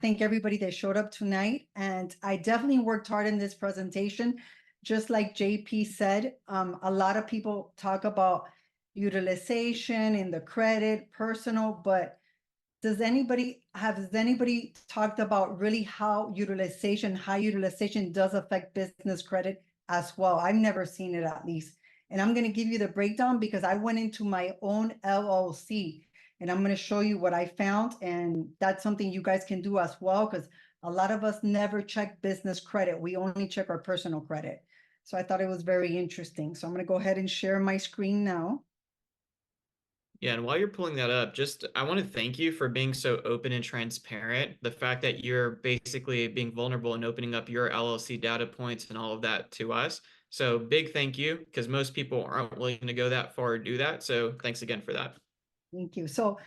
thank everybody that showed up tonight. And I definitely worked hard in this presentation. Just like JP said, a lot of people talk about utilization in the credit, personal, but has anybody talked about really how high utilization does affect business credit as well? I've never seen it, at least. And I'm going to give you the breakdown because I went into my own LLC and I'm going to show you what I found. And that's something you guys can do as well, because a lot of us never check business credit. We only check our personal credit. So I thought it was very interesting. So I'm going to go ahead and share my screen now. Yeah, and while you're pulling that up, I want to thank you for being so open and transparent. The fact that you're basically being vulnerable and opening up your LLC data points and all of that to us. So big thank you, because most people aren't willing to go that far or do that. So thanks again for that. Thank you. So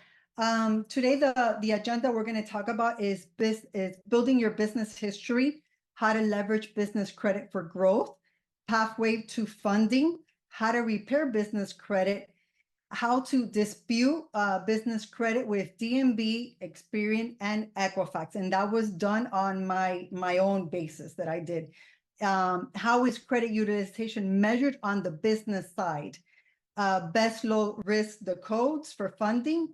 today the agenda we're going to talk about is building your business history, how to leverage business credit for growth, pathway to funding, how to repair business credit, how to dispute business credit with DNB, Experian, and EQUIFAX. And that was done on my own basis that I did. How is credit utilization measured on the business side? Best low risk, the codes for funding,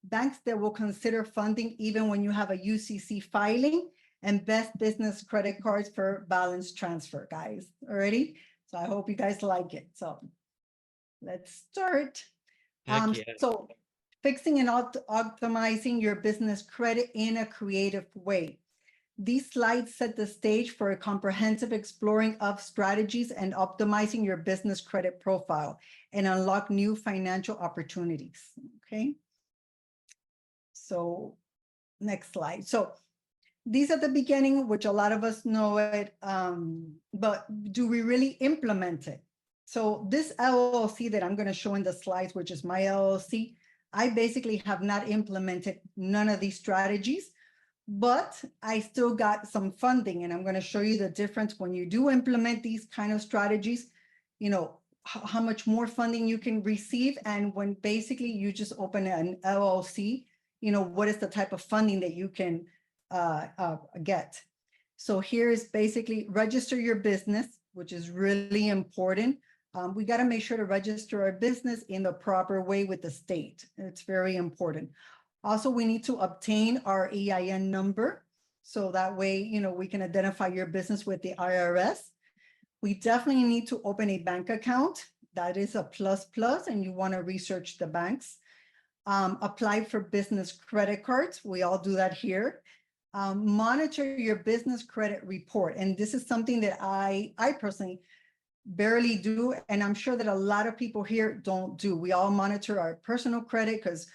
banks that will consider funding even when you have a UCC filing, and best business credit cards for balance transfer, guys. Alrighty? So I hope you guys like it. So let's start. Heck yeah. So fixing and optimizing your business credit in a creative way. These slides set the stage for a comprehensive exploring of strategies and optimizing your business credit profile and unlock new financial opportunities. Okay. So next slide. So these at the beginning, which a lot of us know it, but do we really implement it? So this LLC that I'm going to show in the slides, which is my LLC, I basically have not implemented none of these strategies, but I still got some funding, and I'm going to show you the difference when you do implement these kind of strategies, you know, how much more funding you can receive. And when basically you just open an LLC, you know, what is the type of funding that you can get. So here is basically register your business, which is really important. We got to make sure to register our business in the proper way with the state. It's very important. Also, we need to obtain our EIN number. So that way, you know, we can identify your business with the IRS. We definitely need to open a bank account. That is a plus, and you want to research the banks. Apply for business credit cards. We all do that here. Monitor your business credit report. And this is something that I personally barely do, and I'm sure that a lot of people here don't do. We all monitor our personal credit because,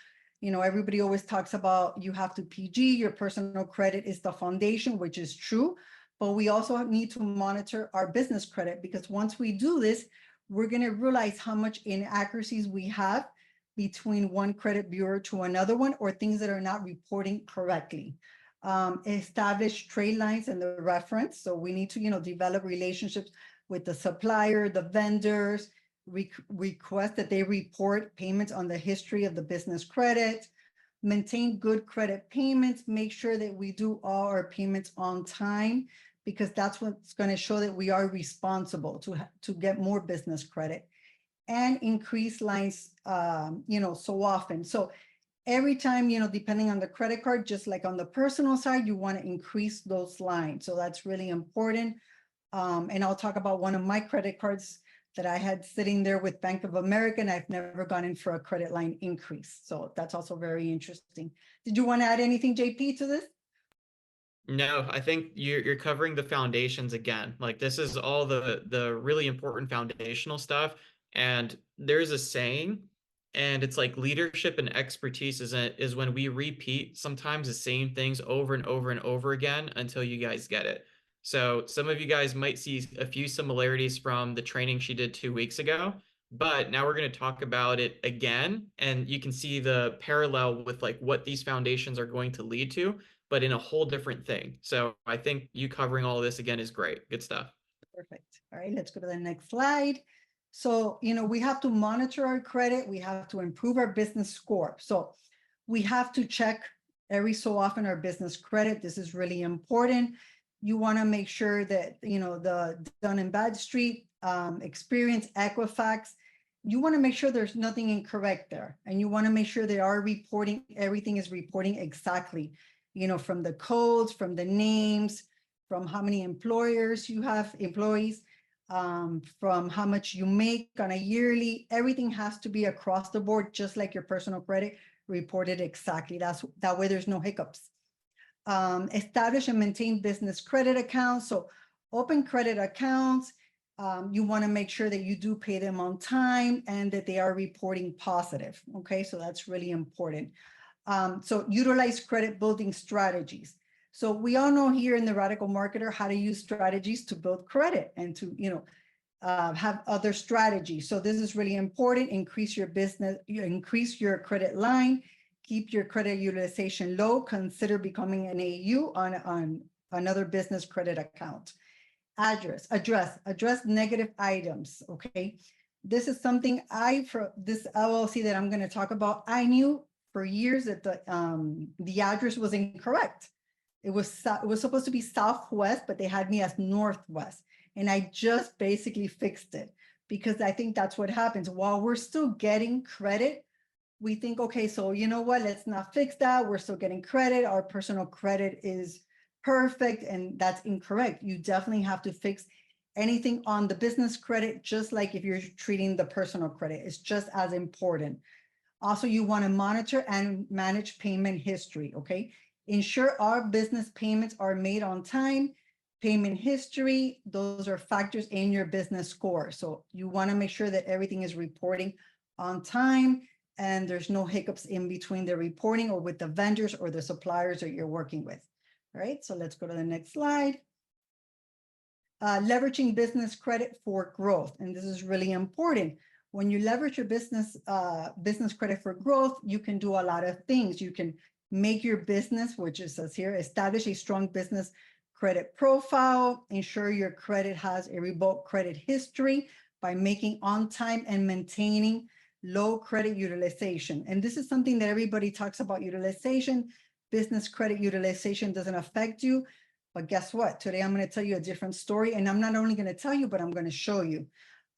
you know, everybody always talks about you have to PG, your personal credit is the foundation, which is true, but we also need to monitor our business credit, because once we do this, we're going to realize how much inaccuracies we have between one credit bureau to another one, or things that are not reporting correctly. Establish trade lines and the reference. So we need to, you know, develop relationships with the supplier, the vendors, request that they report payments on the history of the business credit, maintain good credit payments, make sure that we do all our payments on time, because that's what's going to show that we are responsible to get more business credit, and increase lines, you know, so often. So every time, you know, depending on the credit card, just like on the personal side, you want to increase those lines. So that's really important. And I'll talk about one of my credit cards that I had sitting there with Bank of America, and I've never gone in for a credit line increase. So that's also very interesting. Did you want to add anything, JP, to this? No, I think you're covering the foundations again. Like, this is all the really important foundational stuff. And there's a saying, and it's like leadership and expertise is when we repeat sometimes the same things over and over and over again until you guys get it. So some of you guys might see a few similarities from the training she did 2 weeks ago, but now we're going to talk about it again, and you can see the parallel with like what these foundations are going to lead to, but in a whole different thing. So I think you covering all of this again is great. Good stuff. Perfect. All right, let's go to the next slide. So, you know, we have to monitor our credit. We have to improve our business score. So we have to check every so often our business credit. This is really important. You want to make sure that, you know, the Dun Bradstreet, Experian, Equifax, you want to make sure there's nothing incorrect there. And you want to make sure they are reporting, everything is reporting exactly, you know, from the codes, from the names, from how many employees, from how much you make on a yearly, everything has to be across the board, just like your personal credit, reported exactly. That way there's no hiccups. Establish and maintain business credit accounts. So open credit accounts, you want to make sure that you do pay them on time and that they are reporting positive. Okay, so that's really important. So utilize credit building strategies. So we all know here in the Radical Marketer how to use strategies to build credit and to, you know, have other strategies. So this is really important. Increase your business, increase your credit line, keep your credit utilization low, consider becoming an AU on another business credit account. Address negative items, okay? This is something for this LLC that I'm gonna talk about, I knew for years that the address was incorrect. It was supposed to be Southwest, but they had me as Northwest. And I just basically fixed it because I think that's what happens. While we're still getting credit, we think, okay, so you know what, let's not fix that. We're still getting credit. Our personal credit is perfect, and that's incorrect. You definitely have to fix anything on the business credit, just like if you're treating the personal credit. It's just as important. Also, you want to monitor and manage payment history, okay? Ensure our business payments are made on time. Payment history, those are factors in your business score. So you want to make sure that everything is reporting on time and there's no hiccups in between the reporting or with the vendors or the suppliers that you're working with. All right, so let's go to the next slide. Leveraging business credit for growth. And this is really important. When you leverage your business credit for growth, you can do a lot of things. You can make your business, which it says here, establish a strong business credit profile, ensure your credit has a revoked credit history by making on time and maintaining low credit utilization. And this is something that everybody talks about, utilization. Business credit utilization doesn't affect you. But guess what? Today, I'm going to tell you a different story. And I'm not only going to tell you, but I'm going to show you.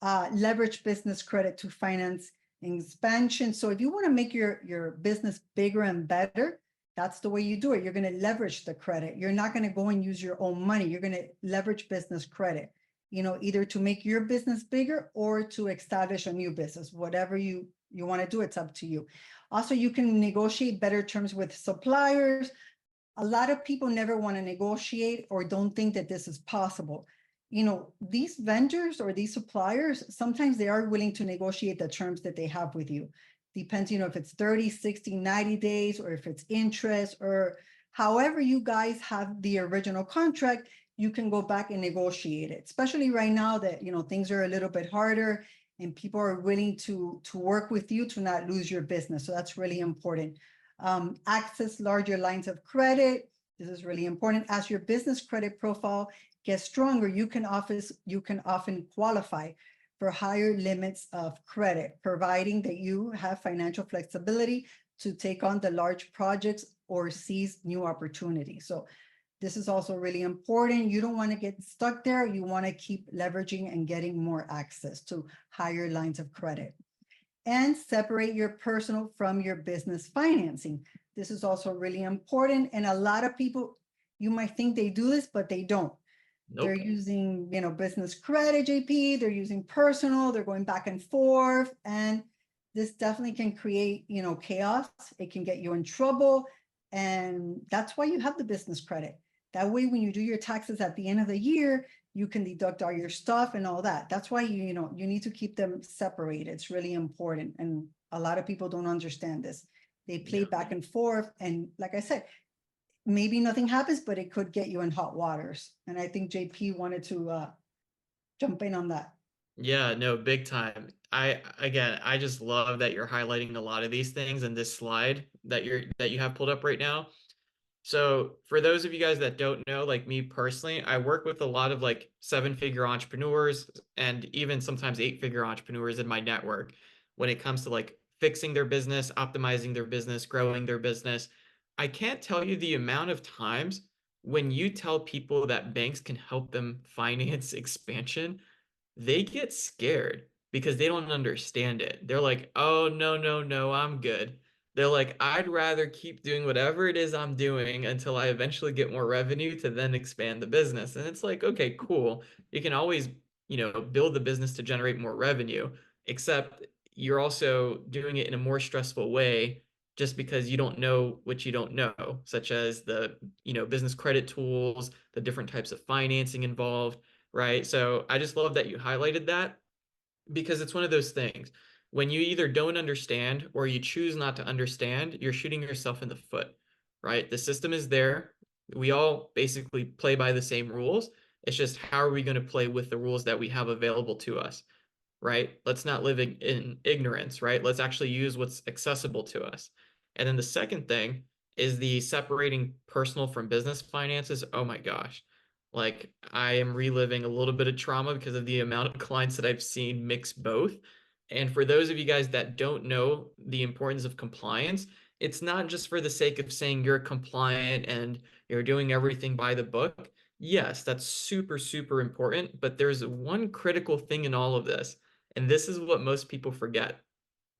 Leverage business credit to finance expansion. So if you want to make your business bigger and better, that's the way you do it. You're going to leverage the credit. You're not going to go and use your own money. You're going to leverage business credit, you know, either to make your business bigger or to establish a new business. Whatever you want to do, it's up to you. Also, you can negotiate better terms with suppliers. A lot of people never want to negotiate or don't think that this is possible. You know, these vendors or these suppliers, sometimes they are willing to negotiate the terms that they have with you. Depends, you know, if it's 30, 60, 90 days, or if it's interest, or however you guys have the original contract, you can go back and negotiate it, especially right now that, you know, things are a little bit harder and people are willing to work with you to not lose your business. So that's really important. Access larger lines of credit. This is really important. As your business credit profile gets stronger, you can often qualify for higher limits of credit, providing that you have financial flexibility to take on the large projects or seize new opportunities. So this is also really important. You don't want to get stuck there. You want to keep leveraging and getting more access to higher lines of credit. And separate your personal from your business financing. This is also really important. And a lot of people, you might think they do this, but they don't. Nope. They're using, you know, business credit, JP, they're using personal, they're going back and forth. And this definitely can create, you know, chaos. It can get you in trouble. And that's why you have the business credit. That way, when you do your taxes at the end of the year, you can deduct all your stuff and all that. That's why you need to keep them separated. It's really important. And a lot of people don't understand this. They play back and forth. And like I said, maybe nothing happens, but it could get you in hot waters. And I think JP wanted to jump in on that. Yeah, no, big time. I just love that you're highlighting a lot of these things in this slide that you have pulled up right now. So for those of you guys that don't know, like me personally, I work with a lot of like 7-figure entrepreneurs and even sometimes 8-figure entrepreneurs in my network when it comes to like fixing their business, optimizing their business, growing their business. I can't tell you the amount of times when you tell people that banks can help them finance expansion, they get scared because they don't understand it. They're like, oh, no, no, no, I'm good. They're like, I'd rather keep doing whatever it is I'm doing until I eventually get more revenue to then expand the business. And it's like, okay, cool. You can always, build the business to generate more revenue, except you're also doing it in a more stressful way just because you don't know what you don't know, such as the, business credit tools, the different types of financing involved, right? So I just love that you highlighted that because it's one of those things. When you either don't understand or you choose not to understand, you're shooting yourself in the foot, right? The system is there. We all basically play by the same rules. It's just how are we going to play with the rules that we have available to us, right? Let's not live in ignorance, right? Let's actually use what's accessible to us. And then the second thing is the separating personal from business finances. Oh my gosh. Like I am reliving a little bit of trauma because of the amount of clients that I've seen mix both. And for those of you guys that don't know the importance of compliance, it's not just for the sake of saying you're compliant and you're doing everything by the book. Yes, that's super, super important. But there's one critical thing in all of this, and this is what most people forget.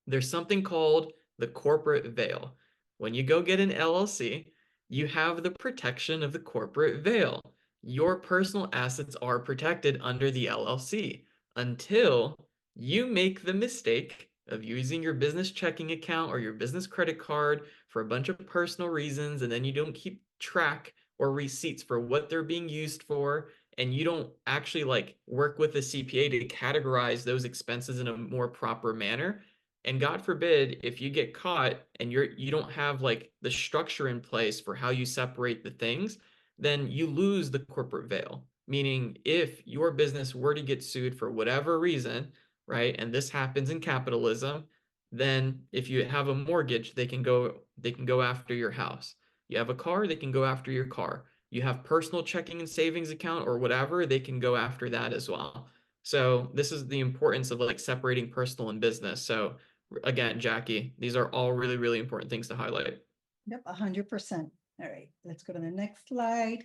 There's something called the corporate veil. When you go get an LLC, you have the protection of the corporate veil. Your personal assets are protected under the LLC until you make the mistake of using your business checking account or your business credit card for a bunch of personal reasons, and then you don't keep track or receipts for what they're being used for, and you don't actually like work with a CPA to categorize those expenses in a more proper manner. And God forbid, if you get caught and you don't have like the structure in place for how you separate the things, then you lose the corporate veil. Meaning, if your business were to get sued for whatever reason, right, and this happens in capitalism, then if you have a mortgage, they can go after your house. You have a car, they can go after your car. You have personal checking and savings account or whatever, they can go after that as well. So this is the importance of like separating personal and business. So again, Jackie, these are all really, really important things to highlight. Yep, 100%. All right, let's go to the next slide.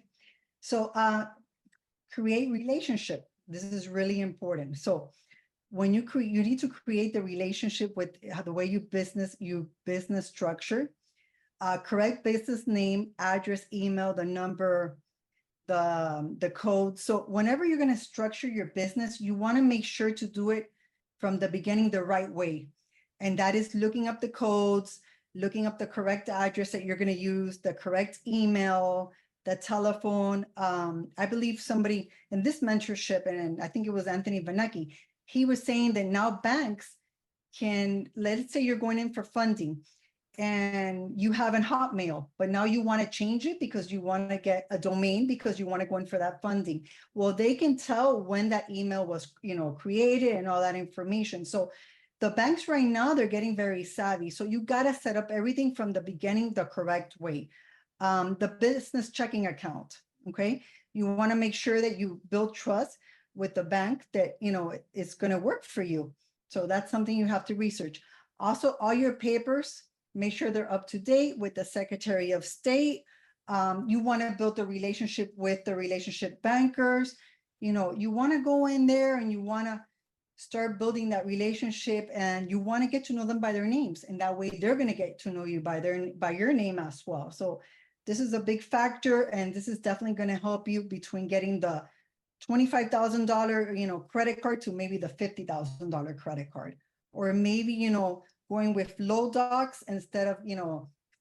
So create relationship. This is really important. So when you create, you need to create the relationship with the way you business structure, correct business name, address, email, the number, the code. So whenever you're going to structure your business, you want to make sure to do it from the beginning the right way. And that is looking up the codes, looking up the correct address that you're going to use, the correct email, the telephone. I believe somebody in this mentorship, and I think it was Anthony Vanecki, he was saying that now banks can, let's say you're going in for funding and you have a Hotmail, but now you want to change it because you want to get a domain because you want to go in for that funding. Well, they can tell when that email was, created and all that information. So the banks right now, they're getting very savvy. So you got to set up everything from the beginning the correct way. The business checking account, okay? You want to make sure that you build trust with the bank that, it's going to work for you. So that's something you have to research. Also, all your papers, make sure they're up to date with the Secretary of State. You want to build a relationship with the relationship bankers. You want to go in there and you want to start building that relationship, and you want to get to know them by their names, and that way they're going to get to know you by your name as well. So this is a big factor, and this is definitely going to help you between getting the $25,000 credit card to maybe the $50,000 credit card, or maybe going with low docs instead of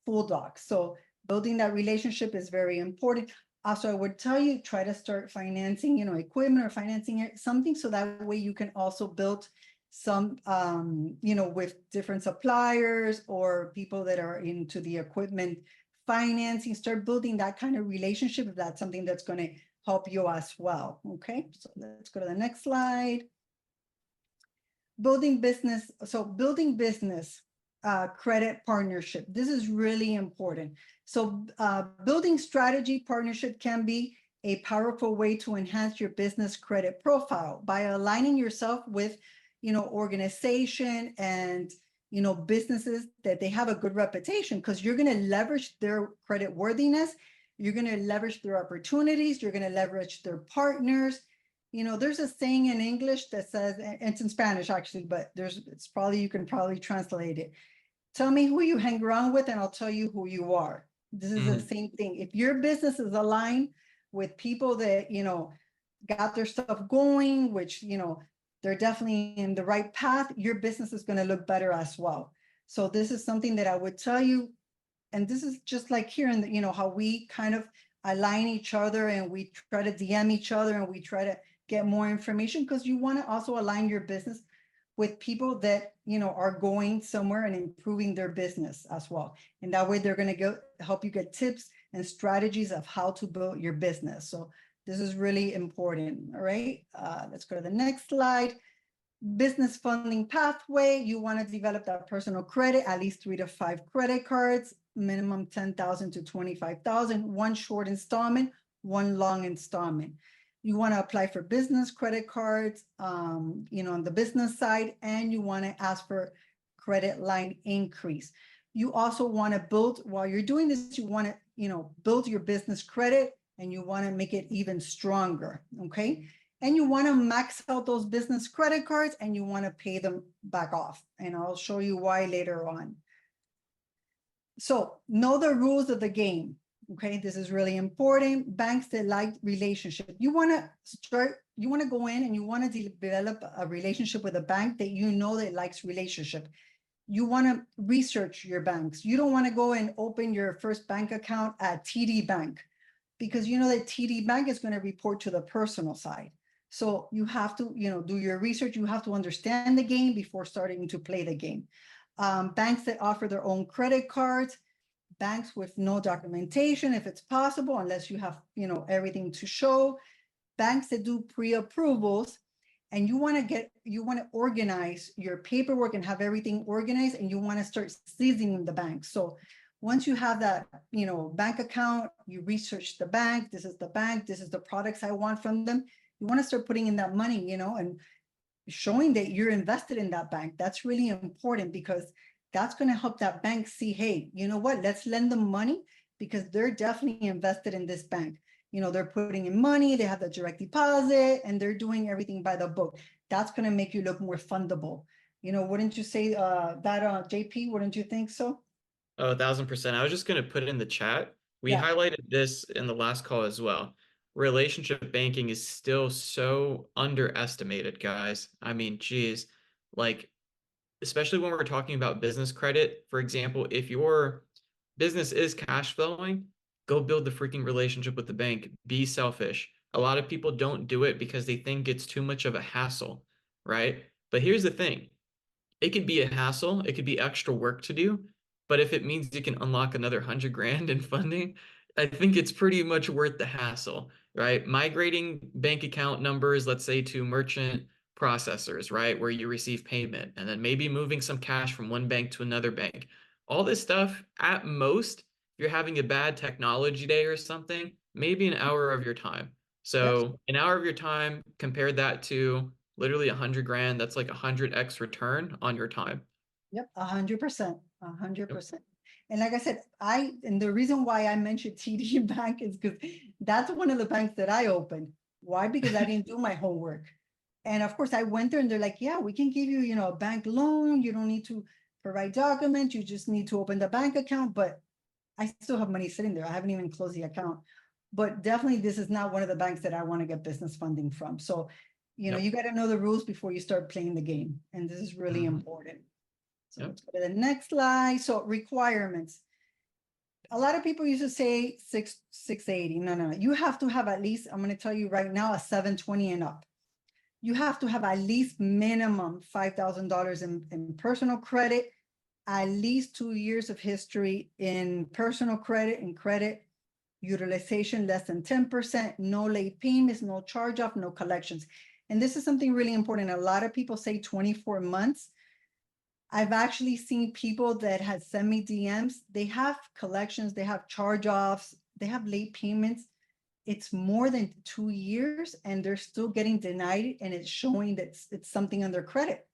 full docs. So building that relationship is very important. Also, I would tell you, try to start financing, equipment or financing something, so that way you can also build some, with different suppliers or people that are into the equipment financing. Start building that kind of relationship if that's something that's going to help you as well. Okay, so let's go to the next slide. Building business. So building business credit partnership. This is really important. So building strategy partnership can be a powerful way to enhance your business credit profile by aligning yourself with, organization and, businesses that they have a good reputation, because you're going to leverage their credit worthiness. You're going to leverage their opportunities. You're going to leverage their partners. There's a saying in English that says, and it's in Spanish actually, but you can probably translate it. Tell me who you hang around with and I'll tell you who you are. This is the same thing. If your business is aligned with people that, got their stuff going, which, they're definitely in the right path, your business is going to look better as well. So this is something that I would tell you. And this is just like here in the, how we kind of align each other and we try to DM each other and we try to get more information, because you want to also align your business with people that, are going somewhere and improving their business as well. And that way they're going to help you get tips and strategies of how to build your business. So this is really important. All right. Let's go to the next slide. Business funding pathway. You want to develop that personal credit, at least 3 to 5 credit cards, minimum 10,000 to 25,000, 1 short installment, 1 long installment. You want to apply for business credit cards, on the business side, and you want to ask for credit line increase. You also want to build, while you're doing this, you want to, build your business credit, and you want to make it even stronger, okay? And you want to max out those business credit cards, and you want to pay them back off. And I'll show you why later on. So know the rules of the game. Okay, this is really important. Banks that like relationship. You want to go in and you want to develop a relationship with a bank that that likes relationship. You want to research your banks. You don't want to go and open your first bank account at TD Bank, because that TD Bank is going to report to the personal side. So you have to, do your research. You have to understand the game before starting to play the game. Banks that offer their own credit cards. Banks with no documentation, if it's possible, unless you have, everything to show. Banks that do pre-approvals, and you want to organize your paperwork and have everything organized, and you want to start seasoning the bank. So once you have that, bank account, you research the bank. This is the bank. This is the products I want from them. You want to start putting in that money, and showing that you're invested in that bank. That's really important, because that's going to help that bank see, hey, you know what, let's lend them money, because they're definitely invested in this bank. They're putting in money, they have the direct deposit, and they're doing everything by the book. That's going to make you look more fundable. Wouldn't you say that, JP? Wouldn't you think so? Oh, 1000%. I was just going to put it in the chat. We Yeah. highlighted this in the last call as well. Relationship banking is still so underestimated, guys. I mean, geez, like, especially when we're talking about business credit. For example, if your business is cash flowing, go build the freaking relationship with the bank. Be selfish. A lot of people don't do it because they think it's too much of a hassle, right? But here's the thing. It could be a hassle. It could be extra work to do. But if it means you can unlock another 100 grand in funding, I think it's pretty much worth the hassle, right? Migrating bank account numbers, let's say, to merchant processors, right, where you receive payment, and then maybe moving some cash from one bank to another bank. All this stuff, at most, if you're having a bad technology day or something, maybe an hour of your time. So an hour of your time, compare that to literally 100 grand, that's like 100x return on your time. Yep, 100%, 100%. And like I said, and the reason why I mentioned TD Bank is because that's one of the banks that I opened. Why? Because I didn't do my homework. And of course, I went there and they're like, yeah, we can give you, a bank loan. You don't need to provide documents. You just need to open the bank account. But I still have money sitting there. I haven't even closed the account. But definitely, this is not one of the banks that I want to get business funding from. So, you got to know the rules before you start playing the game. And this is really important. So let's go to the next slide. So requirements. A lot of people used to say 680. No. You have to have at least, I'm going to tell you right now, a 720 and up. You have to have at least minimum $5,000 in personal credit, at least 2 years of history in personal credit and credit utilization less than 10%, no late payments, no charge off, no collections. And this is something really important. A lot of people say 24 months. I've actually seen people that had sent me DMs. They have collections, they have charge offs, they have late payments. It's more than 2 years and they're still getting denied, and it's showing that it's something on their credit.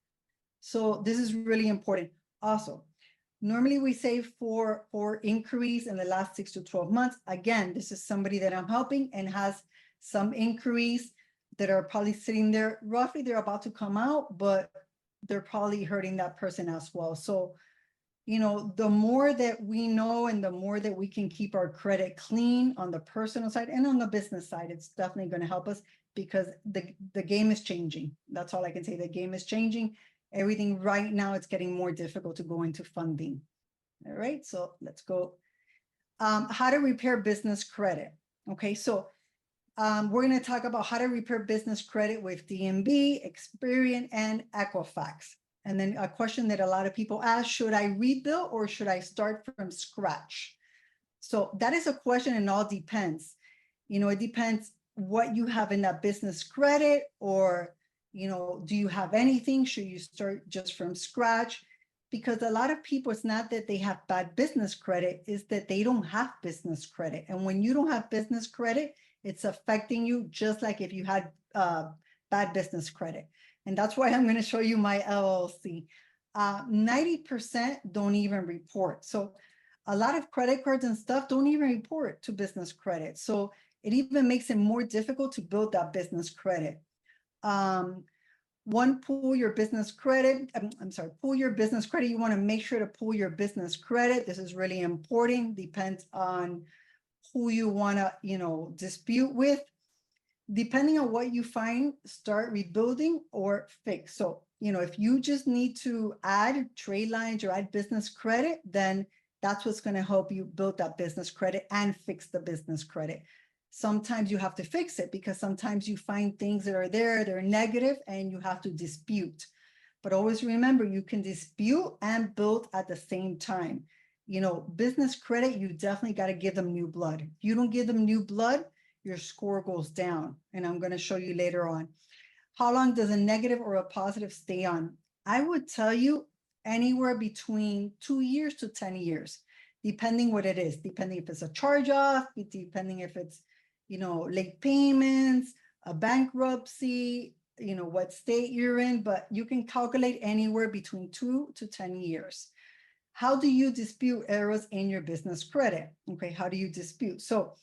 So this is really important. Also, normally we say for inquiries in the last 6 to 12 months. Again, this is somebody that I'm helping and has some inquiries that are probably sitting there. Roughly, they're about to come out, but they're probably hurting that person as well. So, you know, the more that we know and the more that we can keep our credit clean on the personal side and on the business side, it's definitely going to help us, because the game is changing. That's all I can say. The game is changing. Everything right now, it's getting more difficult to go into funding. All right, so let's go. How to repair business credit. Okay, so we're going to talk about how to repair business credit with DNB, Experian, and Equifax. And then a question that a lot of people ask, should I rebuild or should I start from scratch? So that is a question, and all depends. You know, it depends what you have in that business credit, or, you know, do you have anything? Should you start just from scratch? Because a lot of people, it's not that they have bad business credit, is that they don't have business credit. And when you don't have business credit, it's affecting you just like if you had bad business credit. And that's why I'm going to show you my LLC. 90% don't even report. So a lot of credit cards and stuff don't even report to business credit. So it even makes it more difficult to build that business credit. One, pull your business credit. Pull your business credit. You want to make sure to pull your business credit. This is really important. Depends on who you want to, you know, dispute with. Depending on what you find, start rebuilding or fix. So, you know, if you just need to add trade lines or add business credit, then that's what's going to help you build that business credit and fix the business credit. Sometimes you have to fix it because sometimes you find things that are there, they're negative, and you have to dispute. But always remember, you can dispute and build at the same time. You know, business credit, you definitely got to give them new blood. If you don't give them new blood, your score goes down. And I'm going to show you later on. How long does a negative or a positive stay on? I would tell you anywhere between 2 years to 10 years, depending what it is, depending if it's a charge off, depending if it's, you know, late payments, a bankruptcy, you know, what state you're in, but you can calculate anywhere between 2 to 10 years. How do you dispute errors in your business credit? Okay, how do you dispute? So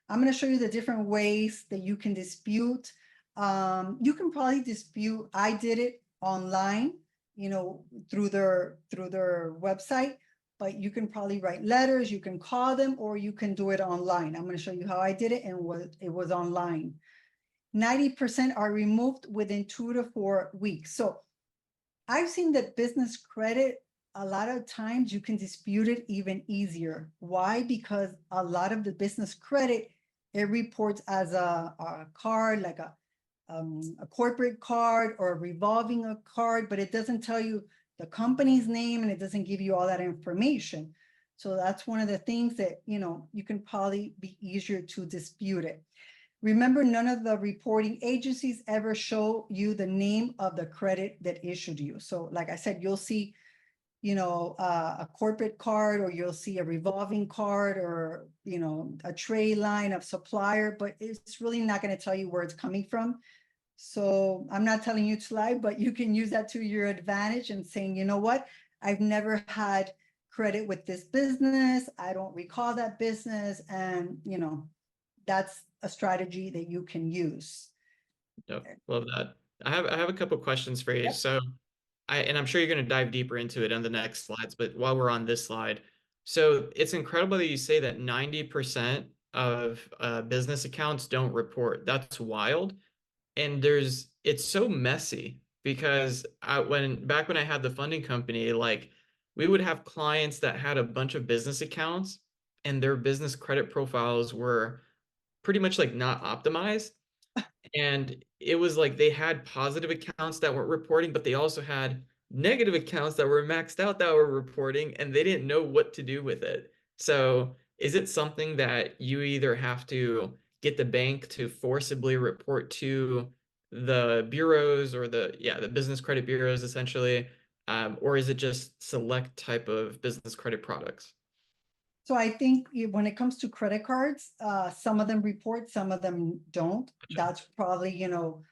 I'm going to show you the different ways that you can dispute. You can probably dispute. I did it online, you know, through their website, but you can probably write letters, you can call them, or you can do it online. I'm going to show you how I did it, and it was online. 90% are removed within 2 to 4 weeks. So I've seen that business credit, a lot of times you can dispute it even easier. Why? Because a lot of the business credit, it reports as a card, like a corporate card or a revolving card, but it doesn't tell you the company's name, and it doesn't give you all that information. So that's one of the things that, you know, you can probably be easier to dispute it. Remember, none of the reporting agencies ever show you the name of the credit that issued you. So like I said, you'll see, you know, a corporate card, or you'll see a revolving card, or, you know, a trade line of supplier, but it's really not going to tell you where it's coming from. So I'm not telling you to lie, but you can use that to your advantage and saying, you know what, I've never had credit with this business. I don't recall that business. And, you know, that's a strategy that you can use. Yep, love that. I have a couple questions for you. Yep. So and I'm sure you're going to dive deeper into it on the next slides, but while we're on this slide, so it's incredible that you say that 90% of business accounts don't report. That's wild. And it's so messy because back when I had the funding company, like we would have clients that had a bunch of business accounts and their business credit profiles were pretty much like not optimized. And it was like they had positive accounts that weren't reporting, but they also had negative accounts that were maxed out that were reporting, and they didn't know what to do with it. So is it something that you either have to get the bank to forcibly report to the bureaus, or the business credit bureaus essentially, or is it just select type of business credit products? So I think when it comes to credit cards, some of them report, some of them don't. Gotcha. That's probably, you know,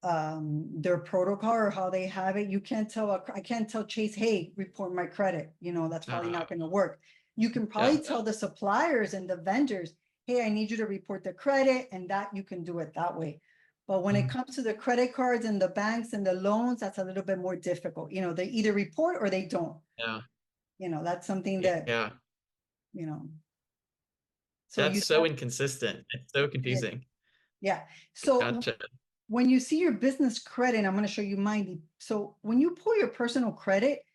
their protocol or how they have it. You can't tell, I can't tell Chase, hey, report my credit. You know, that's probably not going to work. You can probably tell the suppliers and the vendors, hey, I need you to report the credit, and that you can do it that way. But when it comes to the credit cards and the banks and the loans, that's a little bit more difficult. You know, they either report or they don't. Yeah. You know, that's something that, Yeah. you know. So That's you so inconsistent. It's so confusing. yeah. So Gotcha. when you see your business credit, I'm going to show you mine. So when you pull your personal credit,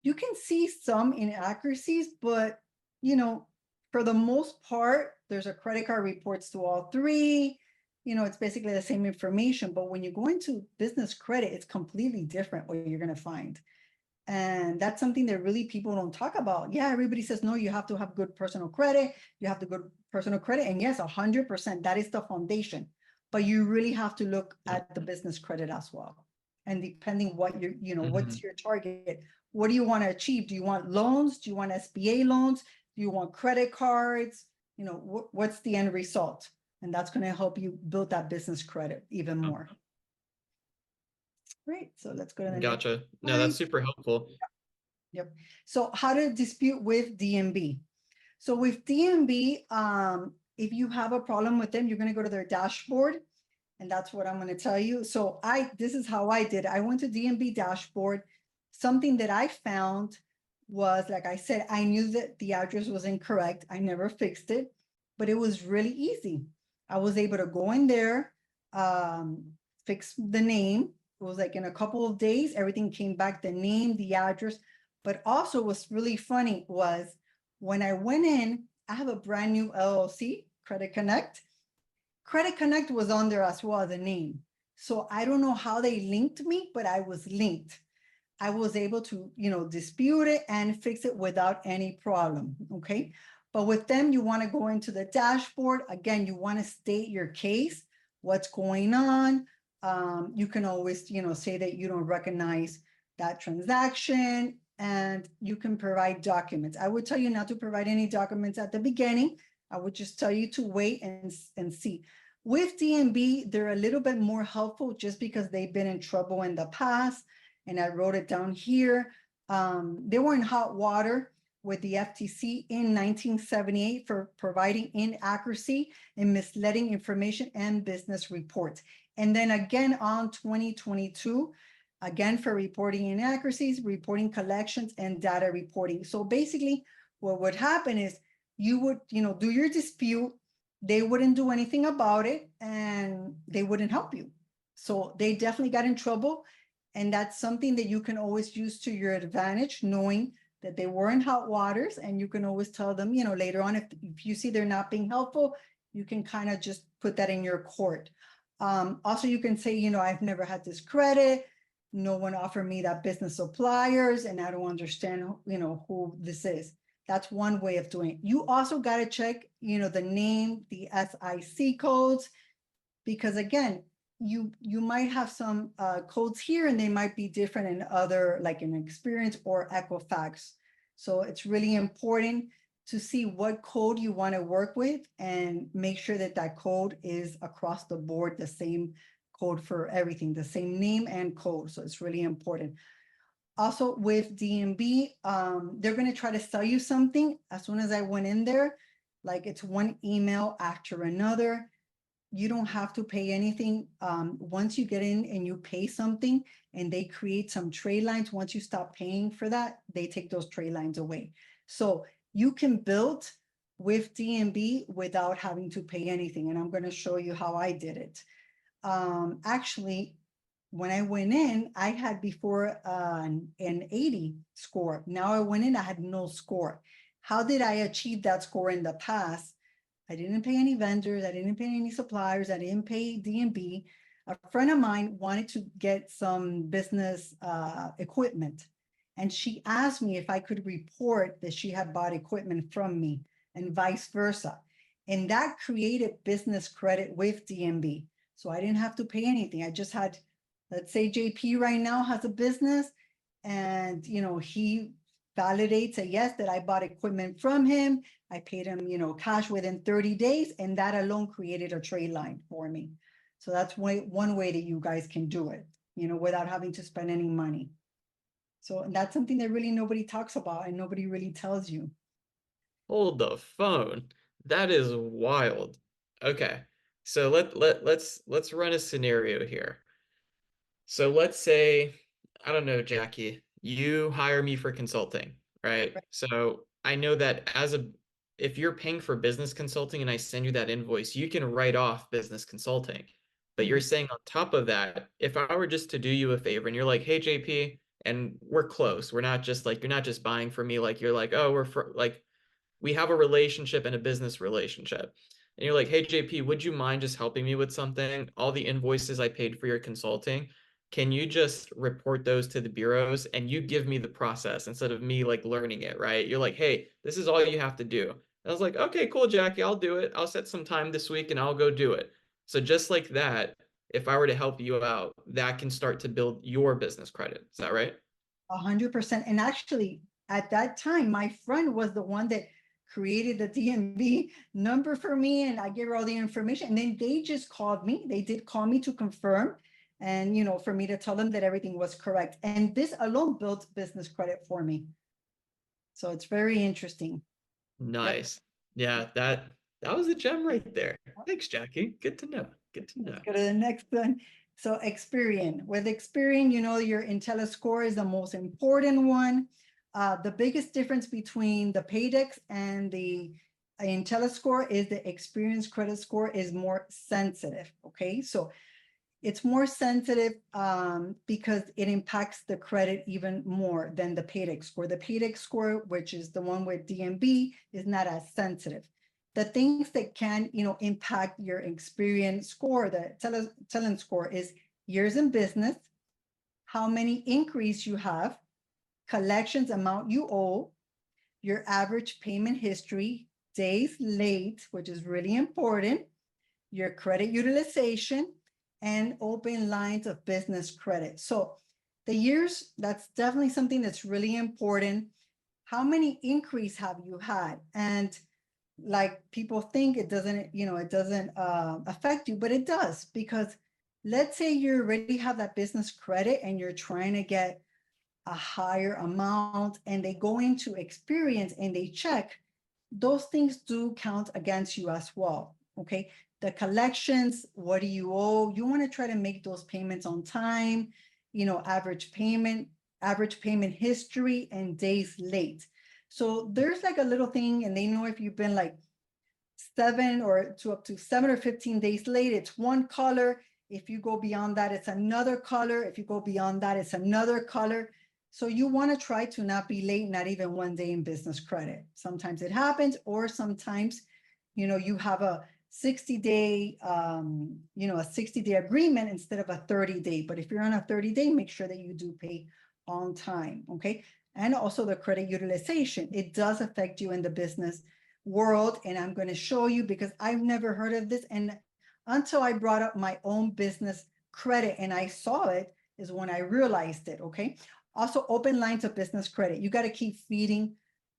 you can see some inaccuracies, but you know, for the most part, there's a credit card reports to all three. You know, it's basically the same information, but when you go into business credit, it's completely different what you're going to find. And that's something that really people don't talk about. Yeah, everybody says, no, you have to have good personal credit. You have to good personal credit. And yes, 100%, that is the foundation. But you really have to look at the business credit as well. And depending what you're, you know, what's your target? What do you want to achieve? Do you want loans? Do you want SBA loans? Do you want credit cards? You know, what's the end result? And that's going to help you build that business credit even more. Great. So let's go to the next. Gotcha. No, that's super helpful. Yep. So how to dispute with DNB. So with DNB, if you have a problem with them, you're going to go to their dashboard. And that's what I'm going to tell you. So this is how I did. I went to DNB dashboard. Something that I found was, like I said, I knew that the address was incorrect. I never fixed it, but it was really easy. I was able to go in there, fix the name. It was like in a couple of days, everything came back, the name, the address. But also what's really funny was when I went in, I have a brand new LLC, Credit Connect. Credit Connect was on there as well as a name. So I don't know how they linked me, but I was linked. I was able to, you know, dispute it and fix it without any problem, okay? But with them, you want to go into the dashboard. Again, you want to state your case, what's going on. You can always, you know, say that you don't recognize that transaction, and you can provide documents. I would tell you not to provide any documents at the beginning. I would just tell you to wait and see. With DNB, they're a little bit more helpful just because they've been in trouble in the past. And I wrote it down here. They were in hot water with the FTC in 1978 for providing inaccuracy and misleading information and business reports. And then again on 2022, again for reporting inaccuracies, reporting collections, and data reporting. So basically what would happen is you would, you know, do your dispute, they wouldn't do anything about it, and they wouldn't help you. So they definitely got in trouble. And that's something that you can always use to your advantage, knowing that they were in hot waters, and you can always tell them, you know, later on, if you see they're not being helpful, you can kind of just put that in your court. Also, you can say, you know, I've never had this credit. No one offered me that business suppliers, and I don't understand, you know, who this is. That's one way of doing it. You also got to check, you know, the name, the SIC codes, because again, you might have some codes here and they might be different in other, like in Experian or Equifax. So it's really important to see what code you want to work with and make sure that that code is across the board, the same code for everything, the same name and code. So it's really important. Also with DNB, they're going to try to sell you something. As soon as I went in there, like it's one email after another. You don't have to pay anything. Once you get in and you pay something and they create some trade lines, once you stop paying for that, they take those trade lines away. So you can build with DNB without having to pay anything. And I'm going to show you how I did it. Actually, when I went in, I had before an 80 score. Now I went in, I had no score. How did I achieve that score in the past? I didn't pay any vendors. I didn't pay any suppliers. I didn't pay DNB. A friend of mine wanted to get some business equipment. And she asked me if I could report that she had bought equipment from me and vice versa. And that created business credit with DNB. So I didn't have to pay anything. I just had, let's say JP right now has a business, and, you know, he validates a yes that I bought equipment from him. I paid him, you know, cash within 30 days, and that alone created a trade line for me. So that's one way that you guys can do it, without having to spend any money. So that's something that really nobody talks about and nobody really tells you. Hold the phone. That is wild. Okay. So let's run a scenario here. So let's say, I don't know, Jackie, you hire me for consulting, right? Right. So I know that if you're paying for business consulting and I send you that invoice, you can write off business consulting. But you're Mhm. saying on top of that, if I were just to do you a favor and you're like, hey, JP, and we're close, we're not just like, you're not just buying from me, like you're like, oh, like, we have a relationship and a business relationship. And you're like, hey, JP, would you mind just helping me with something? All the invoices I paid for your consulting, can you just report those to the bureaus and you give me the process instead of me like learning it, right? You're like, hey, this is all you have to do. And I was like, okay, cool, Jackie, I'll do it. I'll set some time this week and I'll go do it. So just like that, if I were to help you out, that can start to build your business credit. Is that right? 100%. And actually, at that time, my friend was the one that created the DMV number for me, and I gave her all the information. And then they just called me. They did call me to confirm, and for me to tell them that everything was correct. And this alone built business credit for me. So it's very interesting. Yep. Nice. Yeah, that was a gem right there. Thanks, Jackie. Good to know. Good to Let's know. go to the next one. So Experian. With Experian, your IntelliScore is the most important one. The biggest difference between the Paydex and the IntelliScore is the Experian credit score is more sensitive. Okay, so it's more sensitive because it impacts the credit even more than the Paydex score. The Paydex score, which is the one with DNB, is not as sensitive. The things that can, impact your Experian score, the talent score, is years in business, how many inquiries you have, collections amount you owe, your average payment history, days late, which is really important, your credit utilization, and open lines of business credit. So the years, that's definitely something that's really important. How many inquiries have you had? And like people think it doesn't, it doesn't affect you, but it does, because let's say you already have that business credit and you're trying to get a higher amount and they go into Experian and they check, those things do count against you as well. Okay. The collections, what do you owe? You want to try to make those payments on time, average payment history, and days late. So there's like a little thing, and they know if you've been like 7 or to up to 7 or 15 days late, it's one color. If you go beyond that, it's another color. If you go beyond that, it's another color. So you want to try to not be late, not even one day in business credit. Sometimes it happens, or sometimes, you have a 60-day, a 60-day agreement instead of a 30-day. But if you're on a 30-day, make sure that you do pay on time, okay? And also the credit utilization. It does affect you in the business world, and I'm going to show you because I've never heard of this. And until I brought up my own business credit and I saw it is when I realized it, okay? Also, open lines of business credit. You got to keep feeding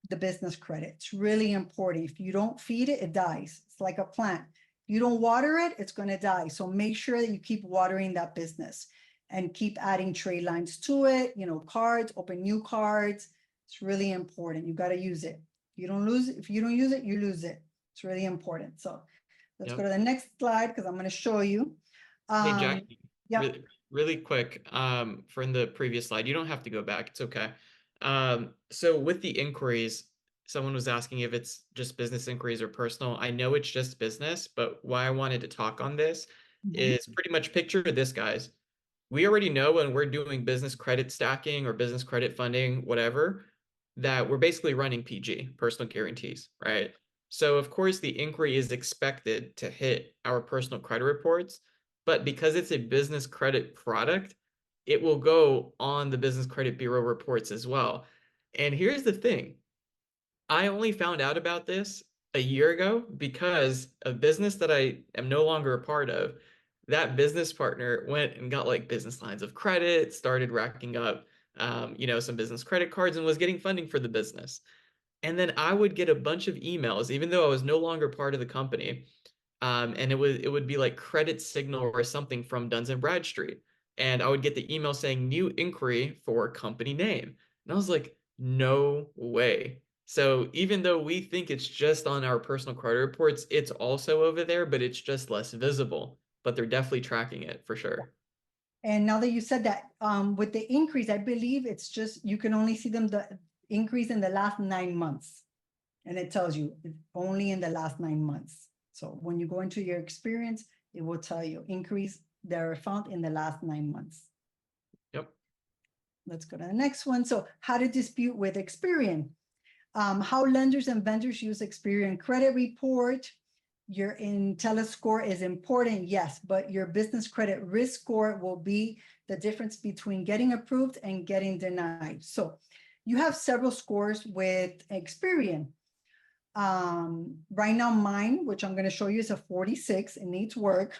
the business credit. It's really important. If you don't feed it, it dies. It's like a plant. If you don't water it, it's going to die. So make sure that you keep watering that business and keep adding trade lines to it, cards, open new cards. It's really important. You got to use it. If you don't use it, you lose it. It's really important. So let's go Yep. to the next slide because I'm going to show you. Hey, Jackie, Yeah. really quick, from the previous slide, you don't have to go back. It's okay. So with the inquiries, someone was asking if it's just business inquiries or personal. I know it's just business, but why I wanted to talk on this Mhm. is pretty much picture this, guys. We already know when we're doing business credit stacking or business credit funding, whatever, that we're basically running PG, personal guarantees, right? So of course the inquiry is expected to hit our personal credit reports, but because it's a business credit product, it will go on the business credit bureau reports as well. And here's the thing. I only found out about this a year ago because a business that I am no longer a part of, that business partner went and got like business lines of credit, started racking up, some business credit cards and was getting funding for the business. And then I would get a bunch of emails, even though I was no longer part of the company. and it would be like credit signal or something from Duns and Bradstreet. And I would get the email saying new inquiry for company name. And I was like, no way. So even though we think it's just on our personal credit reports, it's also over there, but it's just less visible. But they're definitely tracking it for sure. And now that you said that, with the increase, I believe it's just, you can only see them the increase in the last 9 months. And it tells you only in the last 9 months. So when you go into your experience, it will tell you increase that are found in the last 9 months. Yep. Let's go to the next one. So how to dispute with Experian. How lenders and vendors use Experian credit report. Your IntelliScore is important, yes, but your business credit risk score will be the difference between getting approved and getting denied. So you have several scores with Experian. Right now mine, which I'm going to show you, is a 46. It needs work,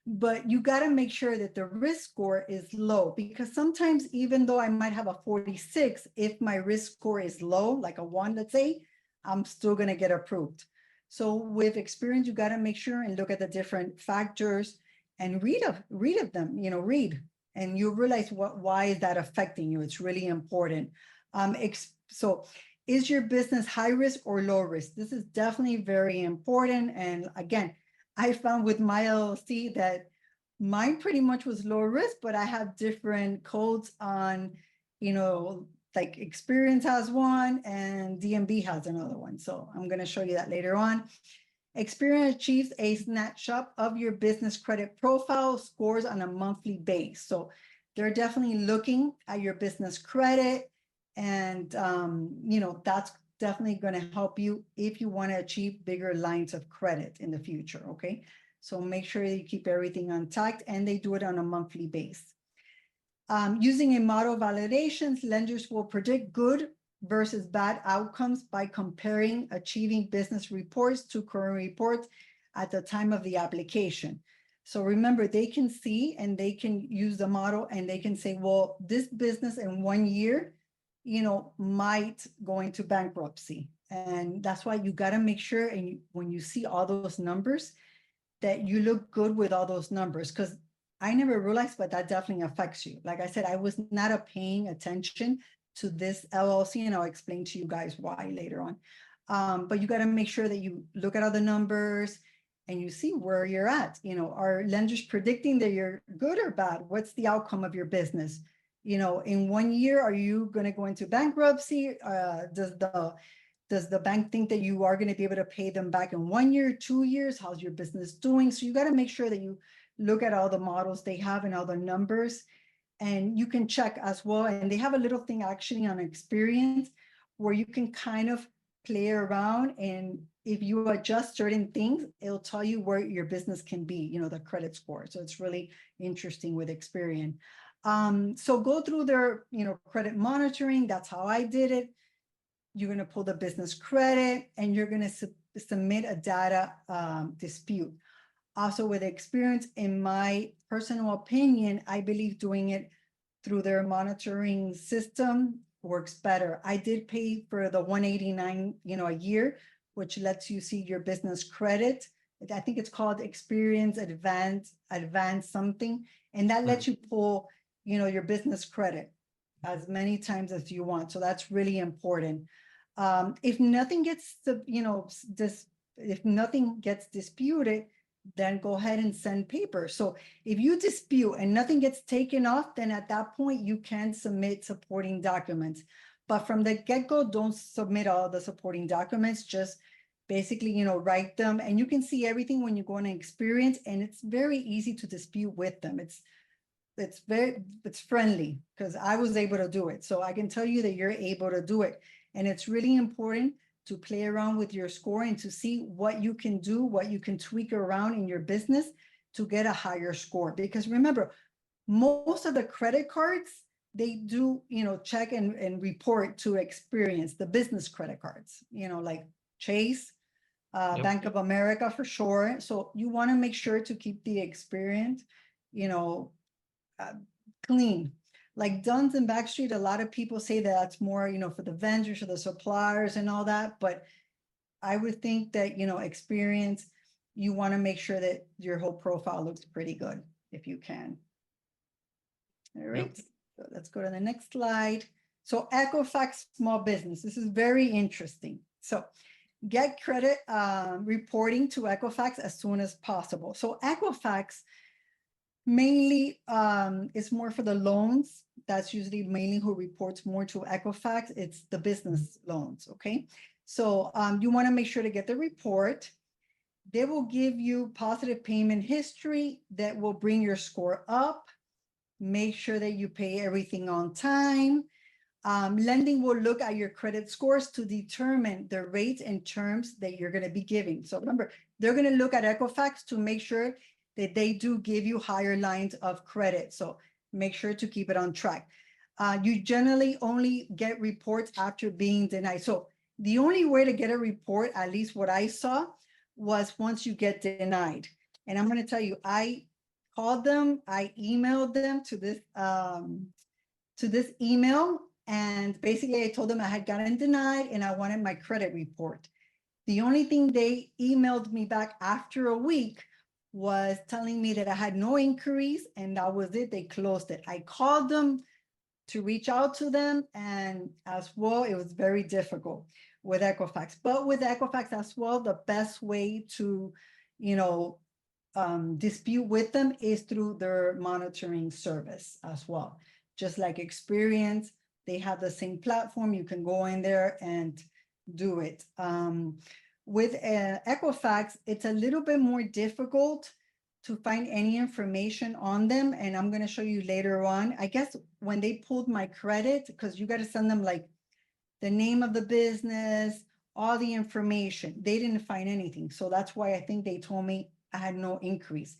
but you got to make sure that the risk score is low, because sometimes even though I might have a 46, if my risk score is low, like a 1, let's say, I'm still going to get approved. So with Experian, you got to make sure and look at the different factors and read of them, read, and you realize why is that affecting you. It's really important. So is your business high risk or low risk? This is definitely very important. And again, I found with my LLC that mine pretty much was low risk, but I have different codes on, like Experience has one and DNB has another one. So I'm going to show you that later on. Experian achieves a snapshot of your business credit profile scores on a monthly base. So they're definitely looking at your business credit, and that's definitely going to help you if you want to achieve bigger lines of credit in the future. Okay, so make sure you keep everything intact, and they do it on a monthly base. Using a model validations, lenders will predict good versus bad outcomes by comparing achieving business reports to current reports at the time of the application. So remember, they can see and they can use the model and they can say, well, this business in 1 year, might go into bankruptcy. And that's why you got to make sure, and when you see all those numbers, that you look good with all those numbers, because I never realized, but that definitely affects you. Like I said, I was not paying attention to this LLC, and I'll explain to you guys why later on. But you got to make sure that you look at all the numbers and you see where you're at. Are lenders predicting that you're good or bad? What's the outcome of your business? In 1 year, are you going to go into bankruptcy? Does the bank think that you are going to be able to pay them back in 1 year, 2 years? How's your business doing? So you got to make sure that you look at all the models they have and all the numbers, and you can check as well. And they have a little thing actually on Experience where you can kind of play around, and if you adjust certain things, it'll tell you where your business can be, the credit score. So it's really interesting with Experian. So go through their, credit monitoring. That's how I did it. You're going to pull the business credit and you're going to submit a data dispute. Also with Experience, in my personal opinion, I believe doing it through their monitoring system works better. I did pay for the $189, a year, which lets you see your business credit. I think it's called Experience Advanced something. And that lets you pull, your business credit as many times as you want. So that's really important. If nothing gets, if nothing gets disputed, then go ahead and send paper. So if you dispute and nothing gets taken off, then at that point you can submit supporting documents. But from the get-go, don't submit all the supporting documents. Just basically, write them, and you can see everything when you go on an Experience, and it's very easy to dispute with them. It's friendly, because I was able to do it. So I can tell you that you're able to do it. And it's really important to play around with your score and to see what you can do, what you can tweak around in your business to get a higher score. Because remember, most of the credit cards, they do, check and report to Experience, the business credit cards, like Chase, Bank of America for sure. So you want to make sure to keep the Experience, clean. Like Duns and Bradstreet, a lot of people say that that's more, for the vendors or the suppliers and all that. But I would think that, Experience, you want to make sure that your whole profile looks pretty good if you can. All right, so let's go to the next slide. So Equifax small business, this is very interesting. So get credit reporting to Equifax as soon as possible. So Equifax mainly is more for the loans. That's usually mainly who reports more to Equifax. It's the business loans, okay? So you want to make sure to get the report. They will give you positive payment history that will bring your score up. Make sure that you pay everything on time. Lending will look at your credit scores to determine the rates and terms that you're going to be giving. So remember, they're going to look at Equifax to make sure that they do give you higher lines of credit. So make sure to keep it on track. You generally only get reports after being denied. So the only way to get a report, at least what I saw, was once you get denied. And I'm going to tell you, I called them, I emailed them to this email, and basically I told them I had gotten denied and I wanted my credit report. The only thing they emailed me back after a week was telling me that I had no inquiries, and that was it. They closed it. I called them to reach out to them, and as well, it was very difficult with Equifax. But with Equifax as well, the best way to, dispute with them is through their monitoring service as well. Just like Experian, they have the same platform. You can go in there and do it. With Equifax, it's a little bit more difficult to find any information on them. And I'm going to show you later on. I guess when they pulled my credit, because you got to send them like the name of the business, all the information. They didn't find anything. So that's why I think they told me I had no increase.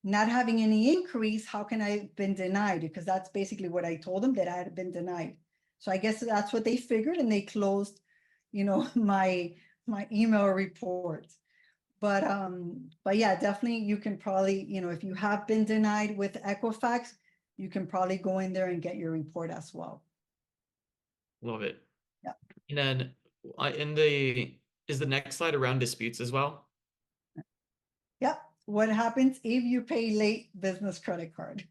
Not having any increase, how can I have been denied? Because that's basically what I told them, that I had been denied. So I guess that's what they figured, and they closed, my email report. But yeah, definitely you can probably, if you have been denied with Equifax, you can probably go in there and get your report as well. Love it. Yeah. And then is the next slide around disputes as well? Yep. What happens if you pay late business credit card?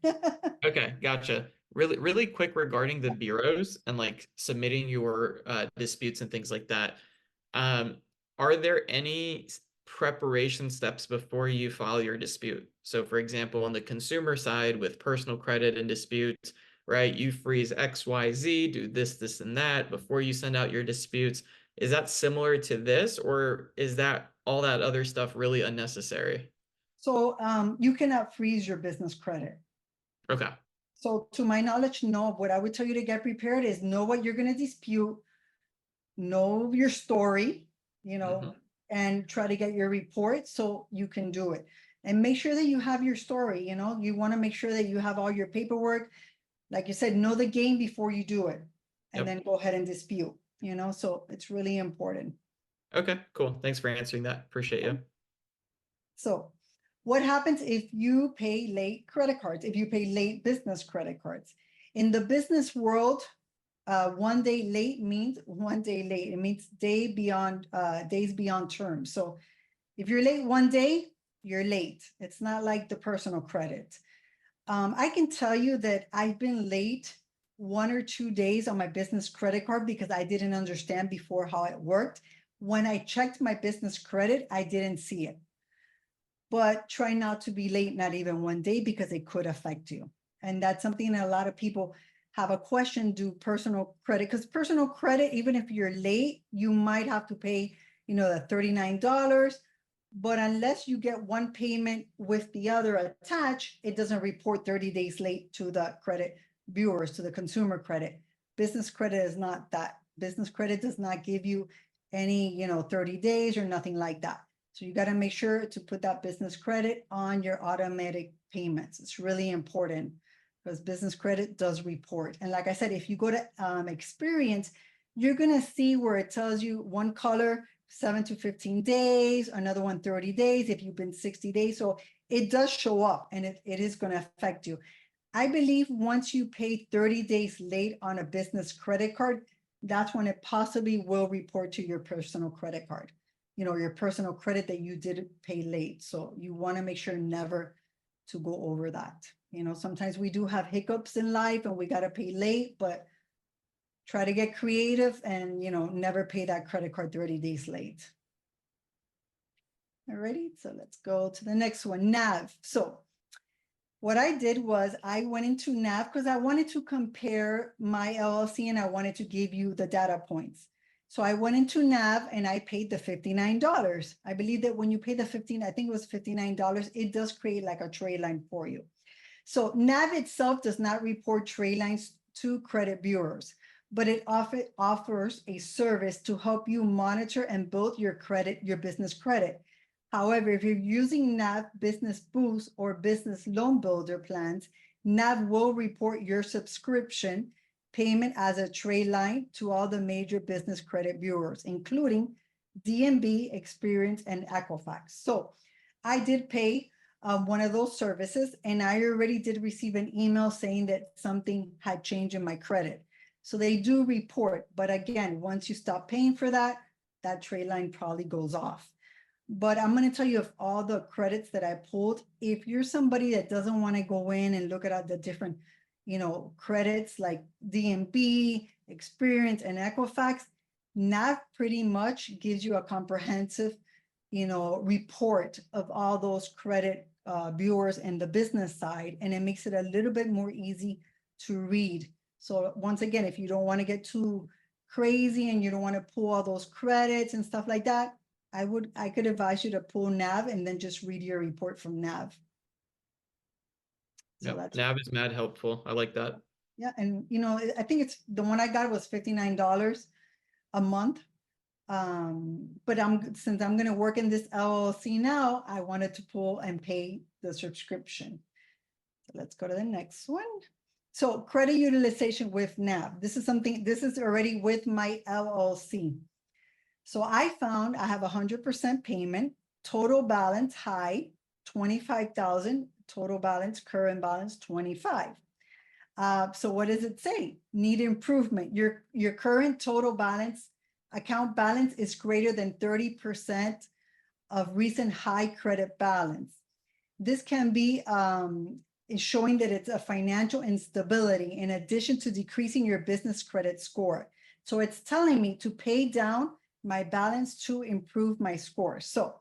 Okay, gotcha. Really quick regarding the bureaus and like submitting your disputes and things like that. Are there any preparation steps before you file your dispute? So for example, on the consumer side with personal credit and disputes, right? You freeze X, Y, Z, do this, and that before you send out your disputes. Is that similar to this, or is that all that other stuff really unnecessary? So you cannot freeze your business credit. Okay. So to my knowledge, no. What I would tell you to get prepared is know what you're going to dispute, know your story, and try to get your report so you can do it. And make sure that you have your story, you want to make sure that you have all your paperwork. Like you said, know the game before you do it, and then go ahead and dispute, so it's really important. Okay, cool. Thanks for answering that. Appreciate you. So what happens if you pay late credit cards, if you pay late business credit cards? In the business world, 1 day late means 1 day late. It means days beyond term. So if you're late 1 day, you're late. It's not like the personal credit. I can tell you that I've been late 1 or 2 days on my business credit card because I didn't understand before how it worked. When I checked my business credit, I didn't see it. But try not to be late, not even 1 day, because it could affect you. And that's something that a lot of people have a question, do personal credit, because personal credit, even if you're late, you might have to pay, the $39. But unless you get one payment with the other attached, it doesn't report 30 days late to the credit bureaus, to the consumer credit. Business credit is not that. Business credit does not give you any, 30 days or nothing like that. So you got to make sure to put that business credit on your automatic payments. It's really important because business credit does report. And like I said, if you go to Experian, you're going to see where it tells you one color, 7 to 15 days, another one 30 days, if you've been 60 days. So it does show up, and it is going to affect you. I believe once you pay 30 days late on a business credit card, that's when it possibly will report to your personal credit card. your personal credit that you did pay late. So you want to make sure never to go over that. Sometimes we do have hiccups in life and we got to pay late, but try to get creative and, never pay that credit card 30 days late. Alrighty, so let's go to the next one, NAV. So what I did was I went into NAV because I wanted to compare my LLC and I wanted to give you the data points. So I went into NAV and I paid the $59. I believe that when you pay the I think it was $59, it does create like a trade line for you. So NAV itself does not report trade lines to credit bureaus, but it offers a service to help you monitor and build your business credit. However, if you're using NAV Business Boost or Business Loan Builder plans, NAV will report your subscription payment as a trade line to all the major business credit bureaus, including DNB, Experian, and EQUIFAX. So I did pay one of those services, and I already did receive an email saying that something had changed in my credit. So they do report, but again, once you stop paying for that, that trade line probably goes off. But I'm going to tell you of all the credits that I pulled, if you're somebody that doesn't want to go in and look at the different, credits like DNB, Experian, and EQUIFAX, NAV pretty much gives you a comprehensive, report of all those credit bureaus and the business side, and it makes it a little bit more easy to read. So once again, if you don't want to get too crazy and you don't want to pull all those credits and stuff like that, I could advise you to pull NAV and then just read your report from NAV. So yeah, NAV is mad helpful. I like that. Yeah, and I think it's the one I got was $59 a month. But since I'm going to work in this LLC now, I wanted to pull and pay the subscription. So let's go to the next one. So credit utilization with NAV. This is already with my LLC. So I found I have 100% payment, total balance high, 25,000, total balance, current balance, 25. So what does it say? Need improvement. Your current total balance, account balance is greater than 30% of recent high credit balance. This can be showing that it's a financial instability in addition to decreasing your business credit score. So it's telling me to pay down my balance to improve my score. So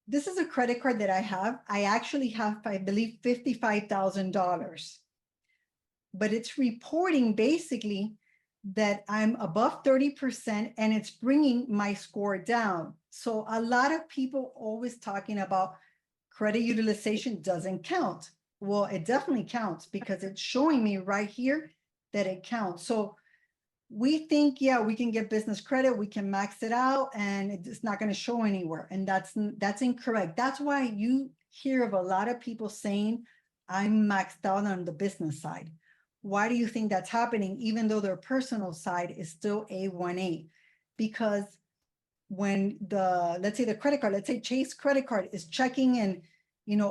this is a credit card that I have. I actually have, I believe, $55,000. But it's reporting basically that I'm above 30% and it's bringing my score down. So a lot of people always talking about credit utilization doesn't count. Well, it definitely counts because it's showing me right here that it counts. So we think, yeah, we can get business credit, we can max it out and it's not going to show anywhere. And that's incorrect. That's why you hear of a lot of people saying, I'm maxed out on the business side. Why do you think that's happening, even though their personal side is still A1A? Because when let's say the credit card, let's say Chase credit card is checking and,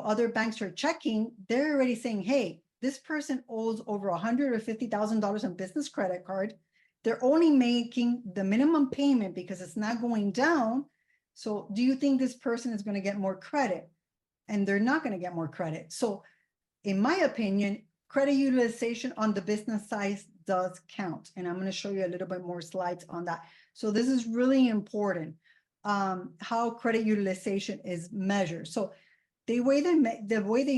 other banks are checking, they're already saying, hey, this person owes over $150,000 on business credit card. They're only making the minimum payment because it's not going down. So do you think this person is going to get more credit? And they're not going to get more credit. So in my opinion, credit utilization on the business side does count. And I'm going to show you a little bit more slides on that. So this is really important, how credit utilization is measured. So the way they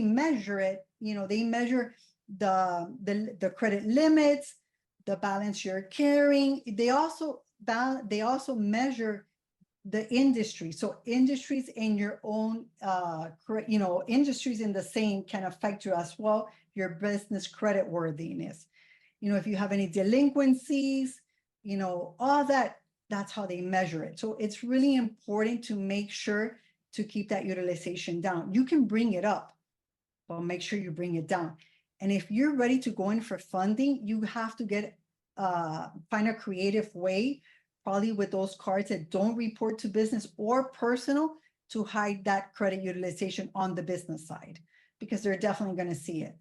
measure it, they measure the credit limits, the balance you're carrying. They also measure the industry. So industries in your own, industries in the same can affect you as well, your business credit worthiness. If you have any delinquencies, all that's how they measure it. So it's really important to make sure to keep that utilization down. You can bring it up, but make sure you bring it down. And if you're ready to go in for funding, you have to find a creative way, probably with those cards that don't report to business or personal, to hide that credit utilization on the business side, because they're definitely going to see it.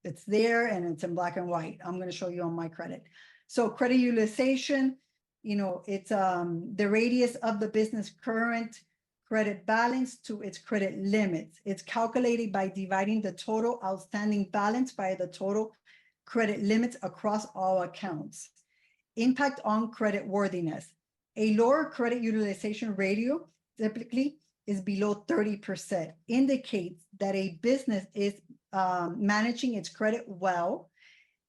It's there and it's in black and white. I'm going to show you on my credit. So credit utilization, it's the radius of the business current credit balance to its credit limits. It's calculated by dividing the total outstanding balance by the total credit limits across all accounts. Impact on credit worthiness. A lower credit utilization ratio typically is below 30%, indicates that a business is managing its credit well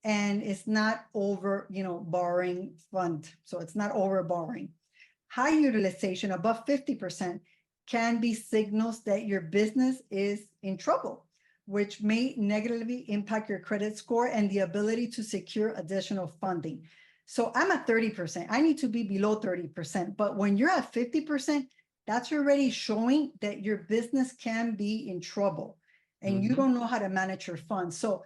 and is not over, borrowing fund. So it's not over borrowing. High utilization above 50% can be signals that your business is in trouble, which may negatively impact your credit score and the ability to secure additional funding. So I'm at 30%. I need to be below 30%. But when you're at 50%, that's already showing that your business can be in trouble and you don't know how to manage your funds. So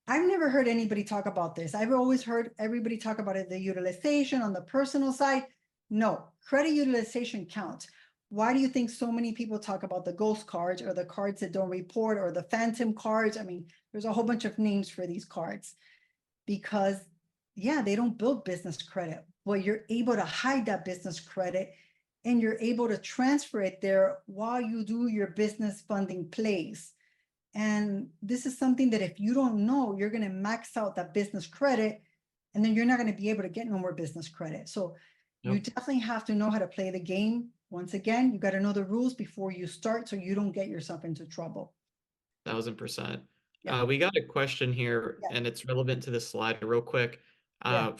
I've never heard anybody talk about this. I've always heard everybody talk about it, the utilization on the personal side. No, credit utilization counts. Why do you think so many people talk about the ghost cards or the cards that don't report or the phantom cards? I mean, there's a whole bunch of names for these cards because, yeah, they don't build business credit. Well, you're able to hide that business credit and you're able to transfer it there while you do your business funding plays. And this is something that if you don't know, you're going to max out that business credit and then you're not going to be able to get no more business credit. So you definitely have to know how to play the game. Once again, you got to know the rules before you start so you don't get yourself into trouble. 1000%. Yeah. We got a question here, Yeah. and it's relevant to the slide real quick. Yeah.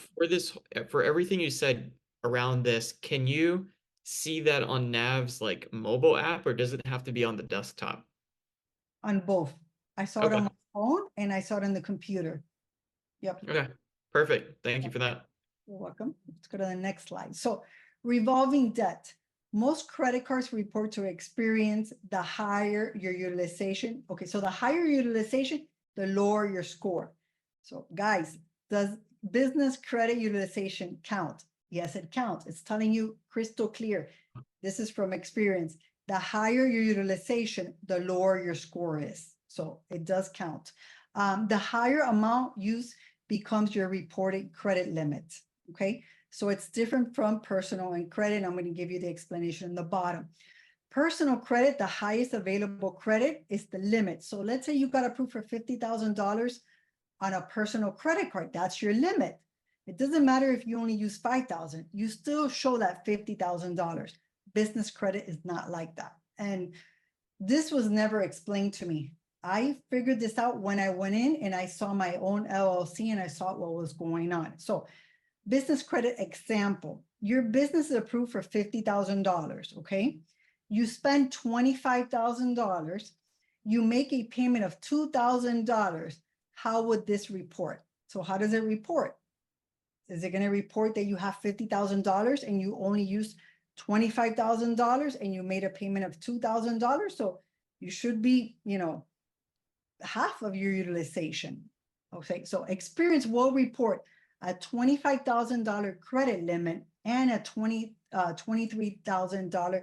For everything you said around this, can you see that on Nav's like mobile app, or does it have to be on the desktop? On both. I saw it on my phone and I saw it on the computer. Yep. Okay. Perfect. Thank you for that. You're welcome. Let's go to the next slide. So revolving debt. Most credit cards report to Experian the higher your utilization. Okay, so the higher utilization, the lower your score. So guys, does business credit utilization count? Yes, it counts. It's telling you crystal clear. This is from Experian. The higher your utilization, the lower your score is. So it does count. The higher amount used becomes your reported credit limit. Okay, so it's different from personal and credit. I'm going to give you the explanation in the bottom. Personal credit, the highest available credit is the limit. So let's say you got approved for $50,000 on a personal credit card. That's your limit. It doesn't matter if you only use $5,000. You still show that $50,000. Business credit is not like that. And this was never explained to me. I figured this out when I went in and I saw my own LLC and I saw what was going on. So business credit example, your business is approved for $50,000, okay? You spend $25,000, you make a payment of $2,000. How would this report? So how does it report? Is it going to report that you have $50,000 and you only use $25,000 and you made a payment of $2,000? So you should be, half of your utilization. Okay, so Experian will report a $25,000 credit limit and a $23,000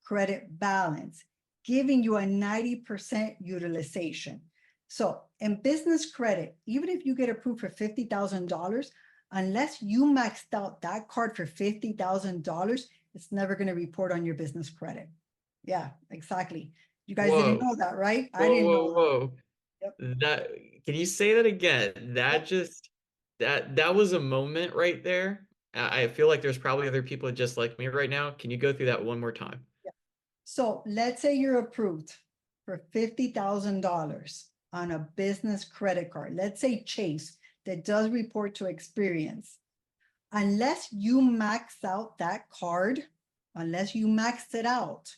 credit balance, giving you a 90% utilization. So in business credit, even if you get approved for $50,000, unless you maxed out that card for $50,000, it's never going to report on your business credit. Yeah, exactly. You guys didn't know that, right? I didn't know. Whoa. Yep. That, can you say that again? That just, that was a moment right there. I feel like there's probably other people just like me right now. Can you go through that one more time? Yeah. So let's say you're approved for $50,000 on a business credit card. Let's say Chase, that does report to Experian. Unless you max out that card, unless you maxed it out,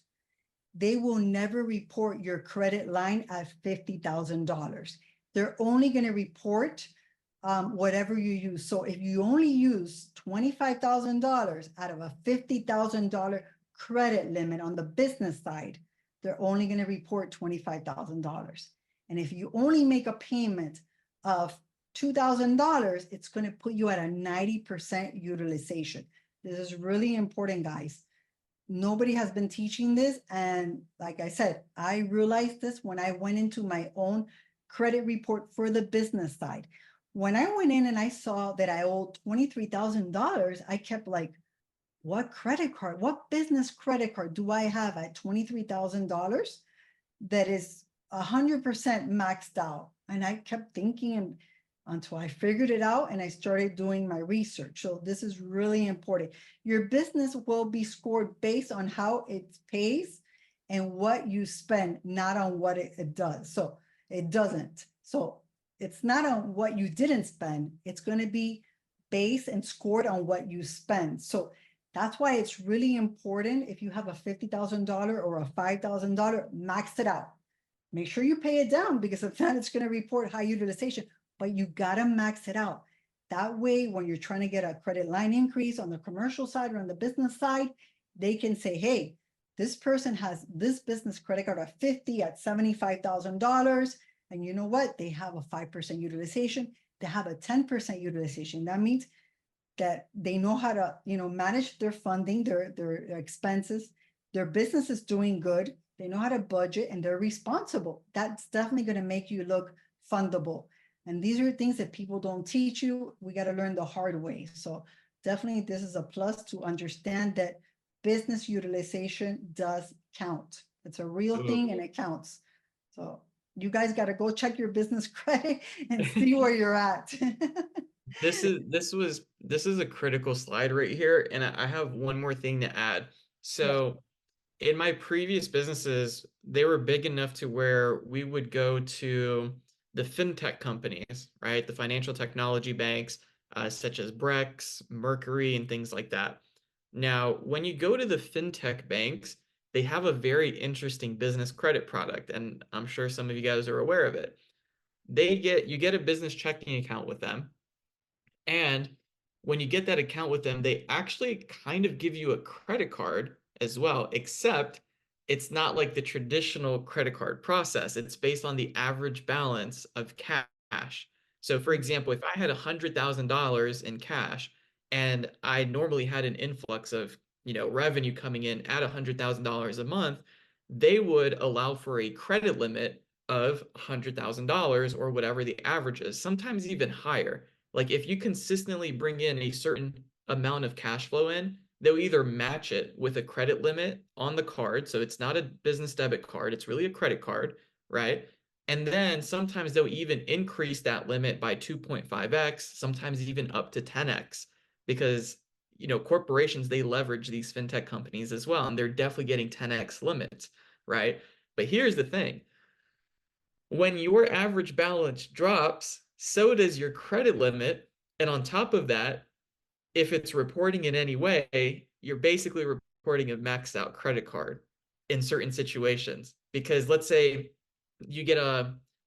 they will never report your credit line at $50,000. They're only going to report whatever you use. So if you only use $25,000 out of a $50,000 credit limit on the business side, they're only going to report $25,000. And if you only make a payment of $2,000, it's going to put you at a 90% utilization. This is really important, guys. Nobody has been teaching this. And like I said, I realized this when I went into my own credit report for the business side. When I went in and I saw that I owed $23,000, I kept like, what credit card, what business credit card do I have at $23,000 that is 100% maxed out? And I kept thinking until I figured it out and I started doing my research. So this is really important. Your business will be scored based on how it pays and what you spend, not on what it does. So it doesn't. So it's not on what you didn't spend. It's going to be based and scored on what you spend. So that's why it's really important, if you have a $50,000 or a $5,000, max it out. Make sure you pay it down, because if not, it's going to report high utilization, but you got to max it out. That way, when you're trying to get a credit line increase on the commercial side or on the business side, they can say, hey, this person has this business credit card at 50, at $75,000. And you know what? They have a 5% utilization. They have a 10% utilization. That means that they know how to, manage their funding, their expenses. Their business is doing good. They know how to budget and they're responsible. That's definitely going to make you look fundable. And these are things that people don't teach you. We got to learn the hard way. So definitely this is a plus to understand that business utilization does count. It's a real thing and it counts. So you guys got to go check your business credit and see where you're at. This is a critical slide right here, and I have one more thing to add. So in my previous businesses, they were big enough to where we would go to the fintech companies, right? The financial technology banks, such as Brex, Mercury, and things like that. Now, when you go to the fintech banks, they have a very interesting business credit product, and I'm sure some of you guys are aware of it. You get a business checking account with them, and when you get that account with them, they actually kind of give you a credit card as well, except it's not like the traditional credit card process. It's based on the average balance of cash. So, for example, if I had $100,000 in cash and I normally had an influx of revenue coming in at $100,000 a month, they would allow for a credit limit of $100,000 or whatever the average is, sometimes even higher. Like if you consistently bring in a certain amount of cash flow in, they'll either match it with a credit limit on the card. So it's not a business debit card, it's really a credit card, right? And then sometimes they'll even increase that limit by 2.5x, sometimes even up to 10x, because corporations, they leverage these fintech companies as well, and they're definitely getting 10x limits, right? But here's the thing. When your average balance drops, so does your credit limit. And on top of that, if it's reporting in any way, you're basically reporting a maxed out credit card in certain situations. Because let's say you get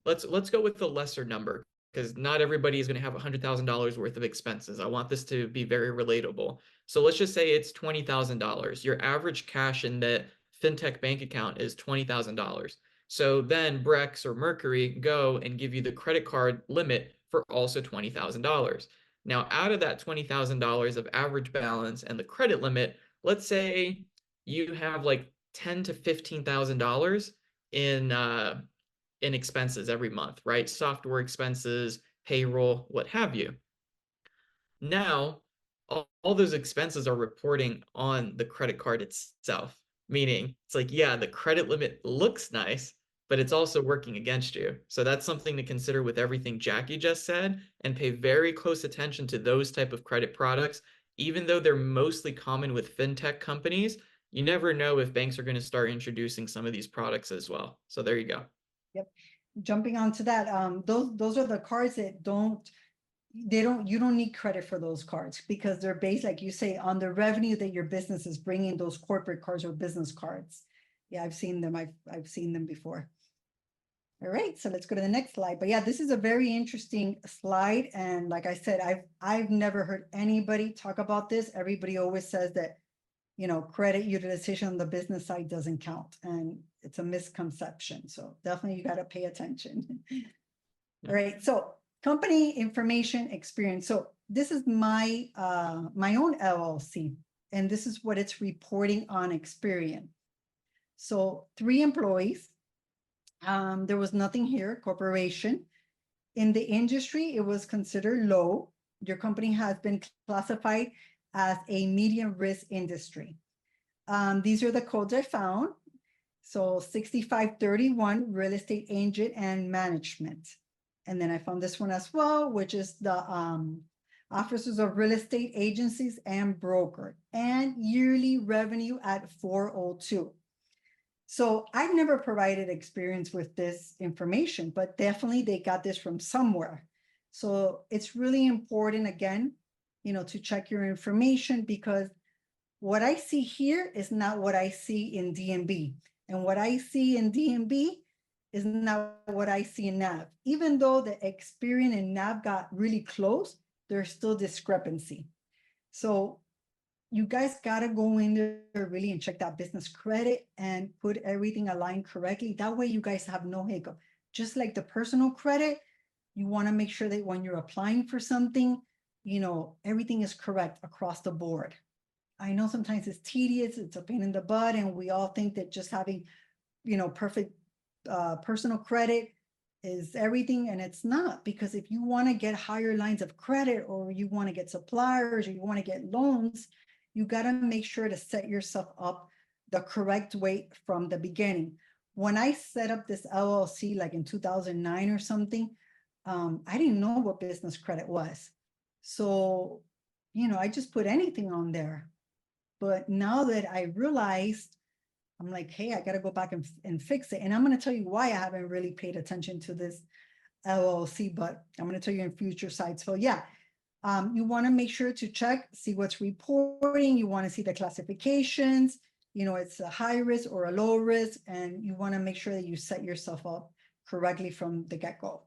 let's go with the lesser number, because not everybody is going to have $100,000 worth of expenses. I want this to be very relatable. So let's just say it's $20,000. Your average cash in the fintech bank account is $20,000. So then Brex or Mercury go and give you the credit card limit for also $20,000. Now, out of that $20,000 of average balance and the credit limit, let's say you have like $10,000 to $15,000 in expenses every month, right? Software expenses, payroll, what have you. Now, all those expenses are reporting on the credit card itself, meaning it's like, yeah, the credit limit looks nice, but it's also working against you. So that's something to consider with everything Jackie just said, and pay very close attention to those type of credit products. Even though they're mostly common with fintech companies, you never know if banks are going to start introducing some of these products as well. So there you go. Yep. Jumping onto that, those are the cards that you don't need credit for those cards, because they're based, like you say, on the revenue that your business is bringing, those corporate cards or business cards. Yeah, I've seen them. I've seen them before. All right, so let's go to the next slide. But yeah, this is a very interesting slide. And like I said, I've never heard anybody talk about this. Everybody always says that, credit utilization on the business side doesn't count. And it's a misconception. So definitely you got to pay attention. All right, so company information experience. So this is my my own LLC, and this is what it's reporting on Experian. So 3 employees. There was nothing here, corporation. In the industry, it was considered low. Your company has been classified as a medium risk industry. These are the codes I found. So 6531, real estate agent and management. And then I found this one as well, which is the officers of real estate agencies and broker, and yearly revenue at 402. So I've never provided experience with this information, but definitely they got this from somewhere. So it's really important, again, to check your information, because what I see here is not what I see in DNB. And what I see in DNB is not what I see in NAV. Even though the Experian and NAV got really close, there's still discrepancy. So you guys got to go in there really and check that business credit and put everything aligned correctly. That way you guys have no hiccup. Just like the personal credit, you want to make sure that when you're applying for something, everything is correct across the board. I know sometimes it's tedious, it's a pain in the butt, and we all think that just having, perfect personal credit is everything, and it's not. Because if you want to get higher lines of credit, or you want to get suppliers, or you want to get loans, you got to make sure to set yourself up the correct way from the beginning. When I set up this LLC, like in 2009 or something, I didn't know what business credit was. So, I just put anything on there. But now that I realized, I'm like, hey, I got to go back and fix it. And I'm going to tell you why I haven't really paid attention to this LLC, but I'm going to tell you in future sites. So yeah, you want to make sure to check, see what's reporting. You want to see the classifications, it's a high risk or a low risk, and you want to make sure that you set yourself up correctly from the get-go.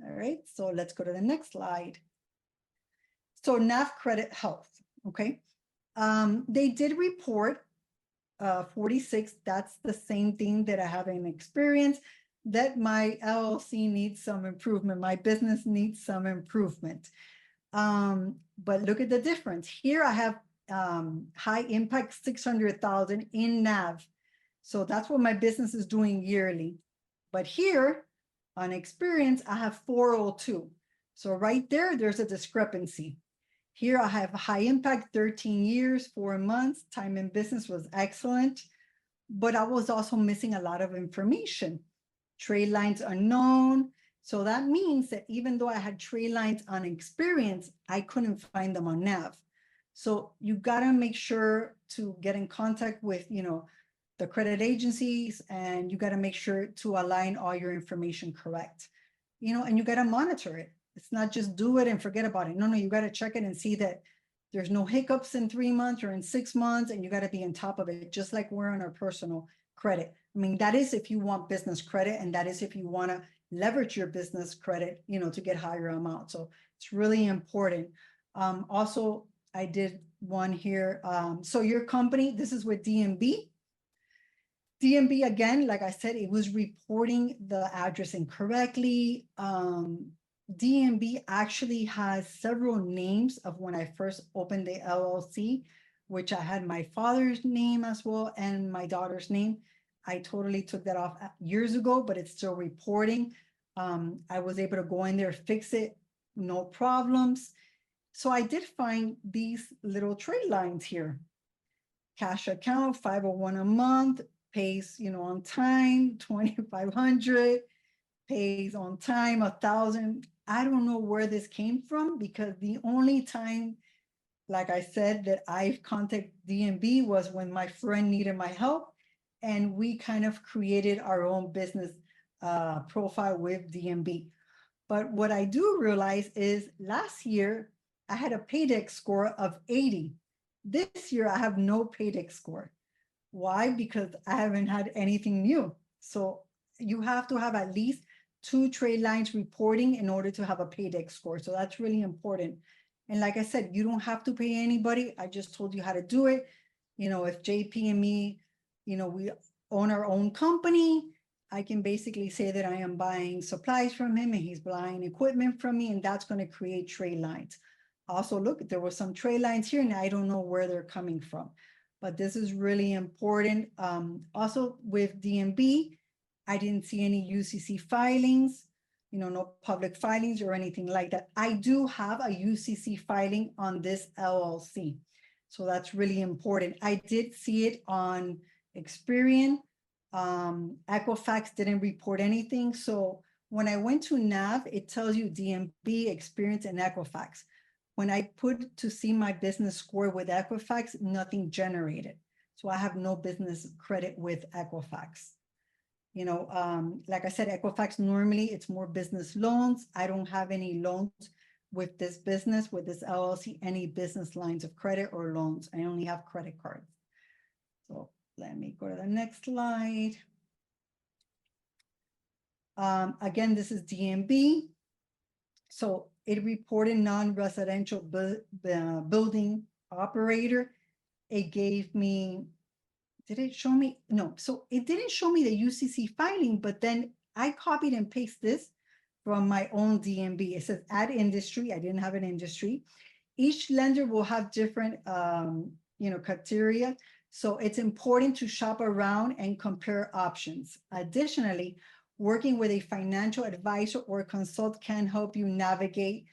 All right, so let's go to the next slide. So NAV Credit Health, okay. They did report 46. That's the same thing that I have in experience, that my LLC needs some improvement. My business needs some improvement. But look at the difference. Here I have high impact 600,000 in NAV. So that's what my business is doing yearly. But here on experience, I have 402. So right there, there's a discrepancy. Here I have high impact, 13 years, 4 months, time in business was excellent, but I was also missing a lot of information. Trade lines unknown. So that means that even though I had trade lines on experience, I couldn't find them on NAV. So you gotta make sure to get in contact with, the credit agencies, and you gotta make sure to align all your information correct, and you gotta monitor it. It's not just do it and forget about it. No, you got to check it and see that there's no hiccups in 3 months or in 6 months, and you got to be on top of it, just like we're on our personal credit. I mean, that is if you want business credit, and that is if you want to leverage your business credit, to get higher amounts. So it's really important. Also, I did one here. So your company, this is with DNB. DNB, again, like I said, it was reporting the address incorrectly. DNB actually has several names of when I first opened the LLC, which I had my father's name as well and my daughter's name. I totally took that off years ago, but it's still reporting. I was able to go in there, fix it, no problems. So I did find these little trade lines here. Cash account, 501 a month, pays, on time, 2,500, pays on time, 1,000. I don't know where this came from, because the only time, like I said, that I've contacted DNB was when my friend needed my help, and we kind of created our own business profile with DNB. But what I do realize is last year I had a paydex score of 80. This year I have no paydex score. Why? Because I haven't had anything new. So you have to have at least 2 trade lines reporting in order to have a paydex score. So that's really important. And like I said, you don't have to pay anybody. I just told you how to do it. If JP and me, we own our own company, I can basically say that I am buying supplies from him and he's buying equipment from me, and that's going to create trade lines. Also, look, there were some trade lines here and I don't know where they're coming from, but this is really important. Also with DNB, I didn't see any UCC filings, no public filings or anything like that. I do have a UCC filing on this LLC. So that's really important. I did see it on Experian. Equifax didn't report anything. So when I went to NAV, it tells you DMB, Experience, and Equifax. When I put to see my business score with Equifax, nothing generated. So I have no business credit with Equifax. You know, like I said, Equifax, normally it's more business loans. I don't have any loans with this business, with this LLC, any business lines of credit or loans. I only have credit cards. So let me go to the next slide. Again, this is DMB. So it reported non-residential building operator. It gave me, did it show me? No, so it didn't show me the UCC filing, but then I copied and pasted this from my own DMB. It says add industry. I didn't have an industry. Each lender will have different, you know, criteria. So it's important to shop around and compare options. Additionally, working with a financial advisor or consult can help you navigate,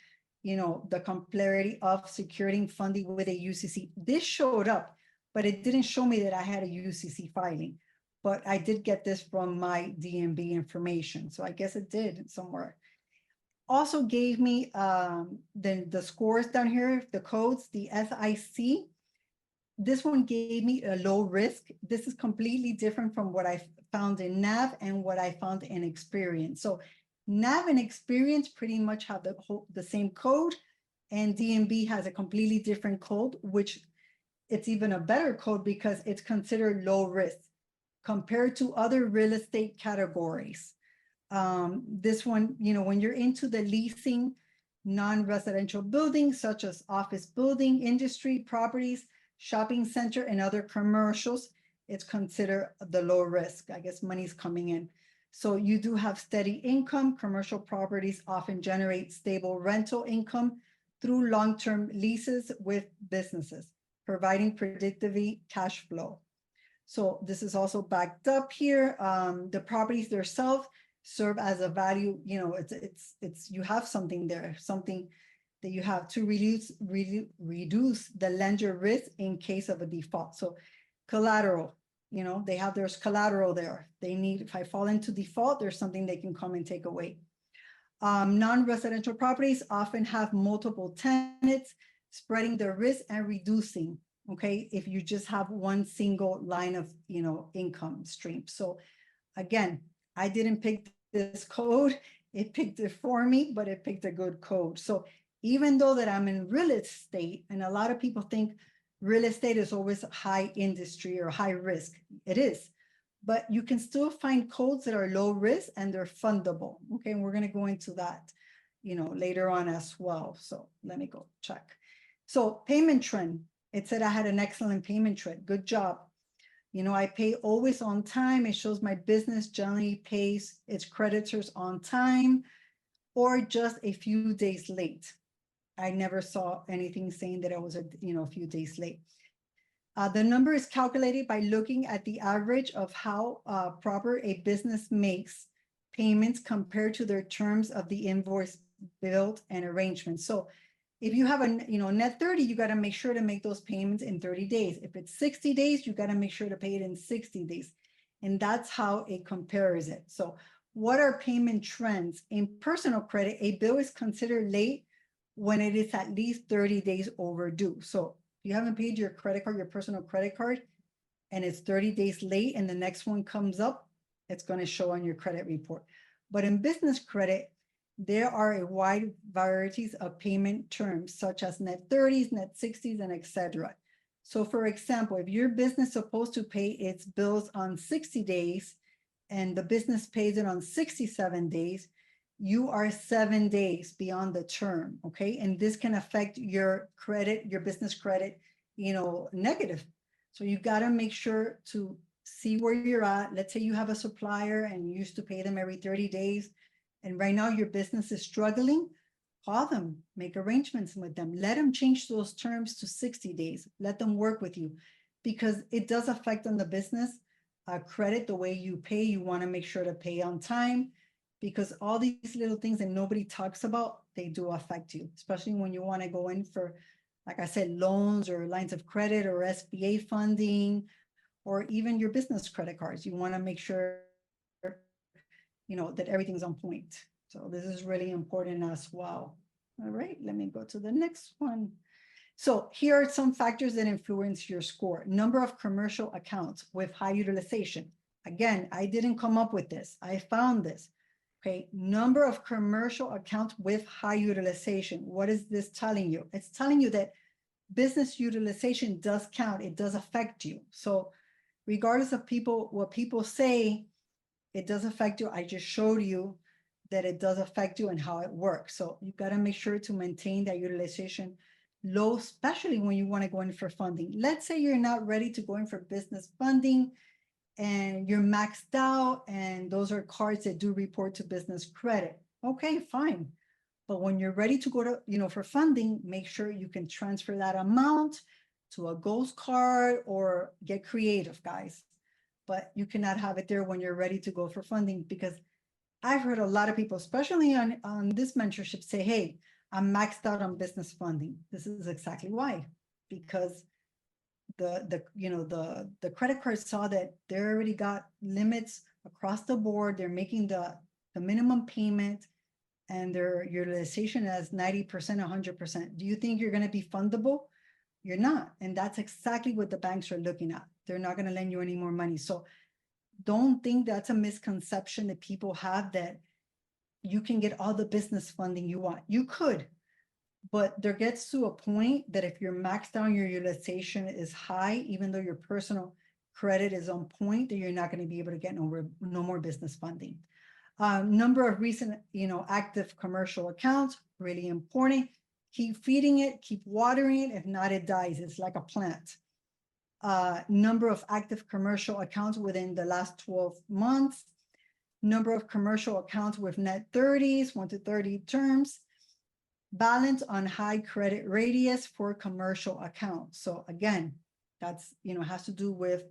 you know, the complexity of securing funding with a UCC. This showed up, but it didn't show me that I had a UCC filing. But I did get this from my DMB information. So I guess it did somewhere. Also gave me the scores down here, the codes, the SIC. This one gave me a low risk. This is completely different from what I found in NAV and what I found in Experian. So NAV and Experian pretty much have the same code, and DMB has a completely different code, which it's even a better code because it's considered low risk compared to other real estate categories. This one, you know, when you're into the leasing non-residential buildings, such as office building, industry, properties, shopping center, and other commercials, it's considered the low risk. I guess money's coming in. So you do have steady income. Commercial properties often generate stable rental income through long-term leases with businesses, providing predictable cash flow. So this is also backed up here. The properties themselves serve as a value, you know, it's you have something there, something that you have to reduce the lender risk in case of a default. So collateral, you know, they have, there's collateral there. They need, if I fall into default, there's something they can come and take away. Non-residential properties often have multiple tenants, spreading the risk and reducing, okay, if you just have one single line of, you know, income stream. So again, I didn't pick this code, it picked it for me, but it picked a good code. So even though that I'm in real estate, and a lot of people think real estate is always high industry or high risk, it is, but you can still find codes that are low risk and they're fundable. Okay, and we're gonna go into that, you know, later on as well. So let me go check. So payment trend, it said I had an excellent payment trend, good job. You know, I pay always on time. It shows my business generally pays its creditors on time or just a few days late. I never saw anything saying that I was a few days late. The number is calculated by looking at the average of how proper a business makes payments compared to their terms of the invoice, bill, and arrangement. So if you have a net 30, you got to make sure to make those payments in 30 days. If it's 60 days, you got to make sure to pay it in 60 days. And that's how it compares it. So what are payment trends? In personal credit, a bill is considered late when it is at least 30 days overdue. So if you haven't paid your credit card, your personal credit card, and it's 30 days late and the next one comes up, it's going to show on your credit report. But in business credit, there are a wide varieties of payment terms, such as net 30s, net 60s, and etc. So for example, if your business is supposed to pay its bills on 60 days and the business pays it on 67 days, you are 7 days beyond the term, okay? And this can affect your credit, your business credit, negative. So you gotta make sure to see where you're at. Let's say you have a supplier and you used to pay them every 30 days. And right now your business is struggling, call them, make arrangements with them. Let them change those terms to 60 days. Let them work with you because it does affect on the business credit, the way you pay. You want to make sure to pay on time because all these little things that nobody talks about, they do affect you, especially when you want to go in for like I said, loans or lines of credit or SBA funding, or even your business credit cards. You want to make sure, that everything's on point. So this is really important as well. All right, let me go to the next one. So here are some factors that influence your score. Number of commercial accounts with high utilization. Again, I didn't come up with this. I found this. Okay, number of commercial accounts with high utilization. What is this telling you? It's telling you that business utilization does count. It does affect you. So regardless of what people say, it does affect you. I just showed you that it does affect you and how it works. So you got to make sure to maintain that utilization low, especially when you want to go in for funding. Let's say you're not ready to go in for business funding and you're maxed out, and those are cards that do report to business credit. Okay, fine. But when you're ready to go to, for funding, make sure you can transfer that amount to a ghost card or get creative, guys. But you cannot have it there when you're ready to go for funding, because I've heard a lot of people, especially on this mentorship, say, hey, I'm maxed out on business funding. This is exactly why, because the credit card saw that they already got limits across the board. They're making the minimum payment and their utilization as 90%, 100%. Do you think you're going to be fundable? You're not. And that's exactly what the banks are looking at. They're not going to lend you any more money. So don't think that's a misconception that people have, that you can get all the business funding you want. You could, but there gets to a point that if you're maxed out, your utilization is high, even though your personal credit is on point, that you're not going to be able to get no more business funding. Number of recent, active commercial accounts, really important. Keep feeding it, keep watering it. If not, it dies. It's like a plant. Number of active commercial accounts within the last 12 months. Number of commercial accounts with net 30s, 1 to 30 terms. Balance on high credit radius for commercial accounts. So again, that's, has to do with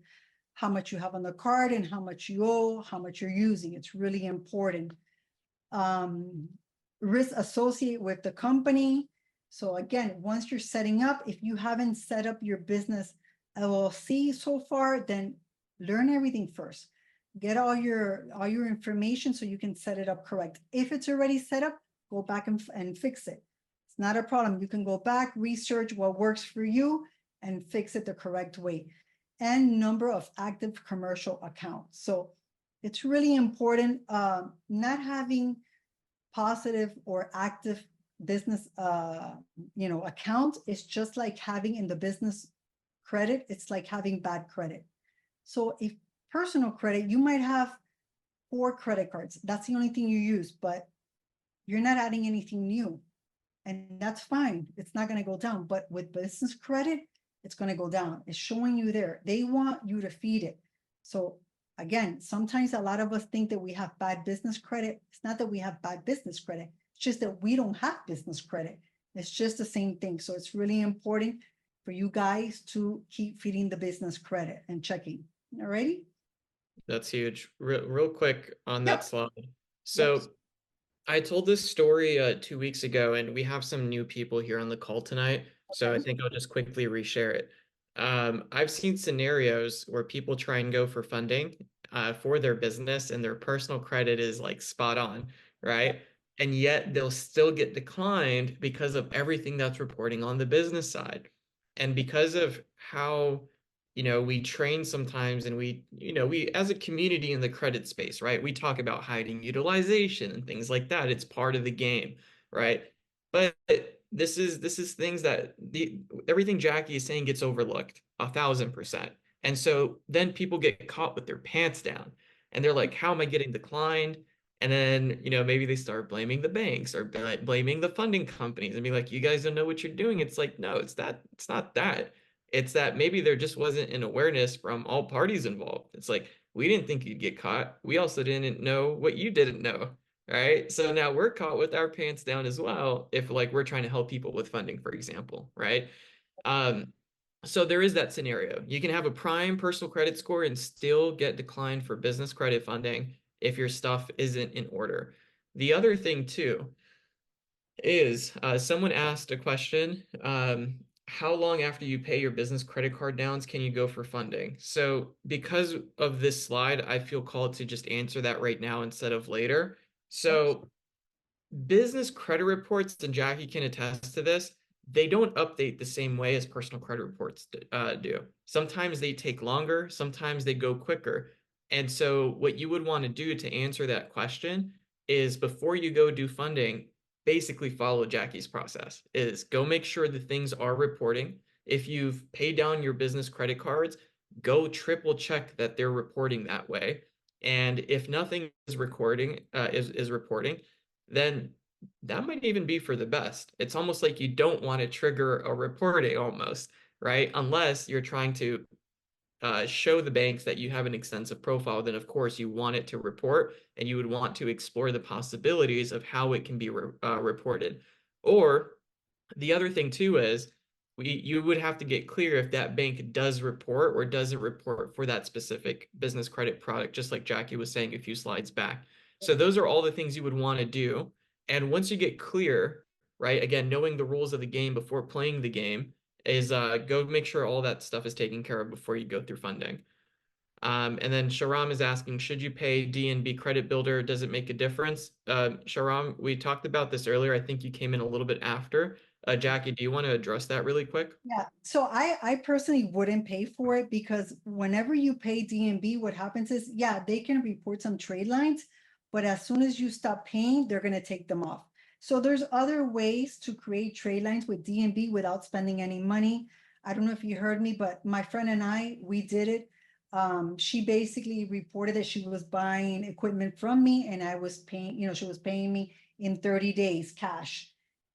how much you have on the card and how much you owe, how much you're using. It's really important. Risk associated with the company. So again, once you're setting up, if you haven't set up your business LLC so far, then learn everything first. Get all your information so you can set it up correct. If it's already set up, go back and fix it. It's not a problem. You can go back, research what works for you, and fix it the correct way. And number of active commercial accounts. So it's really important. Not having positive or active business account is just like having in the business credit, it's like having bad credit. So if personal credit, you might have 4 credit cards. That's the only thing you use, but you're not adding anything new. And that's fine. It's not going to go down. But with business credit, it's going to go down. It's showing you there. They want you to feed it. So again, sometimes a lot of us think that we have bad business credit. It's not that we have bad business credit. It's just that we don't have business credit. It's just the same thing. So it's really important for you guys to keep feeding the business credit and checking. All righty? That's huge. Real quick on that Yep. slide. So Yes. I told this story 2 weeks ago, and we have some new people here on the call tonight. So I Okay. think I'll just quickly reshare it. I've seen scenarios where people try and go for funding for their business, and their personal credit is like spot on, right? Yep. And yet they'll still get declined because of everything that's reporting on the business side. And because of how we train sometimes, and we as a community in the credit space, right, we talk about hiding utilization and things like that. It's part of the game, right? But this is things that everything Jackie is saying gets overlooked 1,000%. And so then people get caught with their pants down, and they're like, how am I getting declined? And then, maybe they start blaming the banks or blaming the funding companies and be like, you guys don't know what you're doing. It's like, no, it's not that. It's that maybe there just wasn't an awareness from all parties involved. It's like, we didn't think you'd get caught. We also didn't know what you didn't know, right? So now we're caught with our pants down as well, if like we're trying to help people with funding, for example, right? So there is that scenario. You can have a prime personal credit score and still get declined for business credit funding if your stuff isn't in order. The other thing too is someone asked a question how long after you pay your business credit card downs can you go for funding? So because of this slide, I feel called to just answer that right now instead of later. So business credit reports, and Jackie can attest to this, they don't update the same way as personal credit reports do. Sometimes they take longer, sometimes they go quicker. And so what you would want to do to answer that question is before you go do funding, basically follow Jackie's process, is go make sure the things are reporting. If you've paid down your business credit cards, go triple check that they're reporting that way. And if nothing is is reporting, then that might even be for the best. It's almost like you don't want to trigger a reporting almost, right? Unless you're trying to show the banks that you have an extensive profile, then of course you want it to report and you would want to explore the possibilities of how it can be reported. Or the other thing too is you would have to get clear if that bank does report or doesn't report for that specific business credit product, just like Jackie was saying a few slides back. So those are all the things you would want to do. And once you get clear, right, again, knowing the rules of the game before playing the game is go make sure all that stuff is taken care of before you go through funding. And then Sharam is asking, should you pay DNB Credit Builder? Does it make a difference? Sharam, we talked about this earlier. I think you came in a little bit after. Jackie, do you want to address that really quick? Yeah, so I personally wouldn't pay for it because whenever you pay DNB, what happens is, yeah, they can report some trade lines, but as soon as you stop paying, they're going to take them off. So there's other ways to create trade lines with DNB without spending any money. I don't know if you heard me, but my friend and I, we did it. She basically reported that she was buying equipment from me and I was paying, she was paying me in 30 days cash.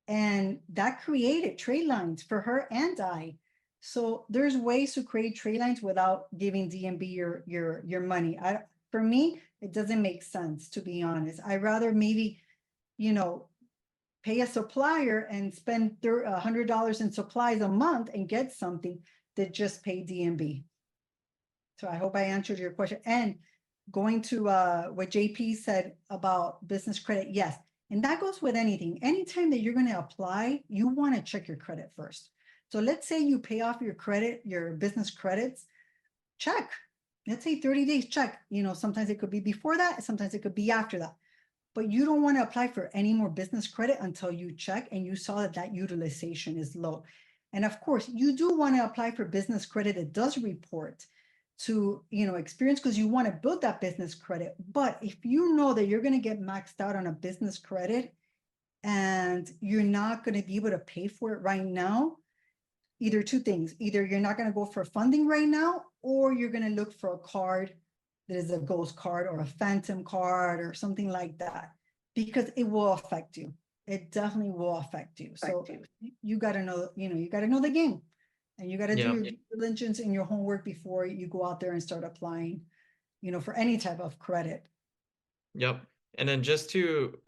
And that created trade lines for her and I. So there's ways to create trade lines without giving DNB your money. For me, it doesn't make sense, to be honest. I'd rather maybe, you know, pay a supplier and spend $100 in supplies a month and get something than just pay DNB. So I hope I answered your question. And going to what JP said about business credit, yes. And that goes with anything. Anytime that you're going to apply, you want to check your credit first. So let's say you pay off your credit, your business credits, check. Let's say 30 days, check. Sometimes it could be before that, sometimes it could be after that. But you don't want to apply for any more business credit until you check and you saw that that utilization is low. And of course, you do want to apply for business credit that does report to experience because you want to build that business credit. But if you know that you're going to get maxed out on a business credit and you're not going to be able to pay for it right now, either two things: either you're not going to go for funding right now, or you're going to look for a card that is a ghost card or a phantom card or something like that, because it will affect you. It definitely will affect you. So you got to know, you got to know the game. And you got to do your due diligence and your homework before you go out there and start applying, for any type of credit. Yep. And then just to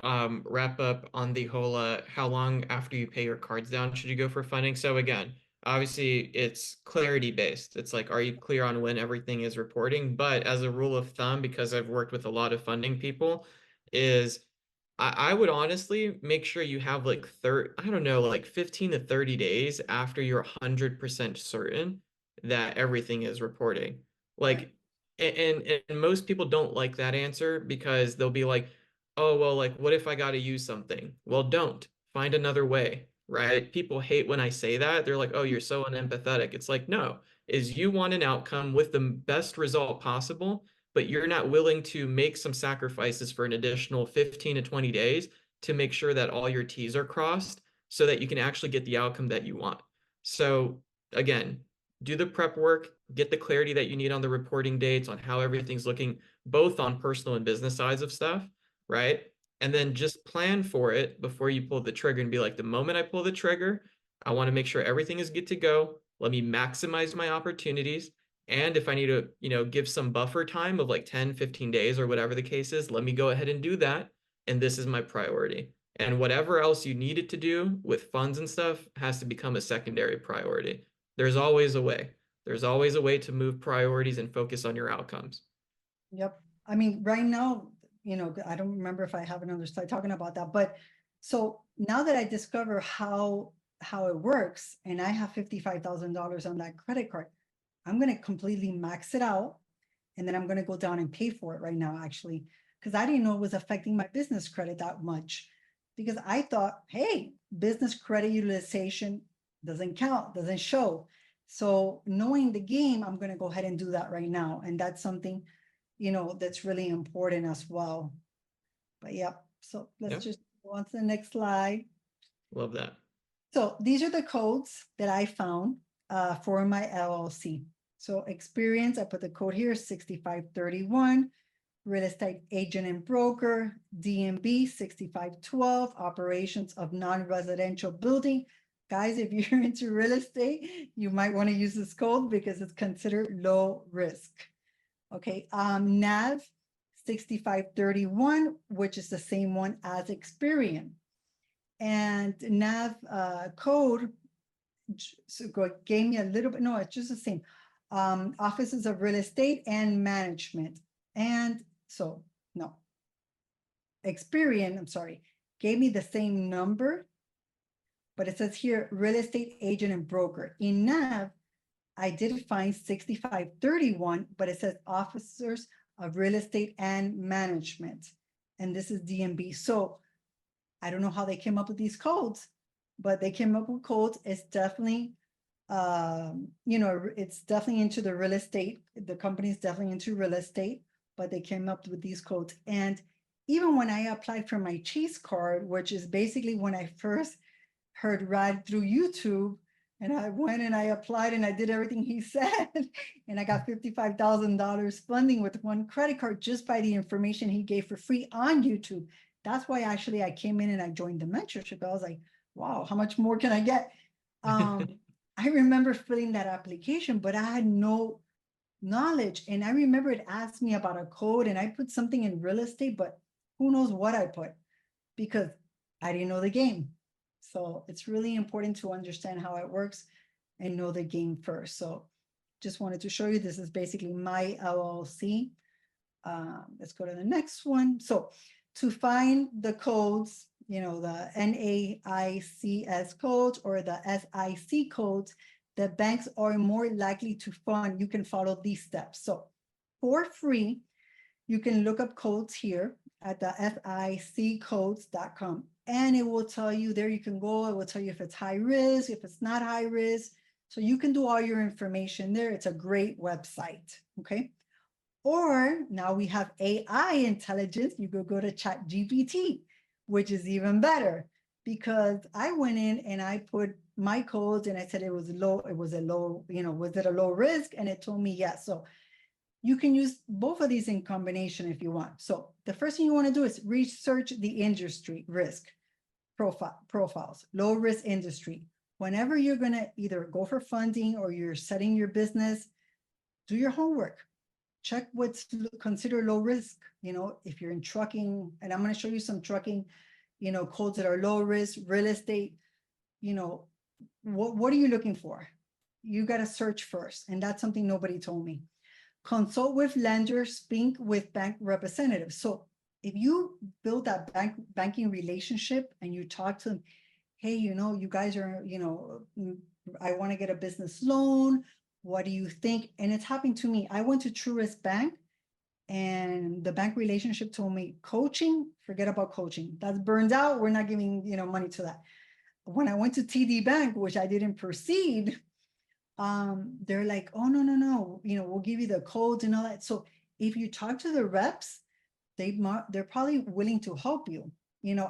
wrap up on the whole how long after you pay your cards down should you go for funding? So again, obviously it's clarity based. It's like, are you clear on when everything is reporting? But as a rule of thumb, because I've worked with a lot of funding people, is I would honestly make sure you have like I don't know, like 15 to 30 days after you're 100% certain that everything is reporting. Like, and most people don't like that answer because they'll be like, oh, well, like, what if I got to use something? Well, don't. Find another way, right? People hate when I say that. They're like, oh, you're so unempathetic. It's like, no, is you want an outcome with the best result possible, but you're not willing to make some sacrifices for an additional 15 to 20 days to make sure that all your T's are crossed so that you can actually get the outcome that you want. So again, do the prep work, get the clarity that you need on the reporting dates, on how everything's looking, both on personal and business sides of stuff, right? And then just plan for it before you pull the trigger and be like, the moment I pull the trigger, I want to make sure everything is good to go. Let me maximize my opportunities. And if I need to, give some buffer time of like 10, 15 days or whatever the case is, let me go ahead and do that. And this is my priority. And whatever else you need it to do with funds and stuff has to become a secondary priority. There's always a way. There's always a way to move priorities and focus on your outcomes. Yep. I mean, right now, I don't remember if I have another slide talking about that, but so now that I discover how how it works and I have $55,000 on that credit card, I'm going to completely max it out. And then I'm going to go down and pay for it right now, actually, because I didn't know it was affecting my business credit that much. Because I thought, hey, business credit utilization doesn't count, doesn't show. So knowing the game, I'm going to go ahead and do that right now. And that's something, that's really important as well. But yeah, so let's just go on to the next slide. Love that. So these are the codes that I found for my LLC. So experience, I put the code here, 6531. Real estate agent and broker, DMB 6512, operations of non-residential building. Guys, if you're into real estate, you might want to use this code because it's considered low risk. Okay, NAV 6531, which is the same one as Experian. And NAV code gave me a little bit, no, it's just the same. Offices of real estate and management. And so, no, Experian, I'm sorry, gave me the same number, but it says here, real estate agent and broker. In NAV, I did find 6531, but it says officers of real estate and management. And this is DMB. So I don't know how they came up with these codes, but they came up with codes. It's definitely, it's definitely into the real estate. The company is definitely into real estate, but they came up with these codes. And even when I applied for my Chase card, which is basically when I first heard Rad through YouTube, and I went and I applied and I did everything he said, and I got $55,000 funding with one credit card just by the information he gave for free on YouTube. That's why actually I came in and I joined the mentorship. I was like, wow, how much more can I get? I remember filling that application, but I had no knowledge. And I remember it asked me about a code and I put something in real estate, but who knows what I put because I didn't know the game. So it's really important to understand how it works and know the game first. So just wanted to show you, this is basically my LLC. Let's go to the next one. So to find the codes, the NAICS codes or the SIC codes, the banks are more likely to fund. You can follow these steps. So for free, you can look up codes here at the FICcodes.com. And it will tell you there, you can go, it will tell you if it's high risk, if it's not high risk. So you can do all your information there. It's a great website, okay? Or now we have AI intelligence. You could go to ChatGPT, which is even better because I went in and I put my codes and I said it was low, was it a low risk? And it told me yes. So you can use both of these in combination if you want. So the first thing you want to do is research the industry risk profiles, low risk industry. Whenever you're going to either go for funding or you're setting your business, do your homework. Check what's considered low risk. If you're in trucking, and I'm going to show you some trucking, codes that are low risk, real estate, what are you looking for? You got to search first. And that's something nobody told me. Consult with lenders, speak with bank representatives. So if you build that banking relationship and you talk to them, hey, you guys are, I want to get a business loan. What do you think? And it's happened to me. I went to Truist Bank and the bank relationship told me coaching, forget about coaching. That's burned out. We're not giving, money to that. When I went to TD Bank, which I didn't proceed, they're like, oh, no. We'll give you the codes and all that. So if you talk to the reps, they're probably willing to help you.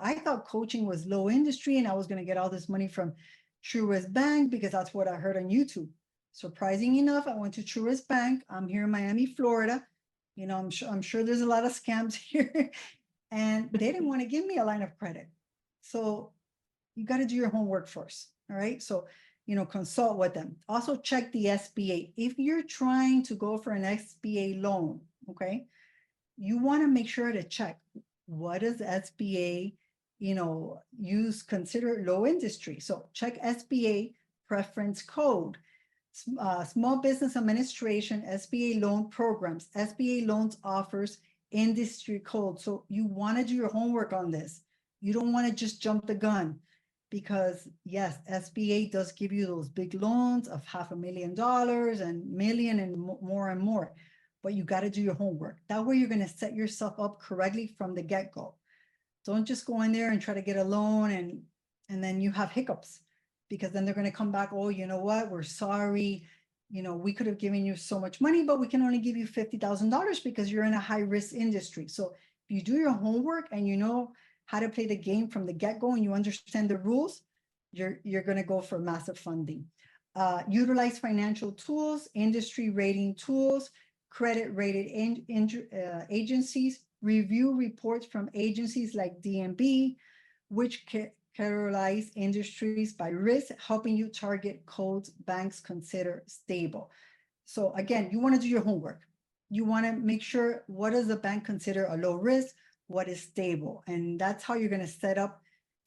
I thought coaching was low industry and I was going to get all this money from Truist Bank because that's what I heard on YouTube. Surprising enough, I went to Truist Bank. I'm here in Miami, Florida. I'm sure there's a lot of scams here and they didn't want to give me a line of credit. So you got to do your homework first. All right. So, consult with them. Also check the SBA. If you're trying to go for an SBA loan, okay, you want to make sure to check what does SBA, consider low industry. So check SBA preference code, Small Business Administration, SBA loan programs, SBA loans offers industry code. So you want to do your homework on this. You don't want to just jump the gun. because yes, SBA does give you those big loans of $500,000 and million and more and more, but you got to do your homework. That way you're going to set yourself up correctly from the get-go. Don't just go in there and try to get a loan and then you have hiccups, because then they're going to come back, oh, you know what, we're sorry. You know, we could have given you so much money, but we can only give you $50,000 because you're in a high risk industry. So if you do your homework and you know how to play the game from the get-go and you understand the rules, you're going to go for massive funding. Utilize financial tools, industry rating tools, credit rated agencies, review reports from agencies like DNB, which categorize industries by risk, helping you target codes banks consider stable. So again, you want to do your homework. You want to make sure, what does the bank consider a low risk? What is stable? And that's how you're going to set up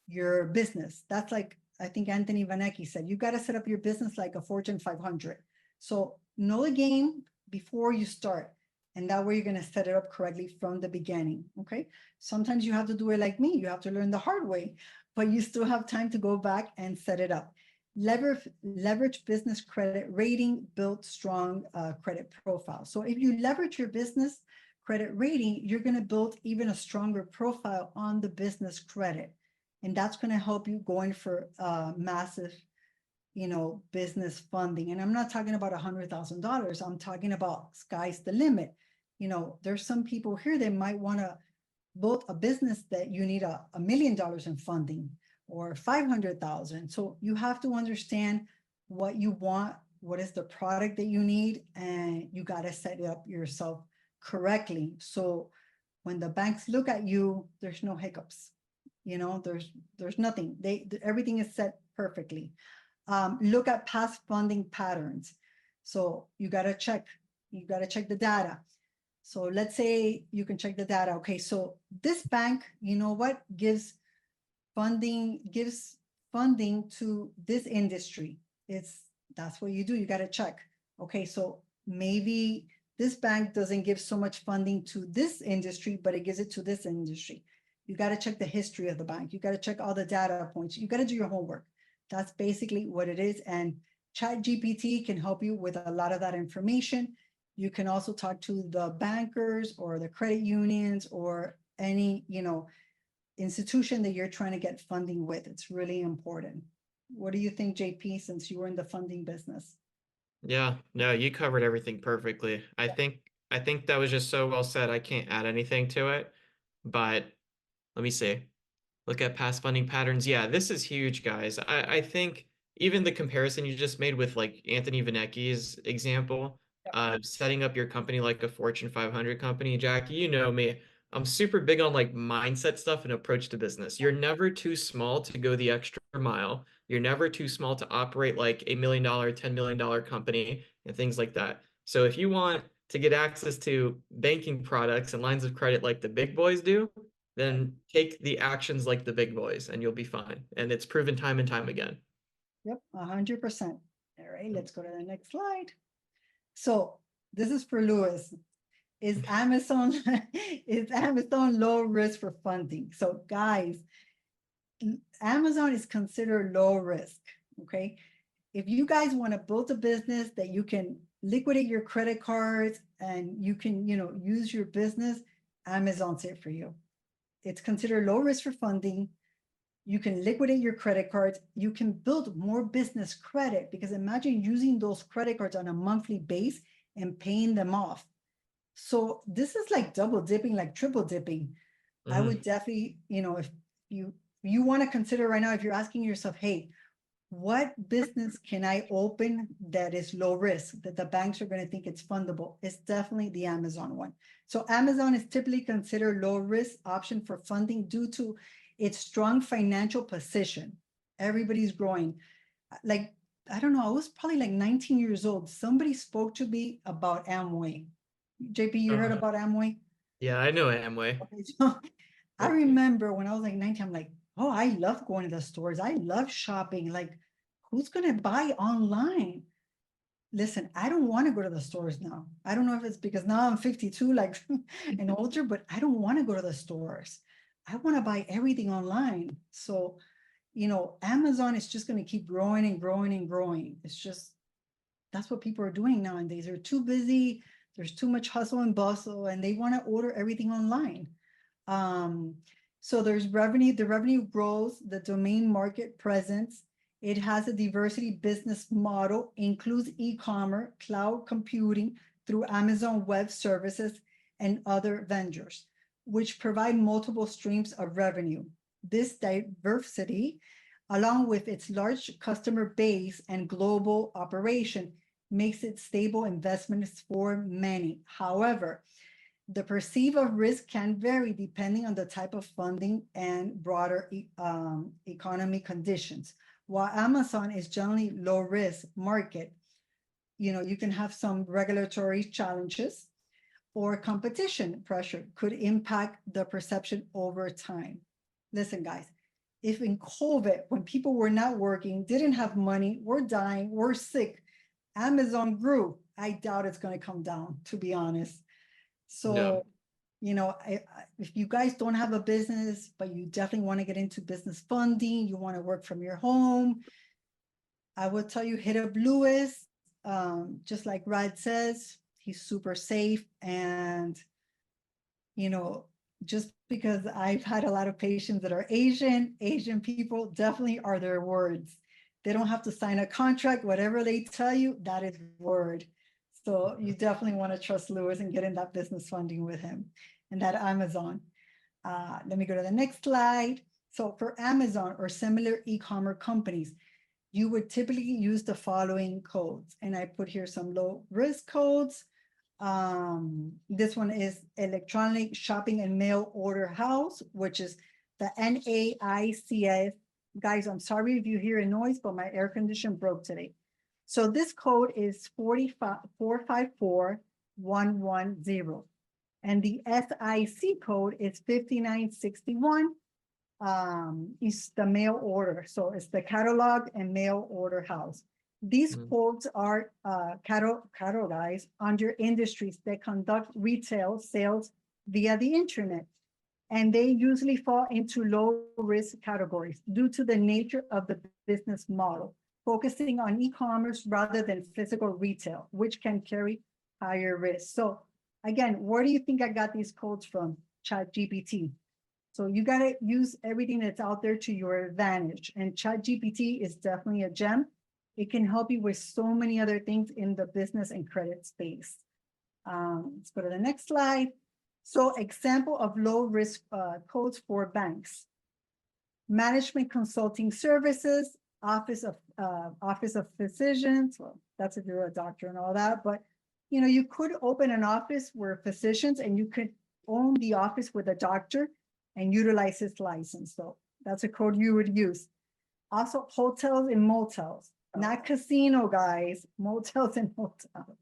your business. That's like, I think Anthony Vanecki said, you got to set up your business like a Fortune 500. So know the game before you start. And that way you're going to set it up correctly from the beginning. Okay. Sometimes you have to do it like me. You have to learn the hard way, but you still have time to go back and set it up. Leverage business credit rating, build strong credit profile. So if you leverage your business credit rating, you're going to build even a stronger profile on the business credit. And that's going to help you going for massive, you know, business funding. And I'm not talking about $100,000. I'm talking about sky's the limit. You know, there's some people here that might want to build a business that you need $1 million in funding or 500,000. So you have to understand what you want, what is the product that you need, and you got to set it up yourself correctly. So when the banks look at you, there's no hiccups. You know, there's nothing. Everything is set perfectly. Look at past funding patterns. So you got to check the data. So let's say you can check the data. Okay, so this bank, you know what, gives funding to this industry. That's what you do. You got to check. Okay, so maybe this bank doesn't give so much funding to this industry, but it gives it to this industry. You got to check the history of the bank. You got to check all the data points. You got to do your homework. That's basically what it is. And ChatGPT can help you with a lot of that information. You can also talk to the bankers or the credit unions or any, you know, institution that you're trying to get funding with. It's really important. What do you think, JP, since you were in the funding business? Yeah, no, you covered everything perfectly. I think that was just so well said. I can't add anything to it, but let me see. Look at past funding patterns. Yeah, this is huge, guys. I think even the comparison you just made with like Anthony Vanecki's example, setting up your company like a Fortune 500 company, Jackie, you know me. I'm super big on like mindset stuff and approach to business. You're never too small to go the extra mile. You're never too small to operate like $1 million, $10 million company and things like that. So if you want to get access to banking products and lines of credit like the big boys do, then take the actions like the big boys and you'll be fine. And it's proven time and time again. Yep, 100%. All right, let's go to the next slide. So this is for Lewis. Is Amazon low risk for funding? So guys, Amazon is considered low risk, okay? If you guys want to build a business that you can liquidate your credit cards and you can, you know, use your business, Amazon's it for you. It's considered low risk for funding. You can liquidate your credit cards. You can build more business credit, because imagine using those credit cards on a monthly base and paying them off. So this is like double dipping, like triple dipping. I would definitely, you know, if you want to consider right now, if you're asking yourself, hey, what business can I open that is low risk, that the banks are going to think it's fundable? It's definitely the Amazon one. So Amazon is typically considered low risk option for funding due to its strong financial position. Everybody's growing. Like, I don't know, I was probably like 19 years old. Somebody spoke to me about Amway. JP, you heard about Amway? Yeah, I know Amway. Okay, so I remember when I was like 19, I'm like, oh, I love going to the stores. I love shopping. Like, who's going to buy online? Listen, I don't want to go to the stores now. I don't know if it's because now I'm 52, like and older, but I don't want to go to the stores. I want to buy everything online. So you know, Amazon is just going to keep growing and growing and growing. It's just, that's what people are doing nowadays. They're too busy. There's too much hustle and bustle, and they want to order everything online. So there's revenue, the revenue grows, the domain market presence. It has a diversity business model, includes e-commerce, cloud computing through Amazon Web Services and other vendors, which provide multiple streams of revenue. This diversity, along with its large customer base and global operation, makes it stable investments for many. However, the perceived of risk can vary depending on the type of funding and broader economy conditions. While Amazon is generally low risk market, you know, you can have some regulatory challenges or competition pressure could impact the perception over time. Listen, guys, if in COVID, when people were not working, didn't have money, were dying, were sick, Amazon grew, I doubt it's going to come down, to be honest. So, No. you know, if you guys don't have a business, but you definitely want to get into business funding, you want to work from your home, I would tell you, hit up Louis. Just like Rad says, he's super safe. And, you know, just because I've had a lot of patients that are Asian people definitely are their words. They don't have to sign a contract. Whatever they tell you, that is word. So you definitely want to trust Louis and get in that business funding with him and that Amazon. Let me go to the next slide. So for Amazon or similar e-commerce companies, you would typically use the following codes. And I put here some low risk codes. This one is electronic shopping and mail order house, which is the NAICS. Guys, I'm sorry if you hear a noise, but my air conditioner broke today. So this code is 454110. And the SIC code is 5961. Is the mail order. So it's the catalog and mail order house. These codes are categorized under industries that conduct retail sales via the internet. And they usually fall into low risk categories due to the nature of the business model, focusing on e-commerce rather than physical retail, which can carry higher risk. So again, where do you think I got these codes from? ChatGPT. So you got to use everything that's out there to your advantage. And ChatGPT is definitely a gem. It can help you with so many other things in the business and credit space. Let's go to the next slide. So example of low risk codes for banks. Management consulting services, office of physicians. Well, that's if you're a doctor and all that. But, you know, you could open an office where physicians, and you could own the office with a doctor and utilize his license. So that's a code you would use. Also hotels and motels, not casino, guys, motels and hotels.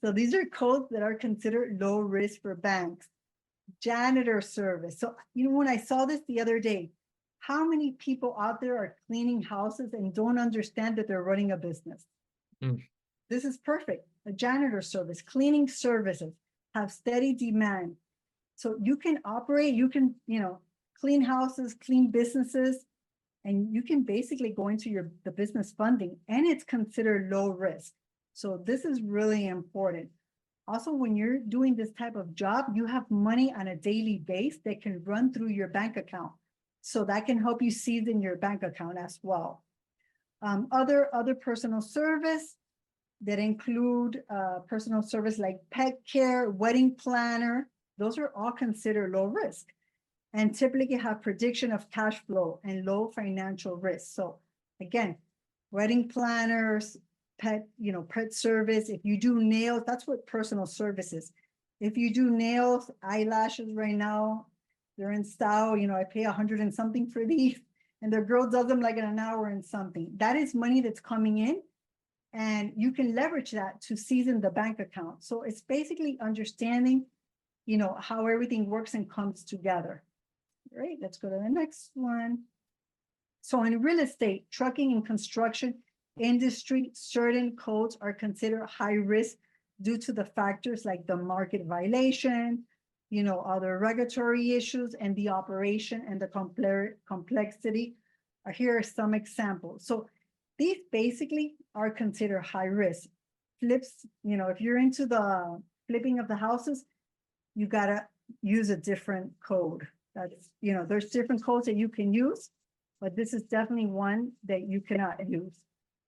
So these are codes that are considered low risk for banks. Janitor service. So, you know, when I saw this the other day, how many people out there are cleaning houses and don't understand that they're running a business? This is perfect. A janitor service, cleaning services have steady demand. So you can operate, you can, you know, clean houses, clean businesses, and you can basically go into the business funding, and it's considered low risk. So this is really important. Also, when you're doing this type of job, you have money on a daily basis that can run through your bank account. So that can help you season your bank account as well. Other personal service that include personal service like pet care, wedding planner, those are all considered low risk and typically have prediction of cash flow and low financial risk. So again, wedding planners, pet service, if you do nails, that's what personal service is. If you do nails, eyelashes right now, they're in style, you know, I pay 100 and something for these, and the girl does them like in an hour and something. That is money that's coming in, and you can leverage that to season the bank account. So it's basically understanding, you know, how everything works and comes together. All right, let's go to the next one. So in real estate, trucking and construction industry, certain codes are considered high risk due to the factors like the market violation, you know, other regulatory issues, and the operation and the complexity Here are some examples. So these basically are considered high risk. Flips, if you're into the flipping of the houses, you gotta use a different code. That's, there's different codes that you can use, but this is definitely one that you cannot use.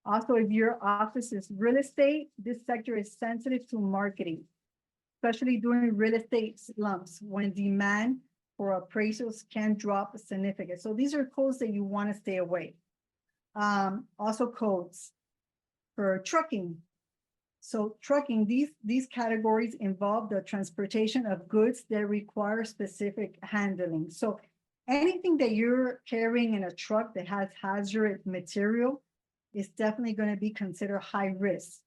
Also, if your office is real estate, this sector is sensitive to marketing, especially during real estate slumps when demand for appraisals can drop significantly. So these are codes that you want to stay away. Also codes for trucking. So trucking, these categories involve the transportation of goods that require specific handling. So anything that you're carrying in a truck that has hazardous material is definitely going to be considered high risk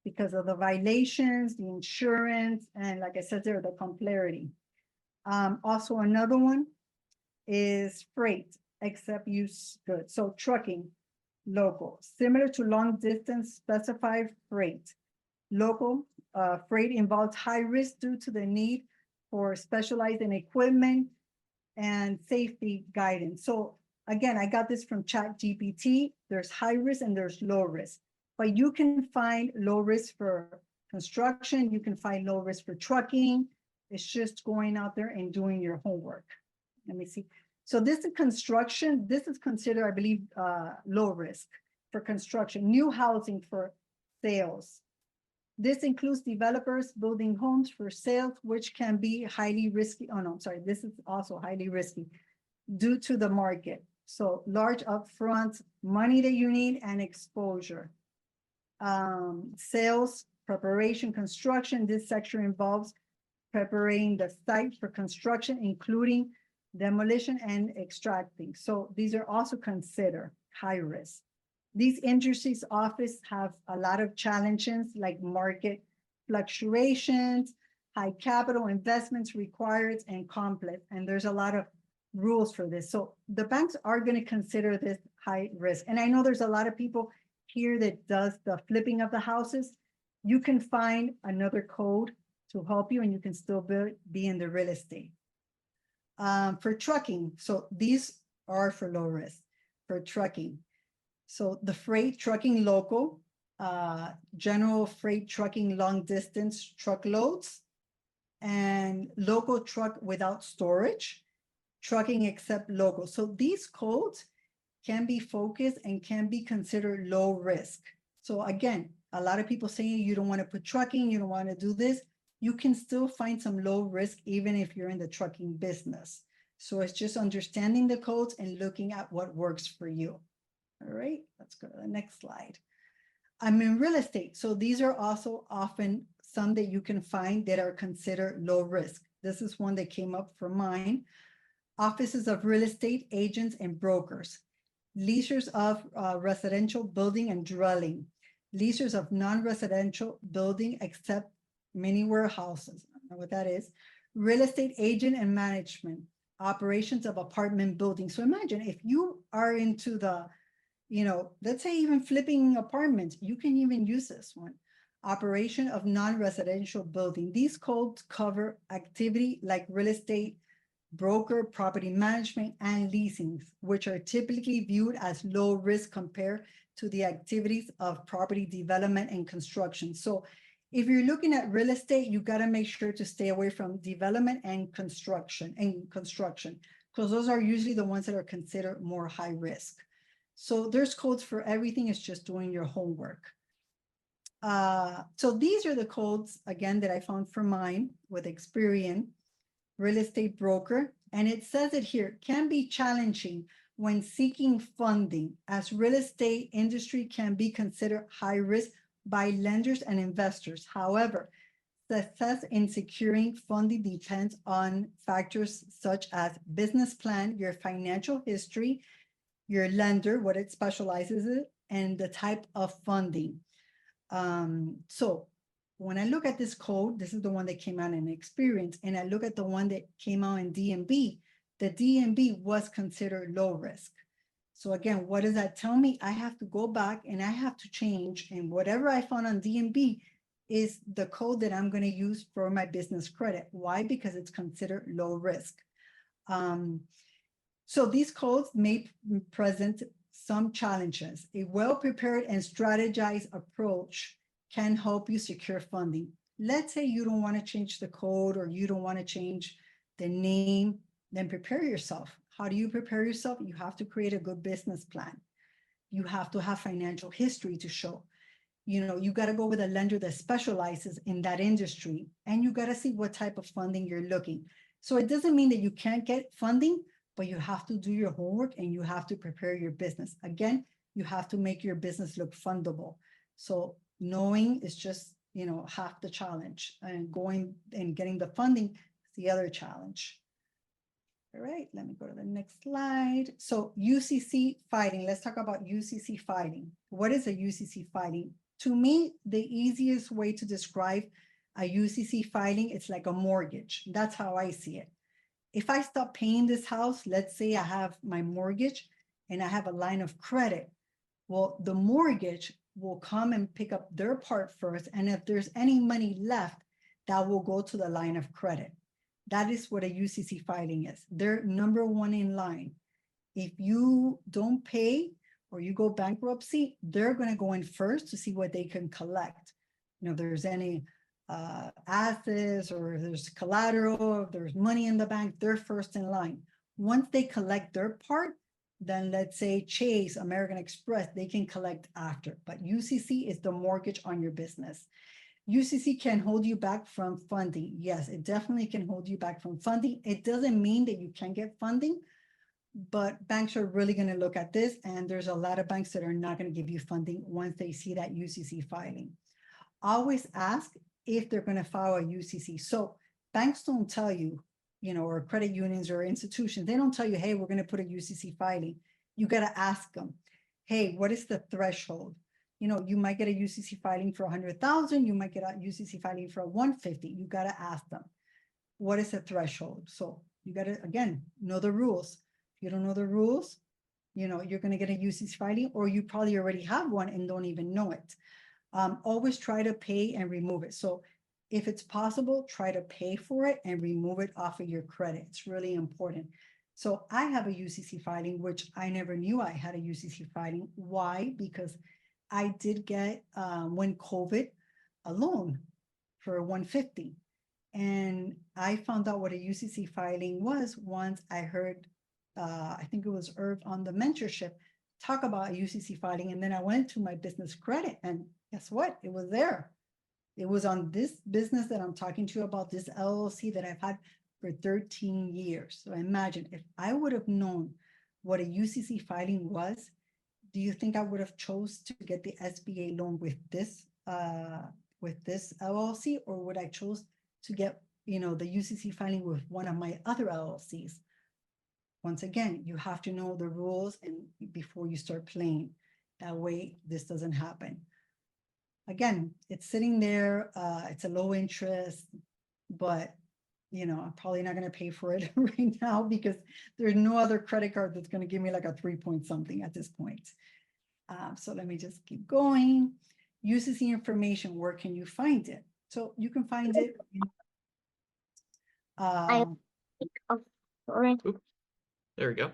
because of the violations, the insurance, and like I said there, the complexity. Also another one is freight, except use goods. So trucking, local, similar to long distance specified freight. Local freight involves high risk due to the need for specialized equipment and safety guidance. So again, I got this from ChatGPT. There's high risk and there's low risk, but you can find low risk for construction. You can find low risk for trucking. It's just going out there and doing your homework. Let me see. So this is construction. This is considered, I believe, low risk for construction, new housing for sales. This includes developers building homes for sales, which can be highly risky. Oh, no, sorry. This is also highly risky due to the market. So large upfront money that you need and exposure. Sales, preparation, construction. This section involves preparing the site for construction, including demolition and extracting. So these are also considered high risk. These industries often have a lot of challenges like market fluctuations, high capital investments required, and complex. And there's a lot of rules for this. So the banks are going to consider this high risk. And I know there's a lot of people here that does the flipping of the houses. You can find another code to help you and you can still be in the real estate. For trucking, so these are for low risk. For trucking, so the freight trucking local, general freight trucking long distance truckloads, and local truck without storage, trucking except local. So these codes can be focused and can be considered low risk. So again, a lot of people saying you don't want to put trucking, you don't want to do this. You can still find some low risk even if you're in the trucking business. So it's just understanding the codes and looking at what works for you. All right, let's go to the next slide. I'm in real estate. So these are also often some that you can find that are considered low risk. This is one that came up for mine. Offices of real estate agents and brokers, leasers of residential building and dwelling, leasers of non-residential building except mini warehouses. I don't know what that is. Real estate agent and management, operations of apartment buildings. So imagine if you are into the, let's say even flipping apartments, you can even use this one. Operation of non-residential building. These codes cover activity like real estate, broker, property management, and leasing, which are typically viewed as low risk compared to the activities of property development and construction. So if you're looking at real estate, you got to make sure to stay away from development and construction, because those are usually the ones that are considered more high risk. So there's codes for everything. It's just doing your homework. So these are the codes, again, that I found for mine with Experian, real estate broker. And it says it here, can be challenging when seeking funding, as real estate industry can be considered high risk by lenders and investors. However, success in securing funding depends on factors such as business plan, your financial history, your lender, what it specializes in, and the type of funding. So when I look at this code, this is the one that came out in Experian, and I look at the one that came out in DNB, the DNB was considered low risk. So again, what does that tell me? I have to go back and I have to change, and whatever I found on DNB is the code that I'm going to use for my business credit. Why? Because it's considered low risk. So these codes may present some challenges. A well-prepared and strategized approach can help you secure funding. Let's say you don't want to change the code or you don't want to change the name, then prepare yourself. How do you prepare yourself? You have to create a good business plan. You have to have financial history to show. You got to go with a lender that specializes in that industry, and you got to see what type of funding you're looking. So it doesn't mean that you can't get funding, but you have to do your homework and you have to prepare your business. Again, you have to make your business look fundable. So knowing is just, half the challenge, and going and getting the funding is the other challenge. All right, let me go to the next slide. So UCC filing, let's talk about UCC filing. What is a UCC filing? To me, the easiest way to describe a UCC filing, it's like a mortgage. That's how I see it. If I stop paying this house, let's say I have my mortgage and I have a line of credit. Well, the mortgage will come and pick up their part first. And if there's any money left, that will go to the line of credit. That is what a UCC filing is. They're number one in line. If you don't pay or you go bankruptcy, they're going to go in first to see what they can collect. If there's any assets or there's collateral, if there's money in the bank, they're first in line. Once they collect their part, then let's say Chase, American Express, they can collect after. But UCC is the mortgage on your business. UCC can hold you back from funding. Yes, it definitely can hold you back from funding. It doesn't mean that you can't get funding, but banks are really going to look at this, and there's a lot of banks that are not going to give you funding once they see that UCC filing. Always ask if they're going to file a UCC. So banks don't tell you, or credit unions or institutions, they don't tell you, hey, we're going to put a UCC filing. You got to ask them, hey, what is the threshold? You might get a UCC filing for 100,000. You might get a UCC filing for 150. You got to ask them, what is the threshold? So you got to, again, know the rules. If you don't know the rules, you're going to get a UCC filing, or you probably already have one and don't even know it. Always try to pay and remove it. So if it's possible, try to pay for it and remove it off of your credit. It's really important. So I have a UCC filing, which I never knew I had a UCC filing. Why? Because I did get, when COVID, a loan for 150. And I found out what a UCC filing was once I heard, I think it was Irv on the mentorship, talk about a UCC filing. And then I went to my business credit, and guess what? It was there. It was on this business that I'm talking to you about, this LLC that I've had for 13 years. So imagine if I would have known what a UCC filing was, do you think I would have chose to get the SBA loan with this LLC, or would I chose to get, the UCC filing with one of my other LLCs? Once again, you have to know the rules and before you start playing. That way, this doesn't happen. Again, it's sitting there. It's a low interest, but I'm probably not going to pay for it right now because there's no other credit card that's going to give me like a 3 point something at this point. So let me just keep going. UCC information, where can you find it? So you can find it. There we go.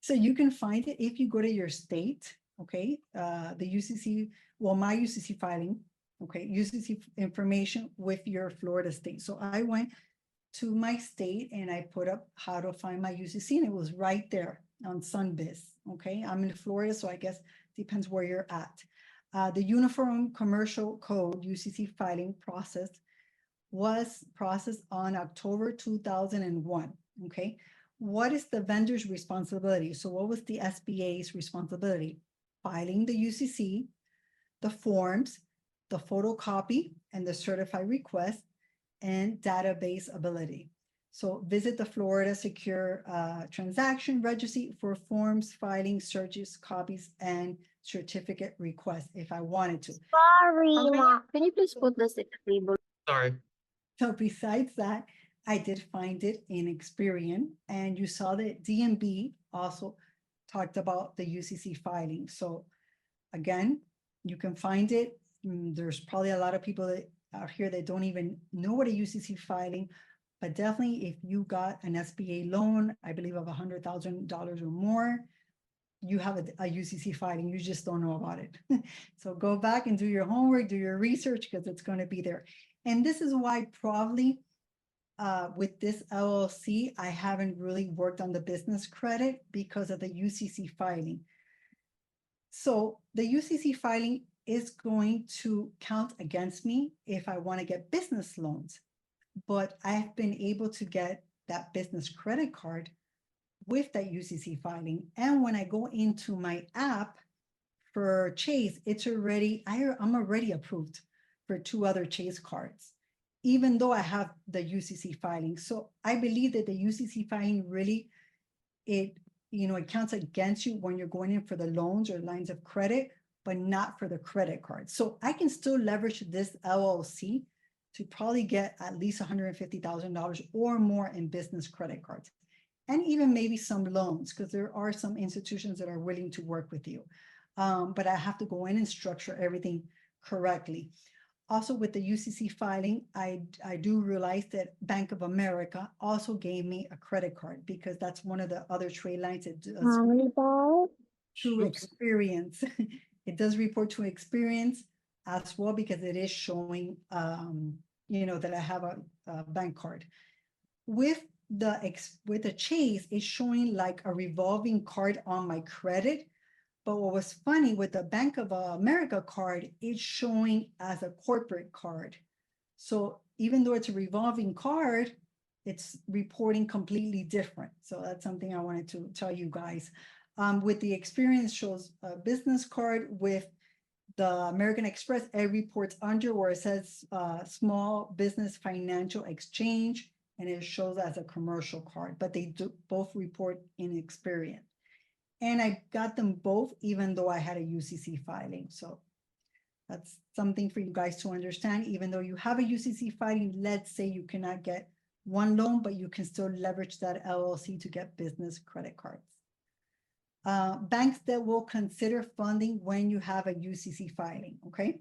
So you can find it if you go to your state, okay? The UCC, well, my UCC filing, okay, UCC information with your Florida state. So I went to my state and I put up how to find my UCC, and it was right there on Sunbiz, okay? I'm in Florida, so I guess depends where you're at. The Uniform Commercial Code UCC filing process was processed on October 2001, okay? What is the vendor's responsibility? So what was the SBA's responsibility? Filing the UCC, the forms, the photocopy, and the certified request, and database ability. So visit the Florida Secure Transaction Registry for forms, filing, searches, copies, and certificate requests if I wanted to. Sorry, Ma. Can you please put this at the table? Sorry. So besides that, I did find it in Experian, and you saw that DNB also talked about the UCC filing. So again, you can find it. There's probably a lot of people that out here that don't even know what a UCC filing, but definitely if you got an SBA loan, I believe of $100,000 or more, you have a UCC filing, you just don't know about it. So go back and do your homework, do your research, because it's going to be there. And this is why probably with this LLC, I haven't really worked on the business credit because of the UCC filing. So the UCC filing is going to count against me if I want to get business loans, but I've been able to get that business credit card with that UCC filing. And when I go into my app for Chase, it's already, I'm already approved for 2 other Chase cards, even though I have the UCC filing. So I believe that the UCC filing really, it counts against you when you're going in for the loans or lines of credit, but not for the credit card. So I can still leverage this LLC to probably get at least $150,000 or more in business credit cards, and even maybe some loans, because there are some institutions that are willing to work with you. But I have to go in and structure everything correctly. Also with the UCC filing, I do realize that Bank of America also gave me a credit card because that's one of the other trade lines it does to Experience. It does report to Experience as well because it is showing, that I have a bank card. With the Chase, it's showing like a revolving card on my credit. But what was funny with the Bank of America card, it's showing as a corporate card. So even though it's a revolving card, it's reporting completely different. So that's something I wanted to tell you guys. With the Experience shows a business card. With the American Express, it reports under where it says small business financial exchange, and it shows as a commercial card, but they do both report in Experience. And I got them both, even though I had a UCC filing. So that's something for you guys to understand. Even though you have a UCC filing, let's say you cannot get one loan, but you can still leverage that LLC to get business credit cards. Banks that will consider funding when you have a UCC filing, okay?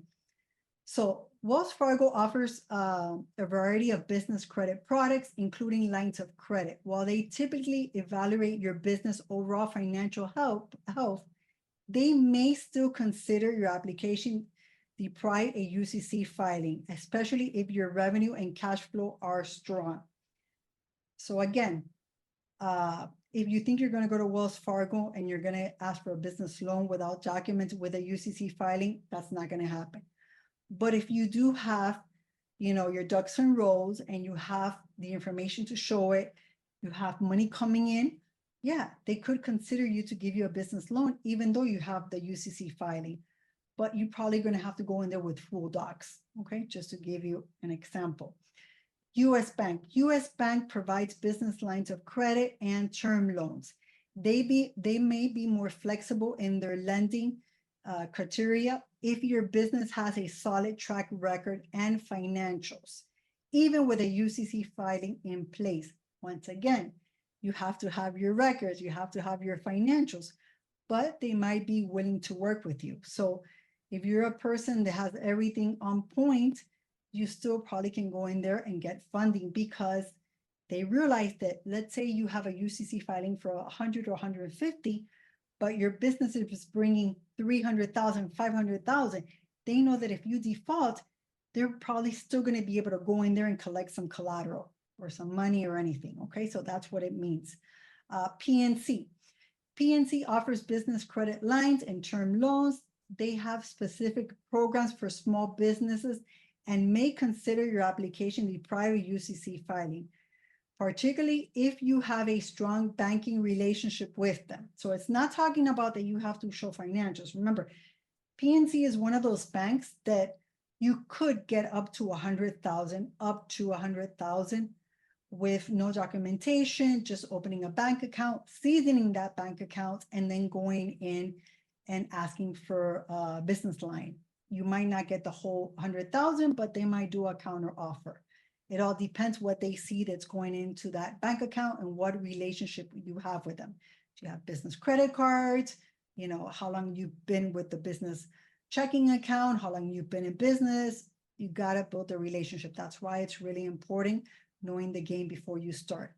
So Wells Fargo offers a variety of business credit products, including lines of credit. While they typically evaluate your business overall financial health, they may still consider your application prior to a UCC filing, especially if your revenue and cash flow are strong. So again, if you think you're going to go to Wells Fargo and you're going to ask for a business loan without documents with a UCC filing, that's not going to happen. But if you do have, your ducks in rows and you have the information to show it, you have money coming in, yeah, they could consider you to give you a business loan, even though you have the UCC filing. But you're probably going to have to go in there with full docs, okay? Just to give you an example. U.S. Bank. U.S. Bank provides business lines of credit and term loans. They may be more flexible in their lending criteria if your business has a solid track record and financials, even with a UCC filing in place. Once again, you have to have your records, you have to have your financials, but they might be willing to work with you. So if you're a person that has everything on point, you still probably can go in there and get funding because they realize that, let's say you have a UCC filing for 100 or 150, but your business is bringing 300,000, 500,000. They know that if you default, they're probably still going to be able to go in there and collect some collateral or some money or anything. Okay, so that's what it means. PNC. PNC offers business credit lines and term loans. They have specific programs for small businesses and may consider your application the prior UCC filing, particularly if you have a strong banking relationship with them. So it's not talking about that you have to show financials. Remember, PNC is one of those banks that you could get up to 100,000 with no documentation, just opening a bank account, seasoning that bank account, and then going in and asking for a business line. You might not get the whole 100,000, but they might do a counter offer. It all depends what they see that's going into that bank account and what relationship you have with them. Do you have business credit cards? How long you've been with the business checking account, how long you've been in business. You got to build a relationship. That's why it's really important knowing the game before you start.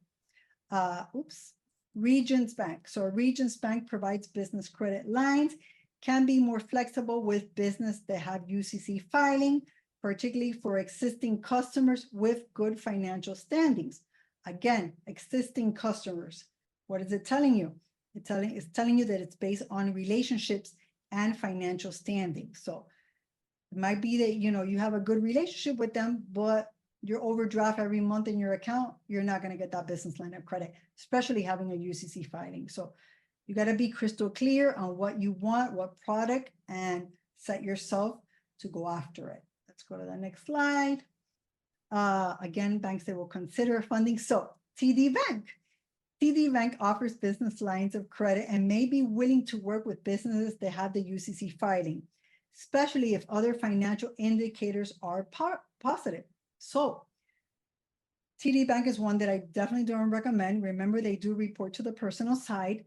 Regions Bank. So Regions Bank provides business credit lines, can be more flexible with business that have UCC filing, particularly for existing customers with good financial standings. Again, existing customers. What is it telling you? It's telling you that it's based on relationships and financial standing. So it might be that, you know, you have a good relationship with them, but your overdraft every month in your account, you're not going to get that business line of credit, especially having a UCC filing. So you got to be crystal clear on what you want, what product, and set yourself to go after it. Let's go to the next slide. Again, banks that will consider funding. So TD Bank. TD Bank offers business lines of credit and may be willing to work with businesses that have the UCC filing, especially if other financial indicators are positive. So TD Bank is one that I definitely don't recommend. Remember, they do report to the personal side,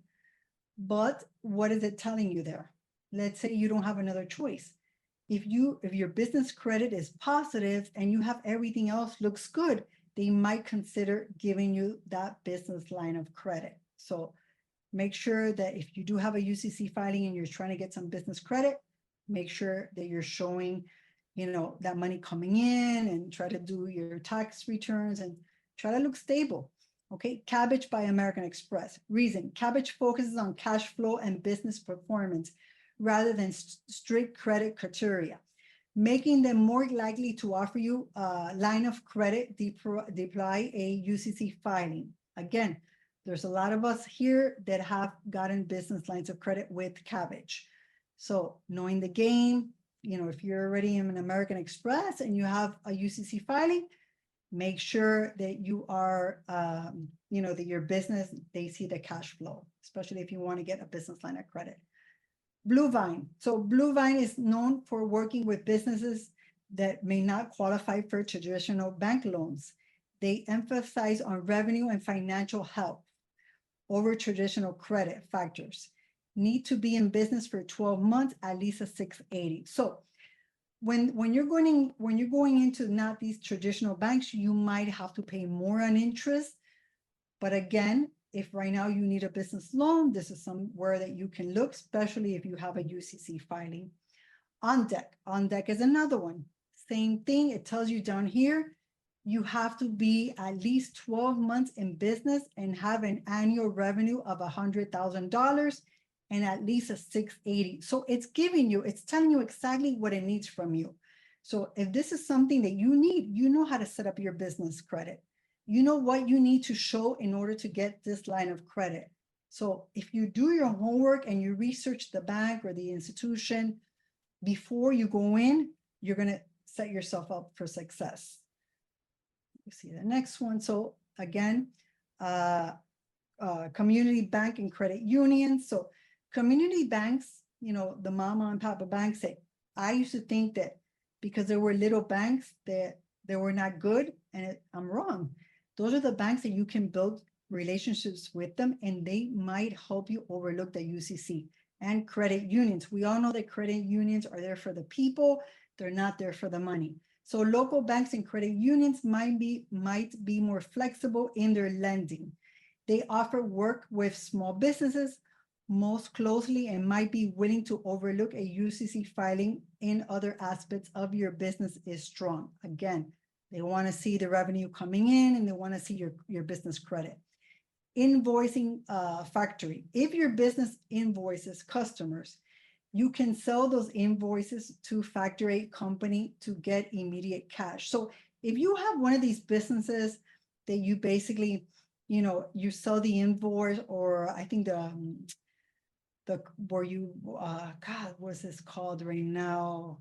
but what is it telling you there? Let's say you don't have another choice. If your business credit is positive and you have everything else looks good, they might consider giving you that business line of credit. So make sure that if you do have a UCC filing and you're trying to get some business credit, make sure that you're showing, you know, that money coming in, and try to do your tax returns and try to look stable. Okay, Cabbage by American Express. Reason, Cabbage focuses on cash flow and business performance rather than strict credit criteria, making them more likely to offer you a line of credit, deploy a UCC filing. Again, there's a lot of us here that have gotten business lines of credit with Cabbage. So knowing the game, you know, if you're already in an American Express and you have a UCC filing, make sure that you are, you know, that your business, they see the cash flow, especially if you want to get a business line of credit. Blue Vine. So Blue Vine is known for working with businesses that may not qualify for traditional bank loans. They emphasize on revenue and financial health over traditional credit factors. Need to be in business for 12 months, at least a 680. So when you're going into not these traditional banks, you might have to pay more on interest. But again, if right now you need a business loan, this is somewhere that you can look, especially if you have a UCC filing. On Deck is another one. Same thing, it tells you down here, you have to be at least 12 months in business and have an annual revenue of $100,000 and at least a 680. So it's telling you exactly what it needs from you. So if this is something that you need, you know how to set up your business credit. You know what you need to show in order to get this line of credit. So if you do your homework and you research the bank or the institution before you go in, you're going to set yourself up for success. You see the next one. So again, community bank and credit unions. So community banks, you know, the mama and papa banks say, I used to think that because there were little banks that they were not good, and I'm wrong. Those are the banks that you can build relationships with them, and they might help you overlook the UCC. And credit unions. We all know that credit unions are there for the people. They're not there for the money. So local banks and credit unions might be more flexible in their lending. They offer work with small businesses most closely and might be willing to overlook a UCC filing in other aspects of your business is strong. Again, they want to see the revenue coming in and they want to see your business credit. Invoicing factory. If your business invoices customers, you can sell those invoices to factory company to get immediate cash. So if you have one of these businesses that you basically, you know, you sell the invoice, or I think where you, God, what's this called right now?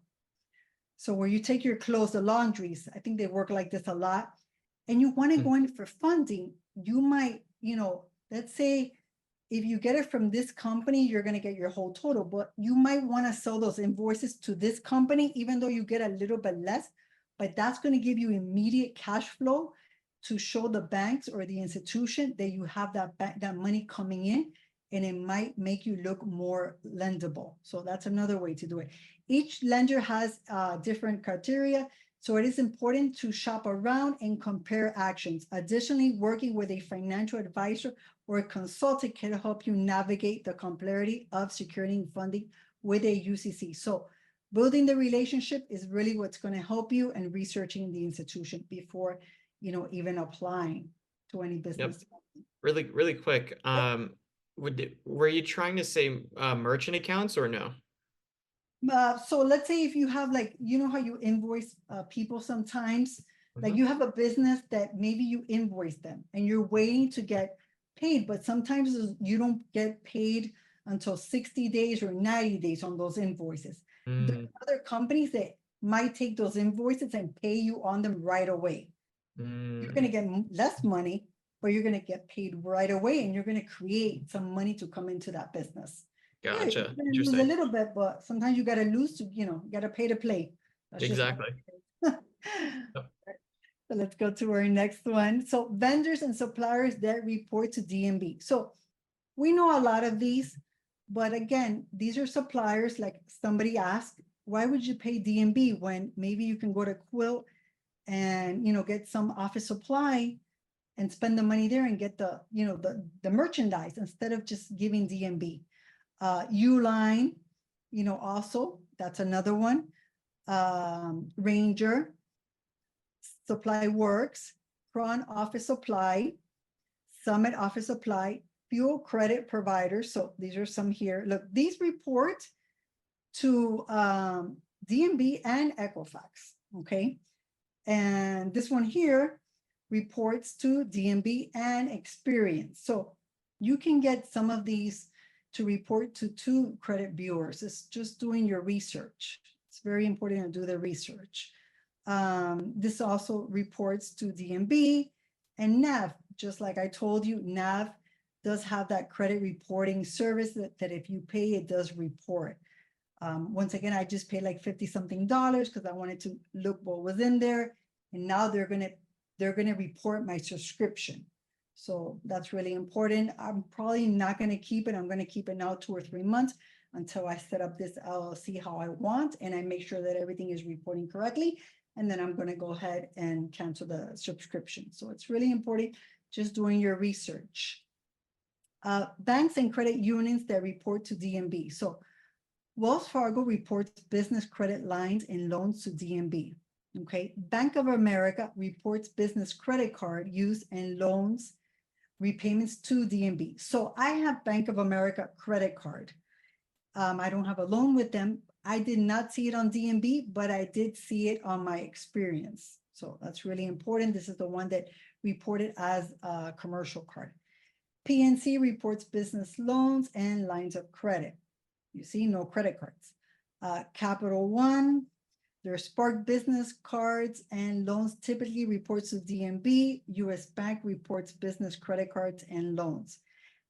So where you take your clothes, the laundries, I think they work like this a lot, and you want to go in for funding, you might, you know, let's say if you get it from this company, you're going to get your whole total, but you might want to sell those invoices to this company, even though you get a little bit less, but that's going to give you immediate cash flow to show the banks or the institution that you have that money coming in, and it might make you look more lendable. So that's another way to do it. Each lender has different criteria. So it is important to shop around and compare actions. Additionally, working with a financial advisor or a consultant can help you navigate the complexity of securing funding with a UCC. So building the relationship is really what's going to help you, and researching the institution before, even applying to any business. Really quick. Were you trying to say merchant accounts or no? So let's say if you have, like, how you invoice people sometimes, like you have a business that maybe you invoice them and you're waiting to get paid, but sometimes you don't get paid until 60 days or 90 days on those invoices. There are other companies that might take those invoices and pay you on them right away. You're going to get less money, but you're going to get paid right away, and you're going to create some money to come into that business. Gotcha. Yeah, you lose a little bit, but sometimes you got to lose to, you got to pay to play. That's Exactly. So let's go to our next one. So vendors and suppliers that report to DMB. So we know a lot of these, but again, these are suppliers. Like somebody asked, why would you pay DMB when maybe you can go to Quilt and, get some office supply and spend the money there and get the, the merchandise instead of just giving DMB. Uline, also, that's another one. Ranger, Supply Works, Cron Office Supply, Summit Office Supply, Fuel Credit Providers. So these are some here. Look, these report to DMB and EQUIFAX, okay? And this one here reports to DMB and EXPERIAN. So you can get some of these to report to 2 credit bureaus. It's just doing your research. It's very important to do the research. This also reports to DMB and NAV. Just like I told you, NAV does have that credit reporting service that if you pay, it does report. Once again, I just paid like $50-something because I wanted to look what was in there. And now they're gonna report my subscription. So that's really important. I'm probably not gonna keep it. I'm gonna keep it now 2 or 3 months until I set up this LLC how I want, and I make sure that everything is reporting correctly. And then I'm gonna go ahead and cancel the subscription. So it's really important just doing your research. Banks and credit unions that report to DMB. So Wells Fargo reports business credit lines and loans to DMB. Okay, Bank of America reports business credit card use and loans repayments to DMB. So I have Bank of America credit card. I don't have a loan with them. I did not see it on DMB, but I did see it on my experience. So that's really important. This is the one that reported as a commercial card. PNC reports business loans and lines of credit. You see, no credit cards. Capital One, their Spark business cards and loans typically reports to DMB. US Bank reports business credit cards and loans.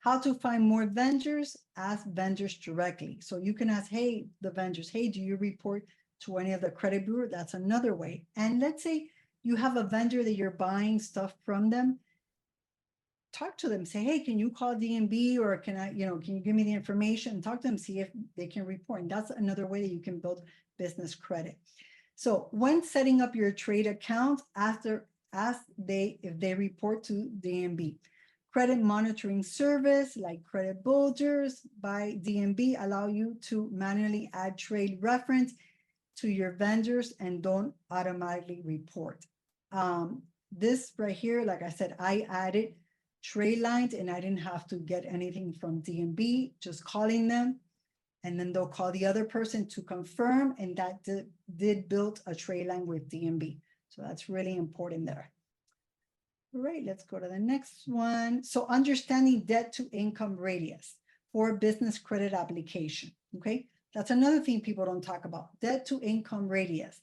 How to find more vendors? Ask vendors directly. So you can ask, hey, the vendors, hey, do you report to any of the credit bureau? That's another way. And let's say you have a vendor that you're buying stuff from them. Talk to them, say, hey, can you call DMB, or can you give me the information? Talk to them, see if they can report. And that's another way that you can build business credit. So when setting up your trade account, ask if they report to DMB. Credit monitoring service like Credit Bulgers by DMB allow you to manually add trade reference to your vendors and don't automatically report. This right here, like I said, I added trade lines and I didn't have to get anything from DMB, just calling them, and then they'll call the other person to confirm, and that did build a trade line with DMB. So that's really important there. All right, let's go to the next one. So understanding debt to income radius for business credit application, okay? That's another thing people don't talk about, debt to income radius.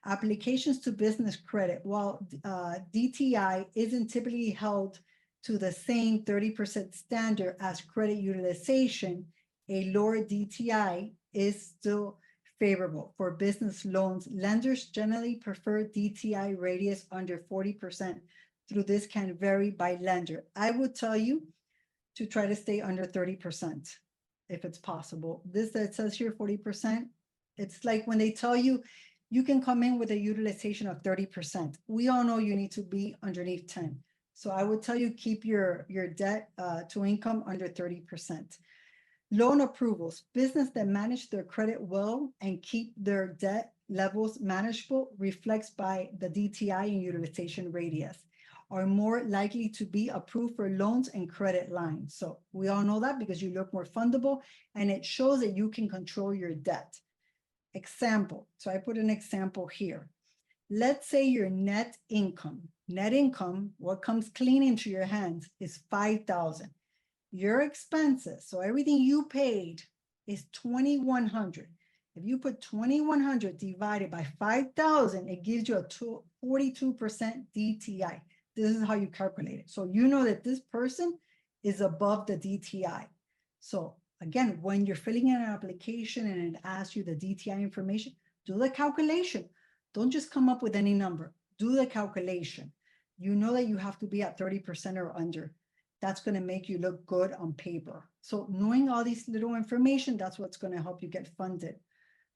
Applications to business credit, while DTI isn't typically held to the same 30% standard as credit utilization, a lower DTI is still favorable. For business loans, lenders generally prefer DTI radius under 40%. Through this can vary by lender. I would tell you to try to stay under 30% if it's possible. This that says here 40%, it's like when they tell you you can come in with a utilization of 30%. We all know you need to be underneath 10. So I would tell you, keep your debt to income under 30%. Loan approvals, business that manage their credit well and keep their debt levels manageable reflects by the DTI and utilization radius, are more likely to be approved for loans and credit lines. So we all know that because you look more fundable and it shows that you can control your debt. Example, so I put an example here. Let's say your net income, what comes clean into your hands is 5,000. Your expenses, so everything you paid is 2,100. If you put 2,100 divided by 5,000, it gives you a 42% DTI. This is how you calculate it. So you know that this person is above the DTI. So again, when you're filling in an application and it asks you the DTI information, do the calculation. Don't just come up with any number. Do the calculation. You know that you have to be at 30% or under. That's going to make you look good on paper. So knowing all these little information, that's what's going to help you get funded.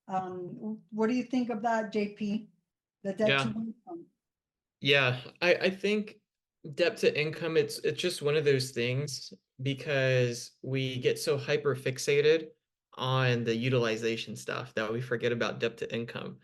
What do you think of that, JP? The debt to income. Yeah, I think debt to income, it's just one of those things because we get so hyper fixated on the utilization stuff that we forget about debt to income.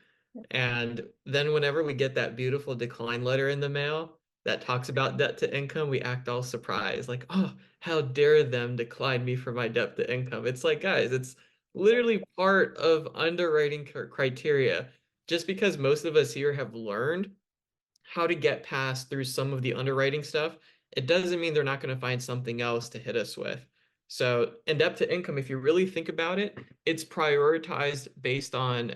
And then whenever we get that beautiful decline letter in the mail that talks about debt to income, we act all surprised, like, oh, how dare them decline me for my debt to income. It's like, guys, it's literally part of underwriting criteria. Just because most of us here have learned how to get past through some of the underwriting stuff, it doesn't mean they're not going to find something else to hit us with. So in debt to income, if you really think about it, it's prioritized based on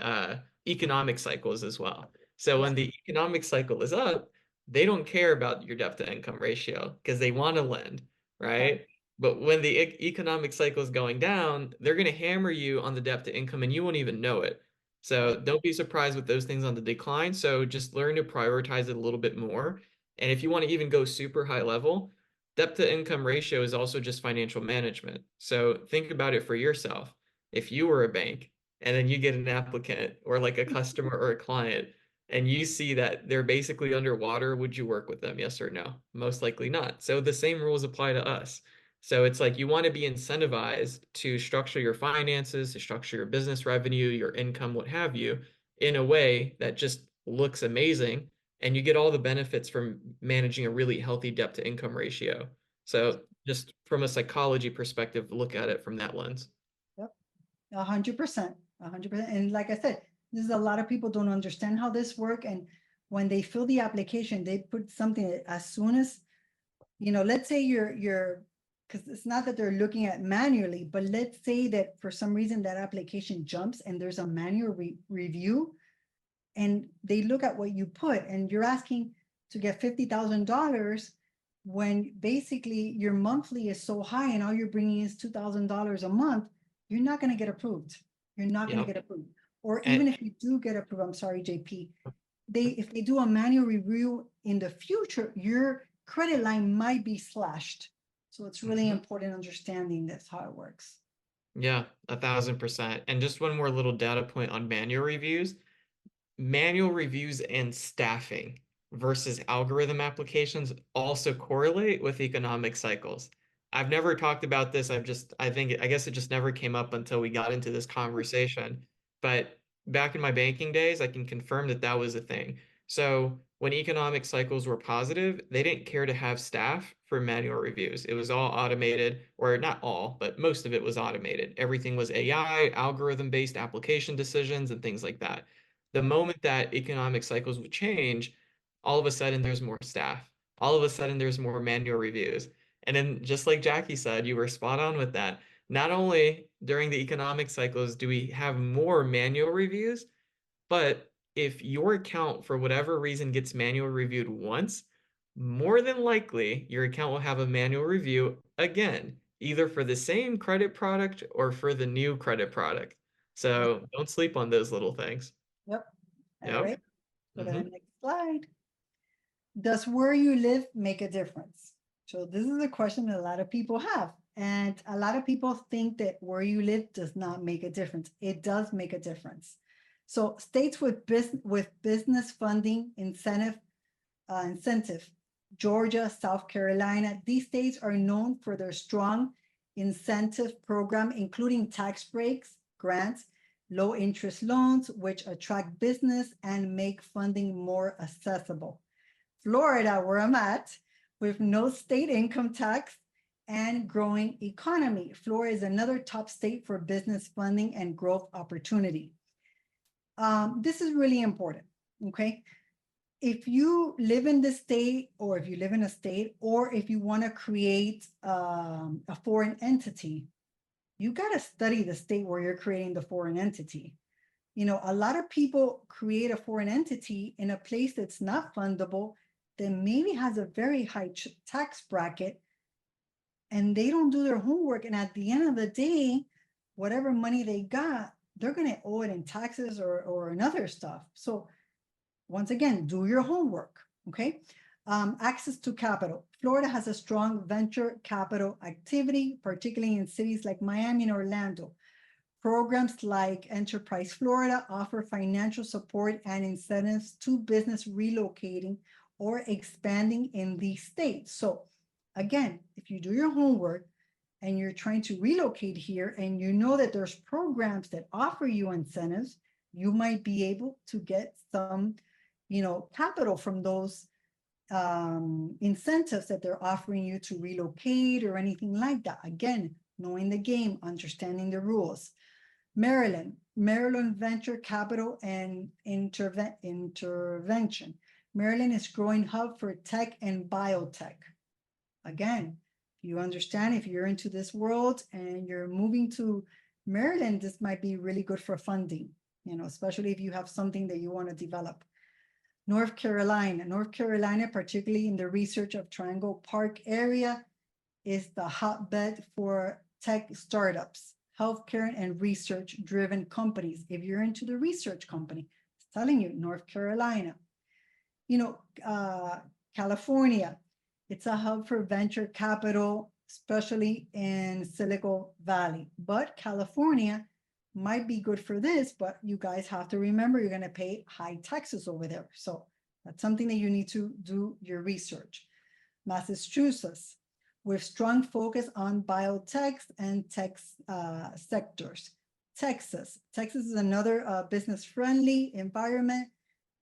economic cycles as well. So when the economic cycle is up, they don't care about your debt to income ratio because they want to lend, right? But when the economic cycle is going down, they're going to hammer you on the debt to income and you won't even know it. So don't be surprised with those things on the decline. So just learn to prioritize it a little bit more. And if you want to even go super high level, debt to income ratio is also just financial management. So think about it for yourself. If you were a bank and then you get an applicant or like a customer or a client and you see that they're basically underwater, would you work with them? Yes or no? Most likely not. So the same rules apply to us. So it's like you want to be incentivized to structure your finances, to structure your business revenue, your income, what have you, in a way that just looks amazing. And you get all the benefits from managing a really healthy debt to income ratio. So just from a psychology perspective, look at it from that lens. Yep, 100%, 100%. And like I said, this is a lot of people don't understand how this works. And when they fill the application, they put something as soon as, let's say you're because it's not that they're looking at manually, but let's say that for some reason that application jumps and there's a manual review and they look at what you put and you're asking to get $50,000 when basically your monthly is so high and all you're bringing is $2,000 a month, you're not going to get approved. You're not going to get approved. Or even if you do get approved, I'm sorry, JP, if they do a manual review in the future, your credit line might be slashed. So it's really important understanding that's how it works. Yeah, 1,000%. And just one more little data point on manual reviews. Manual reviews and staffing versus algorithm applications also correlate with economic cycles. I've never talked about this. I guess it just never came up until we got into this conversation. But back in my banking days, I can confirm that that was a thing. So when economic cycles were positive, they didn't care to have staff for manual reviews. It was all automated, or not all, but most of it was automated. Everything was AI, algorithm-based application decisions, and things like that. The moment that economic cycles would change, all of a sudden there's more staff. All of a sudden there's more manual reviews. And then just like Jackie said, you were spot on with that. Not only during the economic cycles do we have more manual reviews, but if your account for whatever reason gets manual reviewed once, more than likely your account will have a manual review again, either for the same credit product or for the new credit product. So don't sleep on those little things. Yep. All Yep. right. Go to the next slide. Does where you live make a difference? So this is a question that a lot of people have. And a lot of people think that where you live does not make a difference. It does make a difference. So states with business funding incentive, Georgia, South Carolina, these states are known for their strong incentive program, including tax breaks, grants, low interest loans, which attract business and make funding more accessible. Florida, where I'm at, with no state income tax and growing economy. Florida is another top state for business funding and growth opportunity. This is really important, okay? If you live in this state, or if you live in a state, or if you want to create a foreign entity, you got to study the state where you're creating the foreign entity. You know, a lot of people create a foreign entity in a place that's not fundable, that maybe has a very high tax bracket, and they don't do their homework. And at the end of the day, whatever money they got, they're going to owe it in taxes or in other stuff. So once again, do your homework, okay? Access to capital. Florida has a strong venture capital activity, particularly in cities like Miami and Orlando. Programs like Enterprise Florida offer financial support and incentives to business relocating or expanding in these states. So again, if you do your homework and you're trying to relocate here and you know that there's programs that offer you incentives, you might be able to get some, you know, capital from those incentives that they're offering you to relocate or anything like that. Again, knowing the game, understanding the rules. Maryland venture capital and intervention. Maryland is growing hub for tech and biotech. Again, you understand, if you're into this world and you're moving to Maryland, this might be really good for funding, you know, especially if you have something that you want to develop. North Carolina, particularly in the research of Triangle Park area, is the hotbed for tech startups, healthcare and research-driven companies. If you're into the research company, it's telling you, North Carolina. You know, California, it's a hub for venture capital, especially in Silicon Valley. But California might be good for this, but you guys have to remember you're going to pay high taxes over there. So that's something that you need to do your research. Massachusetts, with strong focus on biotech and tech sectors. Texas is another business-friendly environment.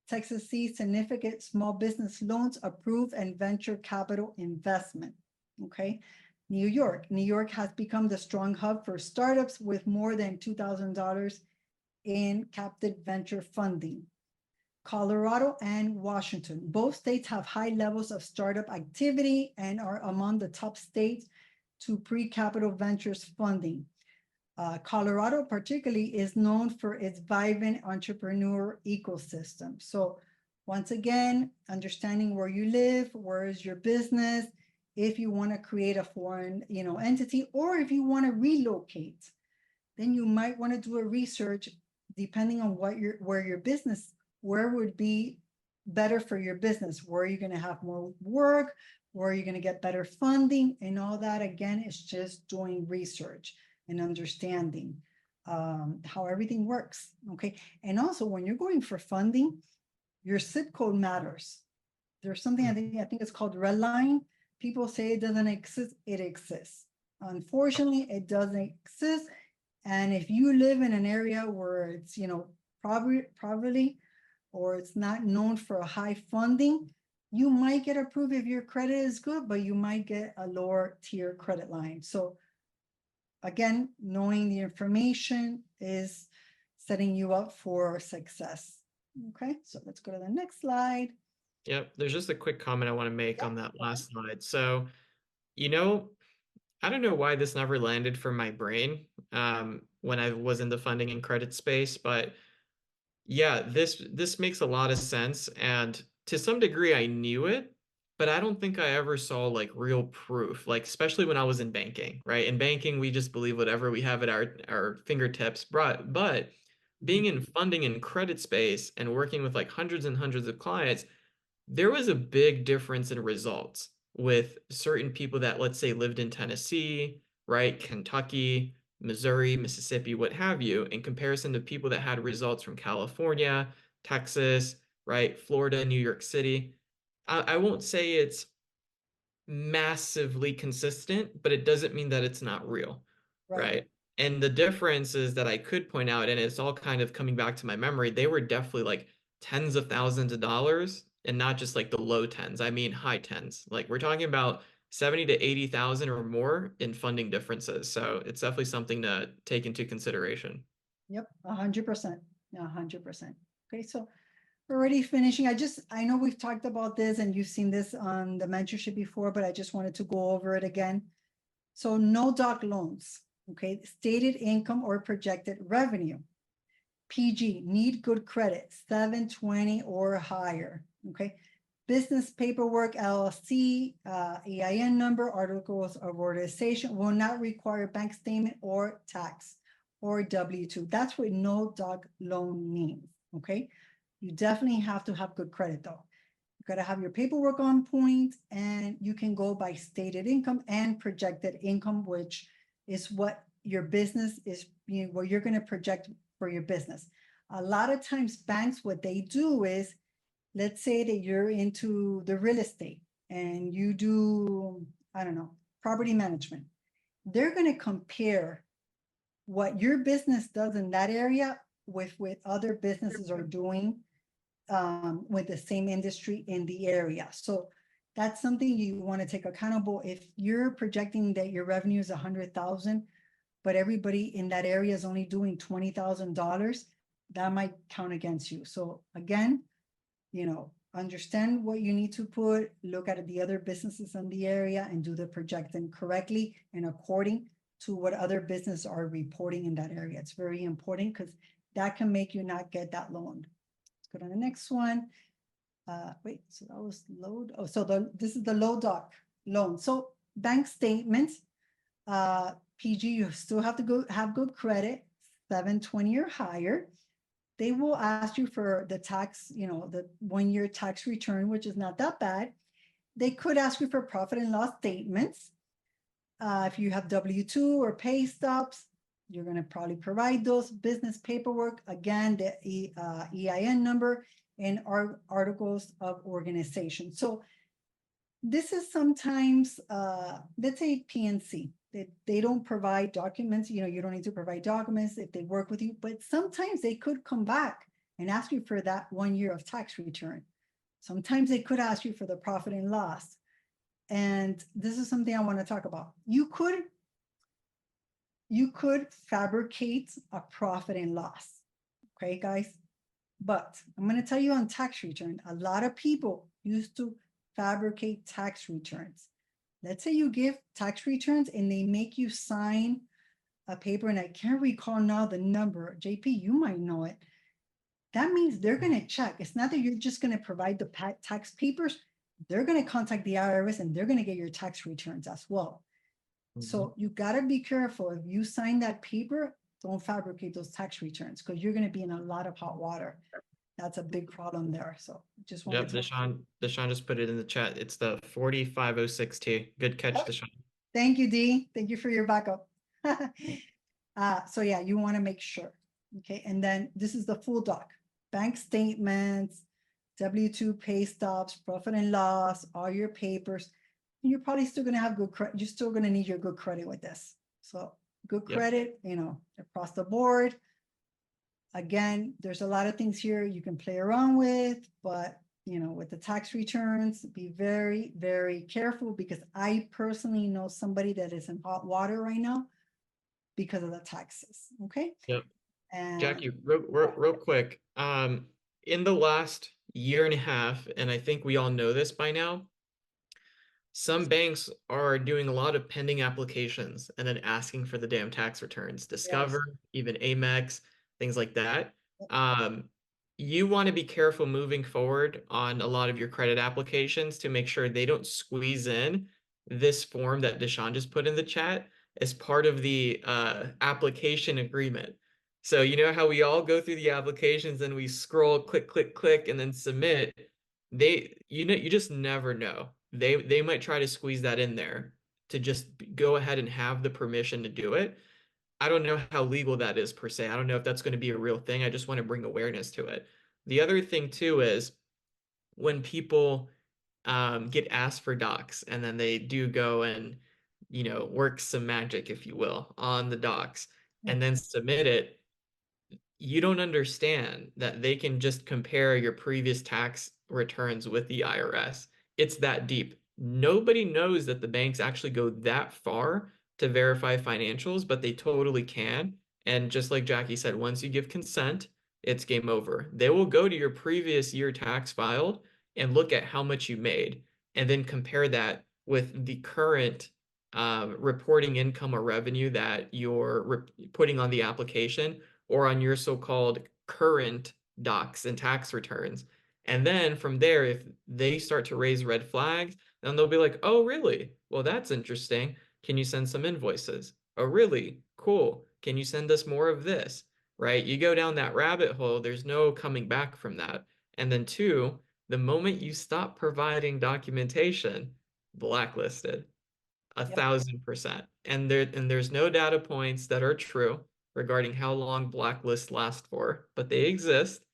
Texas sees significant small business loans approved and venture capital investment, okay? New York has become the strong hub for startups with more than $2,000 in captive venture funding. Colorado and Washington, both states have high levels of startup activity and are among the top states to pre-capital ventures funding. Colorado particularly is known for its vibrant entrepreneur ecosystem. So once again, understanding where you live, where is your business, if you want to create a foreign, you know, entity, or if you want to relocate, then you might want to do a research depending on what where would be better for your business, where are you going to have more work, where are you going to get better funding, and all that. Again, is just doing research and understanding how everything works, okay? And also, when you're going for funding, your zip code matters. There's something I think it's called red line. People say it doesn't exist. It exists. Unfortunately, it doesn't exist. And if you live in an area where it's, you know, probably, or it's not known for a high funding, you might get approved if your credit is good, but you might get a lower tier credit line. So again, knowing the information is setting you up for success. Okay, so let's go to the next slide. Yep, there's just a quick comment I want to make on that last slide. So, you know, I don't know why this never landed from my brain when I was in the funding and credit space, but yeah, this makes a lot of sense. And to some degree, I knew it, but I don't think I ever saw like real proof, like especially when I was in banking, right? In banking, we just believe whatever we have at our fingertips. But being in funding and credit space and working with like hundreds and hundreds of clients, there was a big difference in results with certain people that, let's say, lived in Tennessee, right? Kentucky, Missouri, Mississippi, what have you, in comparison to people that had results from California, Texas, right, Florida, New York City. I won't say it's massively consistent, but it doesn't mean that it's not real, right? And the difference is that I could point out, and it's all kind of coming back to my memory, they were definitely like tens of thousands of dollars and not just like the low tens. I mean high tens. Like we're talking about 70 to 80,000 or more in funding differences. So it's definitely something to take into consideration. Yep, 100%. 100%. Okay, so we're already finishing. I know we've talked about this and you've seen this on the mentorship before, but I just wanted to go over it again. So no doc loans, okay? Stated income or projected revenue. PG, need good credit, 720 or higher, okay? Business paperwork, LLC, EIN number, articles of organization will not require bank statement or tax or W-2. That's what no doc loan means, okay? You definitely have to have good credit though. You gotta have your paperwork on point and you can go by stated income and projected income, which is what your business is, you know, what you're gonna project for your business. A lot of times banks, what they do is, let's say that you're into the real estate and you do, I don't know, property management. They're gonna compare what your business does in that area with what other businesses are doing with the same industry in the area. So that's something you want to take accountable. If you're projecting that your revenue is 100,000, but everybody in that area is only doing $20,000, that might count against you. So again, you know, understand what you need to put, look at the other businesses in the area and do the projecting correctly and according to what other businesses are reporting in that area. It's very important because that can make you not get that loan. Go to the next one. Wait, so that was low. Oh, so this is the low doc loan. So bank statements, PG, you still have to have good credit, 720 or higher. They will ask you for the tax, you know, the 1-year tax return, which is not that bad. They could ask you for profit and loss statements. If you have W-2 or pay stubs, you're going to probably provide those. Business paperwork, again, the EIN number and articles of organization. So this is sometimes, let's say PNC, they don't provide documents. You know, you don't need to provide documents if they work with you, but sometimes they could come back and ask you for that 1 year of tax return. Sometimes they could ask you for the profit and loss. And this is something I want to talk about. You could fabricate a profit and loss, okay, guys? But I'm going to tell you on tax return, a lot of people used to fabricate tax returns. Let's say you give tax returns and they make you sign a paper, and I can't recall now the number. JP, you might know it. That means they're going to check. It's not that you're just going to provide the tax papers. They're going to contact the IRS and they're going to get your tax returns as well. So you got to be careful. If you sign that paper, don't fabricate those tax returns because you're going to be in a lot of hot water. That's a big problem there. So just want to Deshaun just put it in the chat. It's the 4506T. Good catch, Deshaun. Thank you, Dee. Thank you for your backup. So yeah, you want to make sure. Okay, and then this is the full doc. Bank statements, W-2 pay stubs, profit and loss, all your papers. You're probably still going to have good credit. You're still going to need your good credit with this. So good credit, you know, across the board. Again, there's a lot of things here you can play around with, but you know, with the tax returns, be very, very careful because I personally know somebody that is in hot water right now because of the taxes. Okay. Yep. And Jackie, real quick. In the last year and a half, and I think we all know this by now, some banks are doing a lot of pending applications and then asking for the damn tax returns. Discover, even Amex, things like that. You want to be careful moving forward on a lot of your credit applications to make sure they don't squeeze in this form that Deshaun just put in the chat as part of the application agreement. So you know how we all go through the applications and we scroll, click, click, click, and then submit. You just never know. They might try to squeeze that in there to just go ahead and have the permission to do it. I don't know how legal that is per se. I don't know if that's going to be a real thing. I just want to bring awareness to it. The other thing too is when people get asked for docs and then they do go and, work some magic, if you will, on the docs Yeah. and then submit it, you don't understand that they can just compare your previous tax returns with the IRS. It's that deep. Nobody knows that the banks actually go that far to verify financials, but they totally can. And just like Jackie said, once you give consent, it's game over. They will go to your previous year tax filed and look at how much you made and then compare that with the current reporting income or revenue that you're putting on the application or on your so-called current docs and tax returns. And then from there, if they start to raise red flags, then they'll be like, oh, really? Well, that's interesting. Can you send some invoices? Oh, really? Cool. Can you send us more of this? Right? You go down that rabbit hole, there's no coming back from that. And then two, the moment you stop providing documentation, blacklisted. A Yep. 1000%. And there's no data points that are true regarding how long blacklists last for, but they exist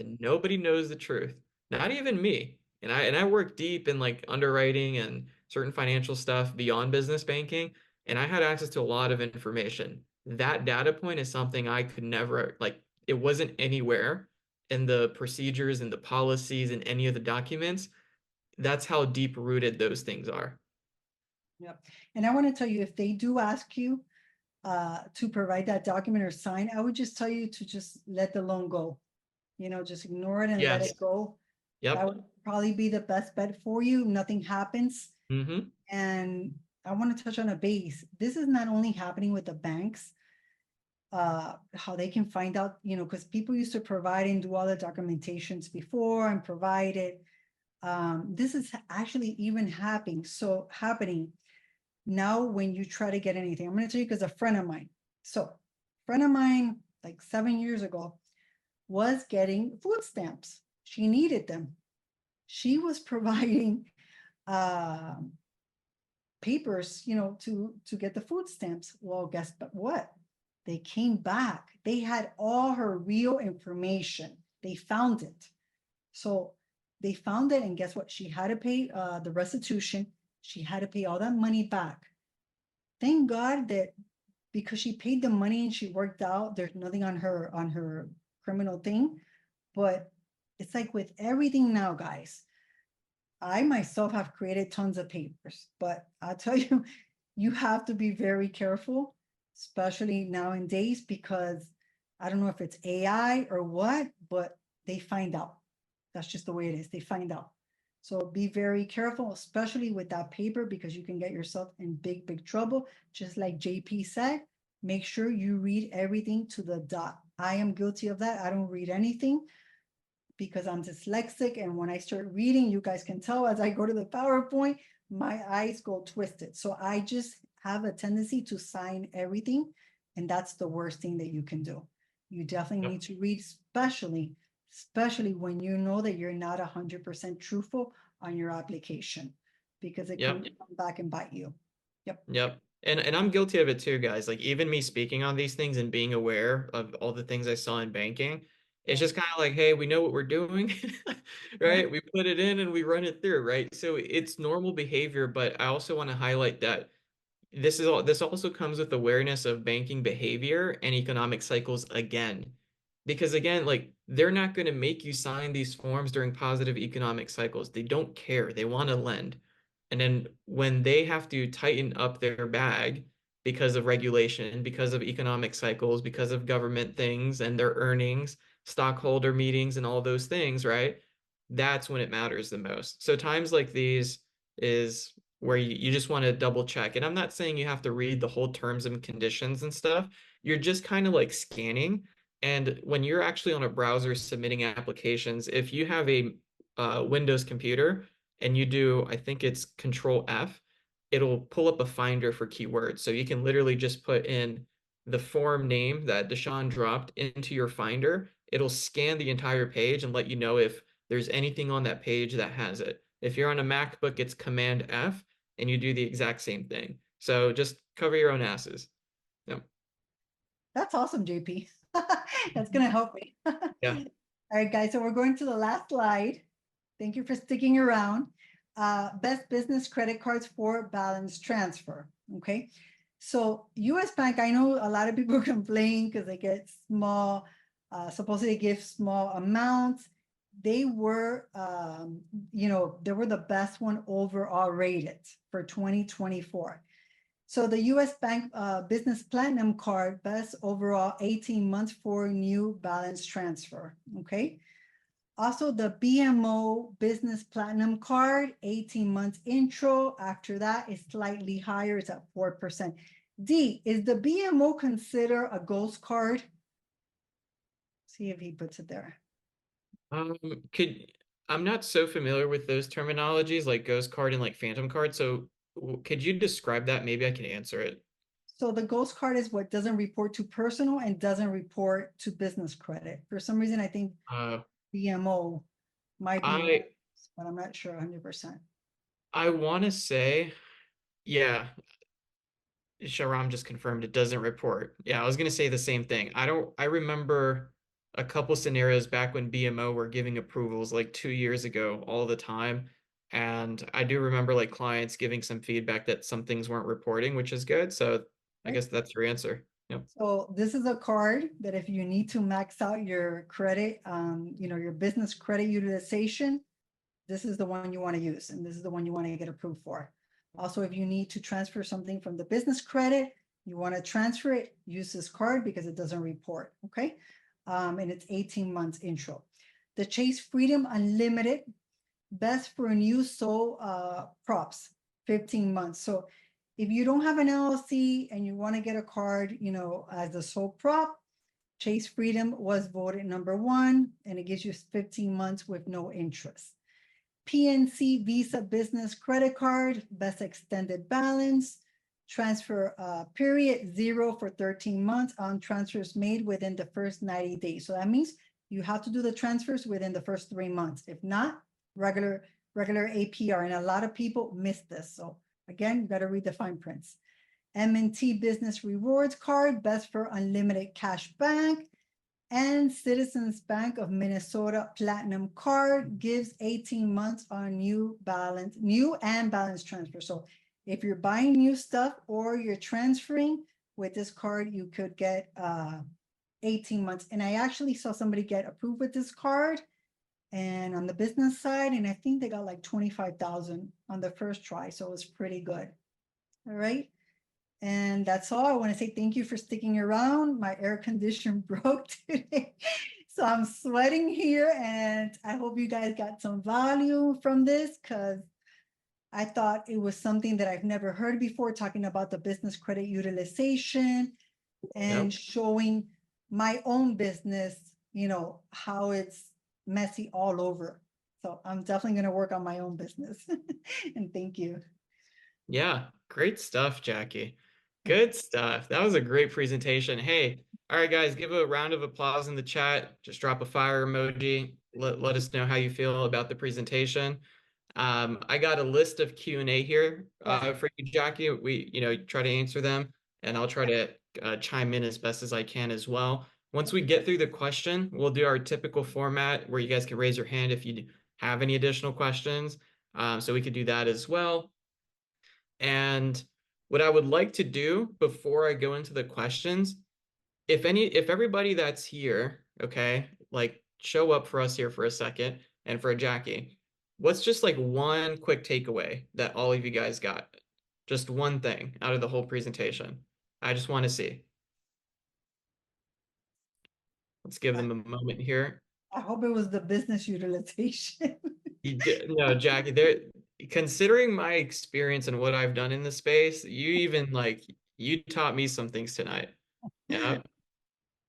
and nobody knows the truth. Not even me. And I work deep in like underwriting and certain financial stuff beyond business banking, and I had access to a lot of information. That data point is something I could never like it wasn't anywhere in the procedures and the policies and any of the documents. That's how deep rooted those things are. Yep. And I want to tell you, if they do ask you to provide that document or sign, I would just tell you to just let the loan go. Just ignore it and let Yes. it go. That Yep. would probably be the best bet for you. Nothing happens. Mm-hmm. And I want to touch on a base. This is not only happening with the banks, how they can find out, because people used to provide and do all the documentations before and provide it. This is actually even happening now when you try to get anything. I'm going to tell you because a friend of mine. So, a friend of mine, like 7 years ago, was getting food stamps. She needed them. She was providing papers, to get the food stamps. Well, guess what? They came back. They had all her real information. They found it. So they found it, and guess what? She had to pay the restitution. She had to pay all that money back. Thank God that because she paid the money and she worked out, there's nothing on her criminal thing. But it's like with everything now, guys. I myself have created tons of papers, but I'll tell you, you have to be very careful, especially nowadays, because I don't know if it's AI or what, but they find out. That's just the way it is. They find out. So be very careful, especially with that paper, because you can get yourself in big, big trouble. Just like JP said, make sure you read everything to the dot. I am guilty of that. I don't read anything because I'm dyslexic. And when I start reading, you guys can tell as I go to the PowerPoint, my eyes go twisted. So I just have a tendency to sign everything. And that's the worst thing that you can do. You definitely need to read, especially when you know that you're not 100% truthful on your application, because it can come back and bite you. Yep. And I'm guilty of it too, guys. Like even me speaking on these things and being aware of all the things I saw in banking, it's just kind of like, hey, we know what we're doing, right? We put it in and we run it through, right? So it's normal behavior, but I also want to highlight that this also comes with awareness of banking behavior and economic cycles again. Because again, like they're not going to make you sign these forms during positive economic cycles. They don't care. They want to lend. And then when they have to tighten up their bag because of regulation, because of economic cycles, because of government things and their earnings, stockholder meetings and all those things, right? That's when it matters the most. So times like these is where you just want to double check. And I'm not saying you have to read the whole terms and conditions and stuff. You're just kind of like scanning. And when you're actually on a browser submitting applications, if you have a Windows computer and you do, I think it's Control F, it'll pull up a finder for keywords. So you can literally just put in the form name that Deshaun dropped into your finder. It'll scan the entire page and let you know if there's anything on that page that has it. If you're on a MacBook, it's Command F, and you do the exact same thing. So just cover your own asses. Yep. That's awesome, JP. That's gonna help me. Yeah. All right, guys, so we're going to the last slide. Thank you for sticking around. Best business credit cards for balance transfer, okay? So US Bank, I know a lot of people complain because they get small, supposedly give small amounts. They were, they were the best one overall rated for 2024. So the US Bank Business Platinum Card, best overall 18 months for new balance transfer, okay? Also the BMO Business Platinum Card, 18 months intro. After that is slightly higher, it's at 4%. D, is the BMO consider a ghost card? See if he puts it there. I'm not so familiar with those terminologies like ghost card and like phantom card. So could you describe that? Maybe I can answer it. So the ghost card is what doesn't report to personal and doesn't report to business credit. For some reason, I think BMO might be, but I'm not sure 100%. I want to say, yeah, Sharam just confirmed it doesn't report. Yeah, I was going to say the same thing. I remember a couple scenarios back when BMO were giving approvals like 2 years ago all the time. And I do remember like clients giving some feedback that some things weren't reporting, which is good. So I guess that's your answer. Yep. So this is a card that if you need to max out your credit, your business credit utilization, this is the one you want to use, and this is the one you want to get approved for. Also, if you need to transfer something from the business credit, you want to transfer it, use this card because it doesn't report, okay? And it's 18 months intro. The Chase Freedom Unlimited, best for new sole props, 15 months. So if you don't have an LLC and you want to get a card, as a sole prop, Chase Freedom was voted #1, and it gives you 15 months with no interest. PNC Visa Business Credit Card, best extended balance, transfer period 0 for 13 months on transfers made within the first 90 days. So that means you have to do the transfers within the first 3 months. If not, regular APR. And a lot of people miss this. So again, you got to read the fine prints. M&T Business Rewards Card, best for unlimited cash back. And Citizens Bank of Minnesota Platinum Card gives 18 months on new and balance transfer. So if you're buying new stuff or you're transferring with this card, you could get 18 months. And I actually saw somebody get approved with this card and on the business side, and I think they got like 25,000 on the first try. So it was pretty good. All right. And that's all. I want to say thank you for sticking around. My air conditioner broke today, so I'm sweating here, and I hope you guys got some value from this because I thought it was something that I've never heard before, talking about the business credit utilization and showing my own business, how it's messy all over. So I'm definitely going to work on my own business. And thank you. Yeah, great stuff, Jackie. Good stuff. That was a great presentation. Hey, all right, guys, give a round of applause in the chat. Just drop a fire emoji. Let us know how you feel about the presentation. I got a list of Q&A here for you, Jackie. We, try to answer them, and I'll try to chime in as best as I can as well. Once we get through the question, we'll do our typical format where you guys can raise your hand if you have any additional questions. So we could do that as well. And what I would like to do before I go into the questions, if everybody that's here, okay, like show up for us here for a second, and for Jackie, what's just like one quick takeaway that all of you guys got? Just one thing out of the whole presentation. I just want to see. Let's give them a moment here. I hope it was the business utilization. No, Jackie, considering my experience and what I've done in the space, you taught me some things tonight. Yeah.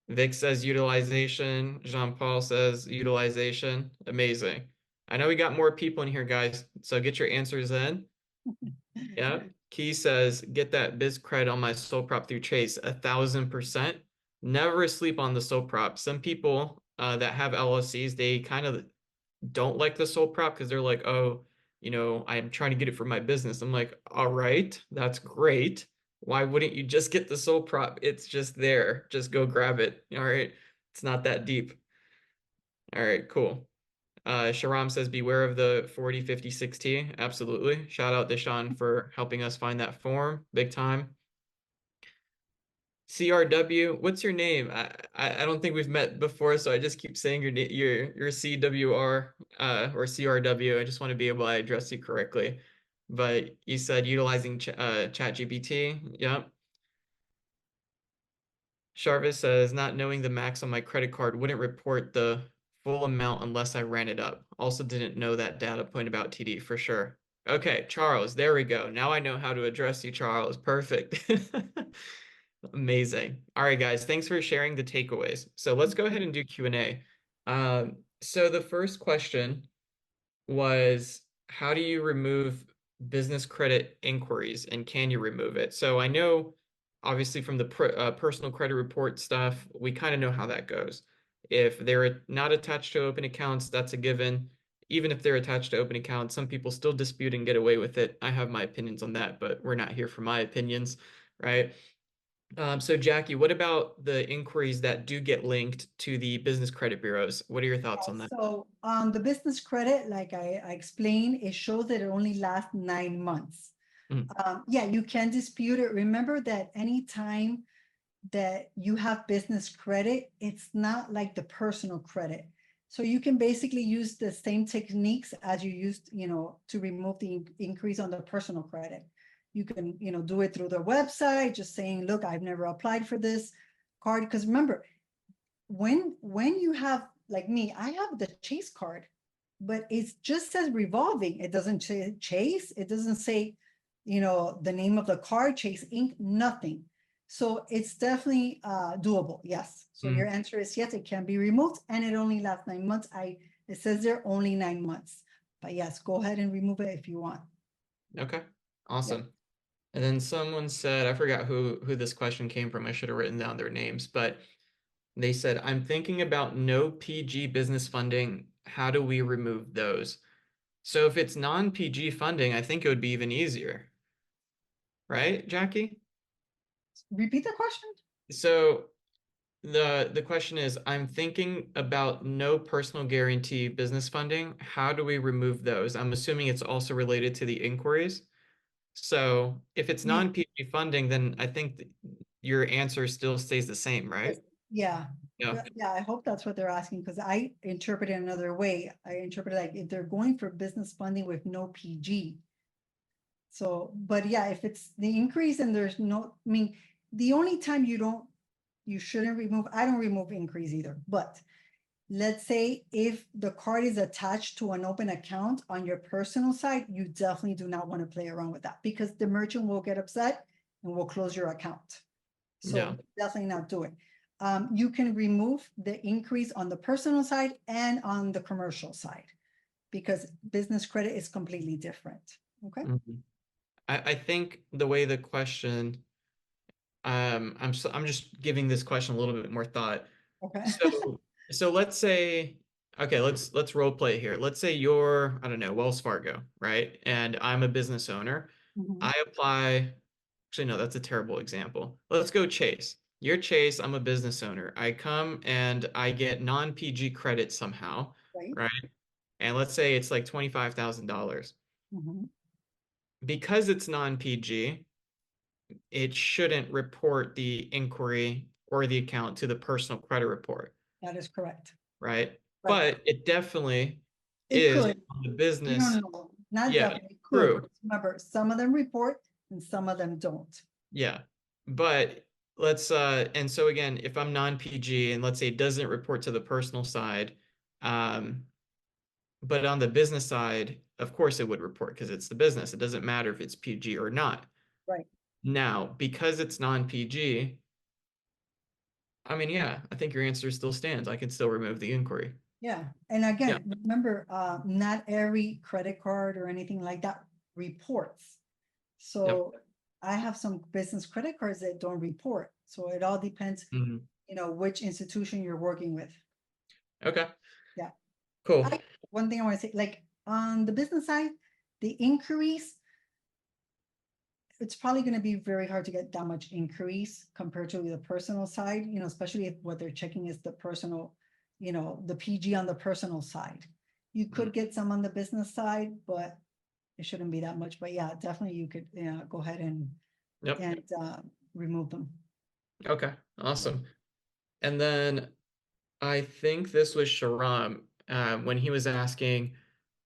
Vic says utilization. Jean-Paul says utilization. Amazing. I know we got more people in here, guys, so get your answers in. Yeah. Key says, get that biz cred on my sole prop through Chase, 1,000%. Never sleep on the sole prop. Some people that have LLCs, they kind of don't like the sole prop because they're like, oh, I'm trying to get it for my business. I'm like, all right, that's great. Why wouldn't you just get the sole prop? It's just there. Just go grab it. All right. It's not that deep. All right, cool. Sharam says, beware of the 4056T. Absolutely. Shout out Deshaun for helping us find that form. Big time. CRW, what's your name? I don't think we've met before, so I just keep saying your CWR or CRW. I just want to be able to address you correctly. But you said utilizing ChatGPT. Yep. Sharvis says, not knowing the max on my credit card wouldn't report the full amount unless I ran it up. Also didn't know that data point about TD for sure. Okay, Charles, there we go. Now I know how to address you, Charles. Perfect. Amazing. All right, guys, thanks for sharing the takeaways. So let's go ahead and do Q&A. So the first question was, how do you remove business credit inquiries, and can you remove it? So I know, obviously, from the personal credit report stuff, we kind of know how that goes. If they're not attached to open accounts, that's a given. Even if they're attached to open accounts, some people still dispute and get away with it. I have my opinions on that, but we're not here for my opinions, right? So Jackie, what about the inquiries that do get linked to the business credit bureaus? What are your thoughts on that? So the business credit, like I explained, it shows that it only lasts 9 months. Mm. Yeah, you can dispute it. Remember that anytime that you have business credit, it's not like the personal credit. So you can basically use the same techniques as you used, to remove the increase on the personal credit. You can, do it through their website, just saying, look, I've never applied for this card. Because remember, when you have, like me, I have the Chase card, but it just says revolving. It doesn't say Chase. It doesn't say, the name of the card, Chase Inc., nothing. So it's definitely doable. Yes. So your answer is yes, it can be removed, and it only lasts 9 months. It says there only 9 months, but yes, go ahead and remove it if you want. Okay, awesome. And then someone said, I forgot who this question came from. I should have written down their names, but they said, I'm thinking about no PG business funding. How do we remove those? So if it's non-PG funding, I think it would be even easier. Right, Jackie? Repeat the question. So the question is, I'm thinking about no personal guarantee business funding. How do we remove those? I'm assuming it's also related to the inquiries. So if it's non-PG funding, then I think your answer still stays the same, right? Yeah. Yeah. Yeah, I hope that's what they're asking, because I interpret it another way. I interpret it like if they're going for business funding with no PG. So, but yeah, if it's the increase and there's no, I mean, the only time you shouldn't remove, I don't remove increase either, but let's say if the card is attached to an open account on your personal side, you definitely do not want to play around with that, because the merchant will get upset and will close your account. So Yeah. definitely not do it. You can remove the increase on the personal side and on the commercial side, because business credit is completely different. Okay. Mhm. I think the way the question, I'm just giving this question a little bit more thought. Okay. So let's say, okay, let's role play here. Let's say you're, I don't know, Wells Fargo, right? And I'm a business owner. Mhm. I apply, actually, no, that's a terrible example. Let's go Chase. You're Chase, I'm a business owner. I come and I get non-PG credit somehow, Right. right? And let's say it's like $25,000. Mhm. Because it's non-PG, it shouldn't report the inquiry or the account to the personal credit report, That is correct. right? Right. But it definitely It is could. on the No, business. no, not Yeah, definitely. It true. could. Remember, some of them report and some of them don't. Yeah. But let's and so again, if I'm non-PG and let's say it doesn't report to the personal side, but on the business side, of course it would report because it's the business. It doesn't matter if it's PG or not. Right. Now, because it's non-PG, I mean, yeah, I think your answer still stands. I can still remove the inquiry. Yeah. And again, remember, not every credit card or anything like that reports. So I have some business credit cards that don't report. So it all depends, Mhm. Which institution you're working with. Okay. Yeah. Cool. One thing I want to say, like on the business side, the inquiries, it's probably going to be very hard to get that much increase compared to the personal side, especially if what they're checking is the personal, the PG on the personal side. You could get some on the business side, but it shouldn't be that much. But yeah, definitely you could go ahead and remove them. Okay, awesome. And then I think this was Sharam when he was asking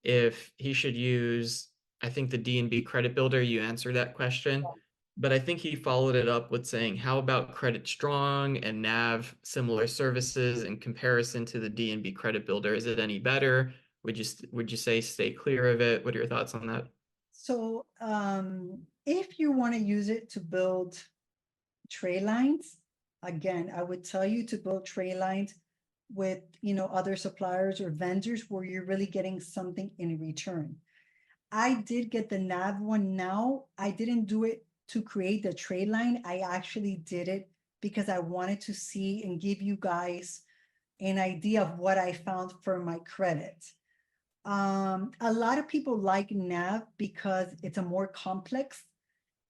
if he should use, I think the D&B credit builder, you answered that question, but I think he followed it up with saying, how about Credit Strong and NAV similar services in comparison to the D&B credit builder? Is it any better? Would you say stay clear of it? What are your thoughts on that? So if you want to use it to build trade lines, again, I would tell you to build trade lines with other suppliers or vendors where you're really getting something in return. I did get the NAV one now. I didn't do it to create the trade line. I actually did it because I wanted to see and give you guys an idea of what I found for my credit. A lot of people like NAV because it's a more complex.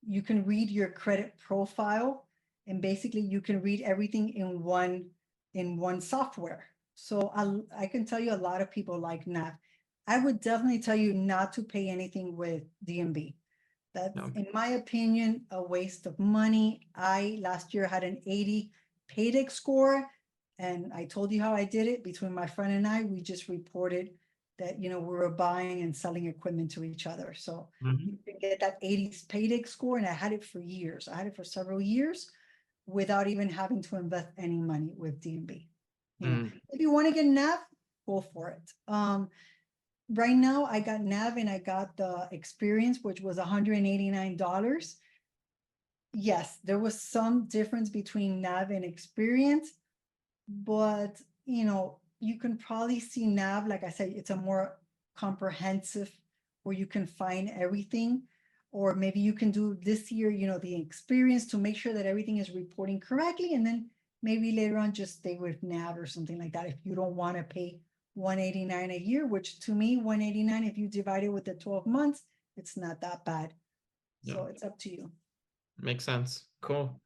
You can read your credit profile and basically you can read everything in one software. So I can tell you a lot of people like NAV. I would definitely tell you not to pay anything with D&B. That's, in my opinion, a waste of money. I last year had an 80 paydex score, and I told you how I did it. Between my friend and I, we just reported that we were buying and selling equipment to each other. So you can get that 80 paydex score, and I had it for years. I had it for several years without even having to invest any money with D&B. If you want to get NAV, go for it. Right now, I got NAV and I got the experience, which was $189. Yes, there was some difference between NAV and experience, but you can probably see NAV, like I said, it's a more comprehensive where you can find everything. Or maybe you can do this year, the experience to make sure that everything is reporting correctly. And then maybe later on, just stay with NAV or something like that. If you don't want to pay $189 a year, which to me, $189, if you divide it with the 12 months, it's not that bad. So it's up to you. Makes sense. Cool.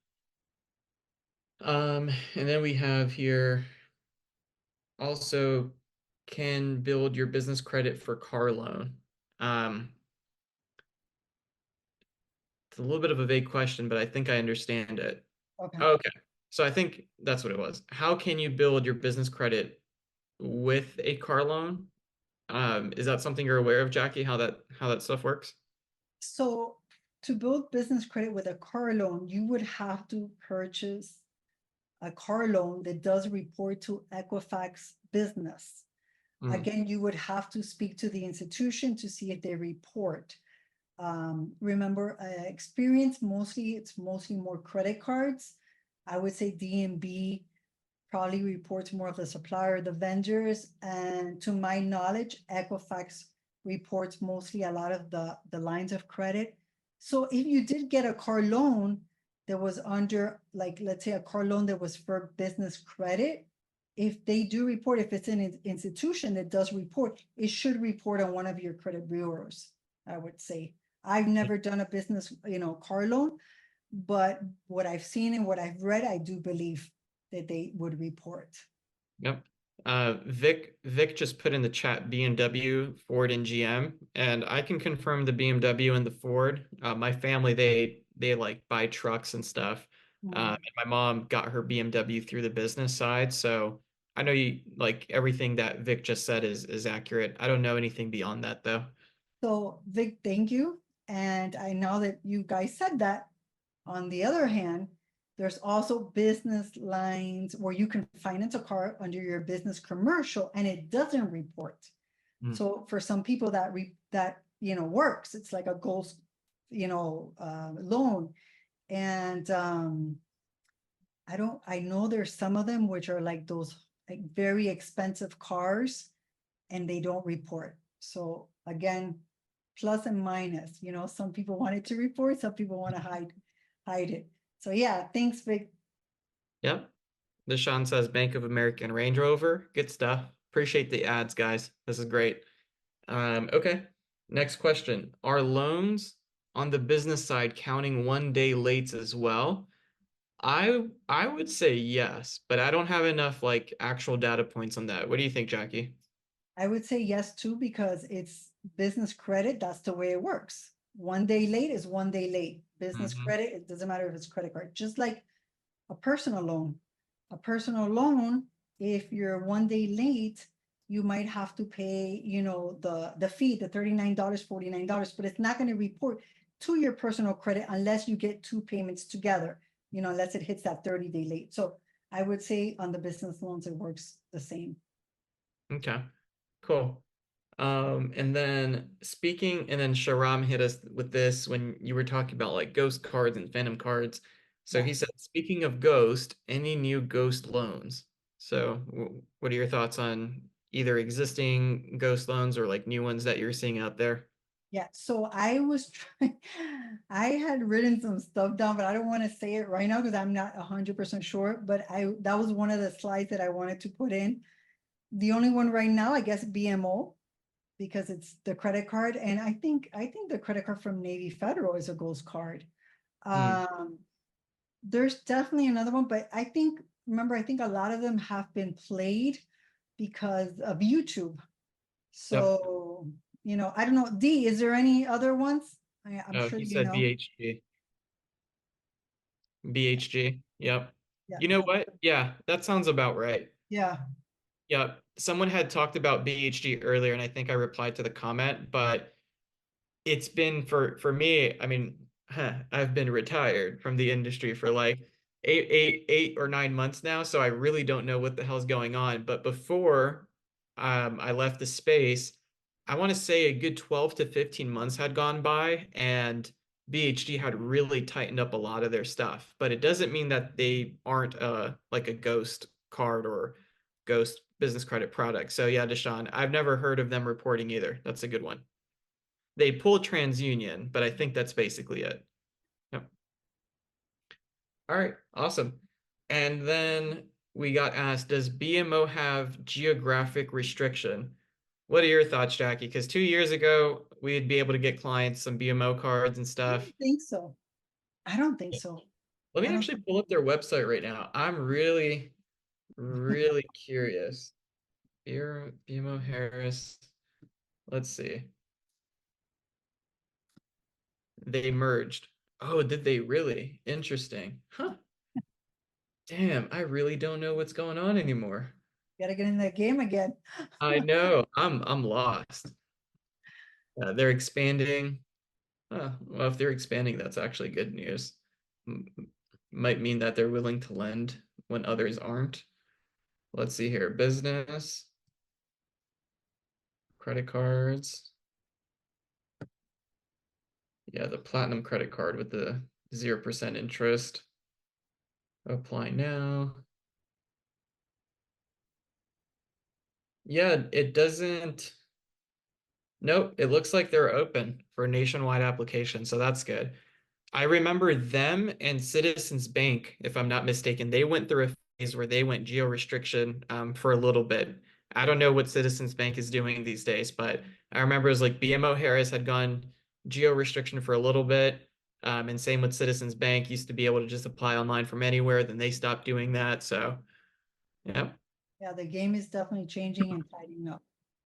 And then we have here also can build your business credit for car loan. It's a little bit of a vague question, but I think I understand it. Okay. So I think that's what it was. How can you build your business credit with a car loan? Is that something you're aware of, Jackie, how that stuff works? So to build business credit with a car loan, you would have to purchase a car loan that does report to Equifax Business. Again, you would have to speak to the institution to see if they report. Remember, experience it's mostly more credit cards. I would say D&B probably reports more of the supplier, the vendors, and to my knowledge, Equifax reports mostly a lot of the lines of credit. So if you did get a car loan that was under, like, let's say a car loan that was for business credit, if they do report, if it's an institution that does report, it should report on one of your credit bureaus, I would say. I've never done a business, car loan, but what I've seen and what I've read, I do believe that they would report. Yep. Vic just put in the chat BMW, Ford, and GM, and I can confirm the BMW and the Ford. My family, they like buy trucks and stuff. And my mom got her BMW through the business side, so I know like everything that Vic just said is accurate. I don't know anything beyond that though. So Vic, thank you. And I know that you guys said that. On the other hand, there's also business lines where you can finance a car under your business commercial and it doesn't report. So for some people that works, it's like a gold, loan. And I know there's some of them which are like those like very expensive cars and they don't report. So again, plus and minus, some people want it to report, some people want to hide it. So yeah, thanks, Vic. Yep. Deshaun says Bank of America and Range Rover. Good stuff. Appreciate the ads, guys. This is great. Okay. Next question. Are loans on the business side counting 1 day lates as well? I would say yes, but I don't have enough like actual data points on that. What do you think, Jackie? I would say yes too, because it's business credit. That's the way it works. 1 day late is 1 day late. Business Mhm. credit, it doesn't matter if it's credit card, just like a personal loan. A personal loan, if you're 1 day late, you might have to pay, the fee, the $39, $49, but it's not going to report to your personal credit unless you get two payments together, unless it hits that 30-day late. So I would say on the business loans, it works the same. Okay, cool. And then Sharam hit us with this when you were talking about like ghost cards and phantom cards. So Yeah. he said, speaking of ghost, any new ghost loans? So what are your thoughts on either existing ghost loans or like new ones that you're seeing out there? Yeah, so I was trying, I had written some stuff down, but I don't want to say it right now because I'm not 100% sure, but that was one of the slides that I wanted to put in. The only one right now, I guess, BMO, because it's the credit card, and I think the credit card from Navy Federal is a ghost card. Hmm. There's definitely another one, but I think a lot of them have been played because of YouTube. Yep. So, I don't know. D, is there any other ones? I'm Oh, sure he you said know. BHG. BHG. Yep. Yeah, You know what? Yeah, that sounds about right. yeah, Yep. Someone had talked about BHG earlier, and I think I replied to the comment, but it's been for me, I mean, I've been retired from the industry for like 8 or 9 months now, so I really don't know what the hell's going on. But before I left the space, I want to say a good 12 to 15 months had gone by, and BHG had really tightened up a lot of their stuff. But it doesn't mean that they aren't like a ghost card or ghost business credit product. So yeah, Deshaun, I've never heard of them reporting either. That's a good one. They pull TransUnion, but I think that's basically it. Yep. All right, awesome. And then we got asked, does BMO have geographic restriction? What are your thoughts, Jackie? Because 2 years ago, we'd be able to get clients some BMO cards and I stuff. don't think so. I don't think so. Let I me don't actually pull up their website right now. I'm really, really curious. BMO Harris. Let's see. They merged. Oh, did they really? Interesting. Huh. Damn, I really don't know what's going on anymore. gotta get in that game again. I know. I'm lost. They're expanding. Well, if they're expanding, that's actually good news. M- Might mean that they're willing to lend when others aren't. Let's see here. Business, credit cards. Yeah, the platinum credit card with the 0% interest. Apply now. Yeah, it doesn't. Nope, it looks like they're open for a nationwide application, so that's good. I remember them and Citizens Bank, if I'm not mistaken, they went through a phase where they went geo restriction for a little bit. I don't know what Citizens Bank is doing these days, but I remember it was like BMO Harris had gone geo restriction for a little bit. And same with Citizens Bank, used to be able to just apply online from anywhere, then they stopped doing that. So, yeah. Yeah, the game is definitely changing and tightening up.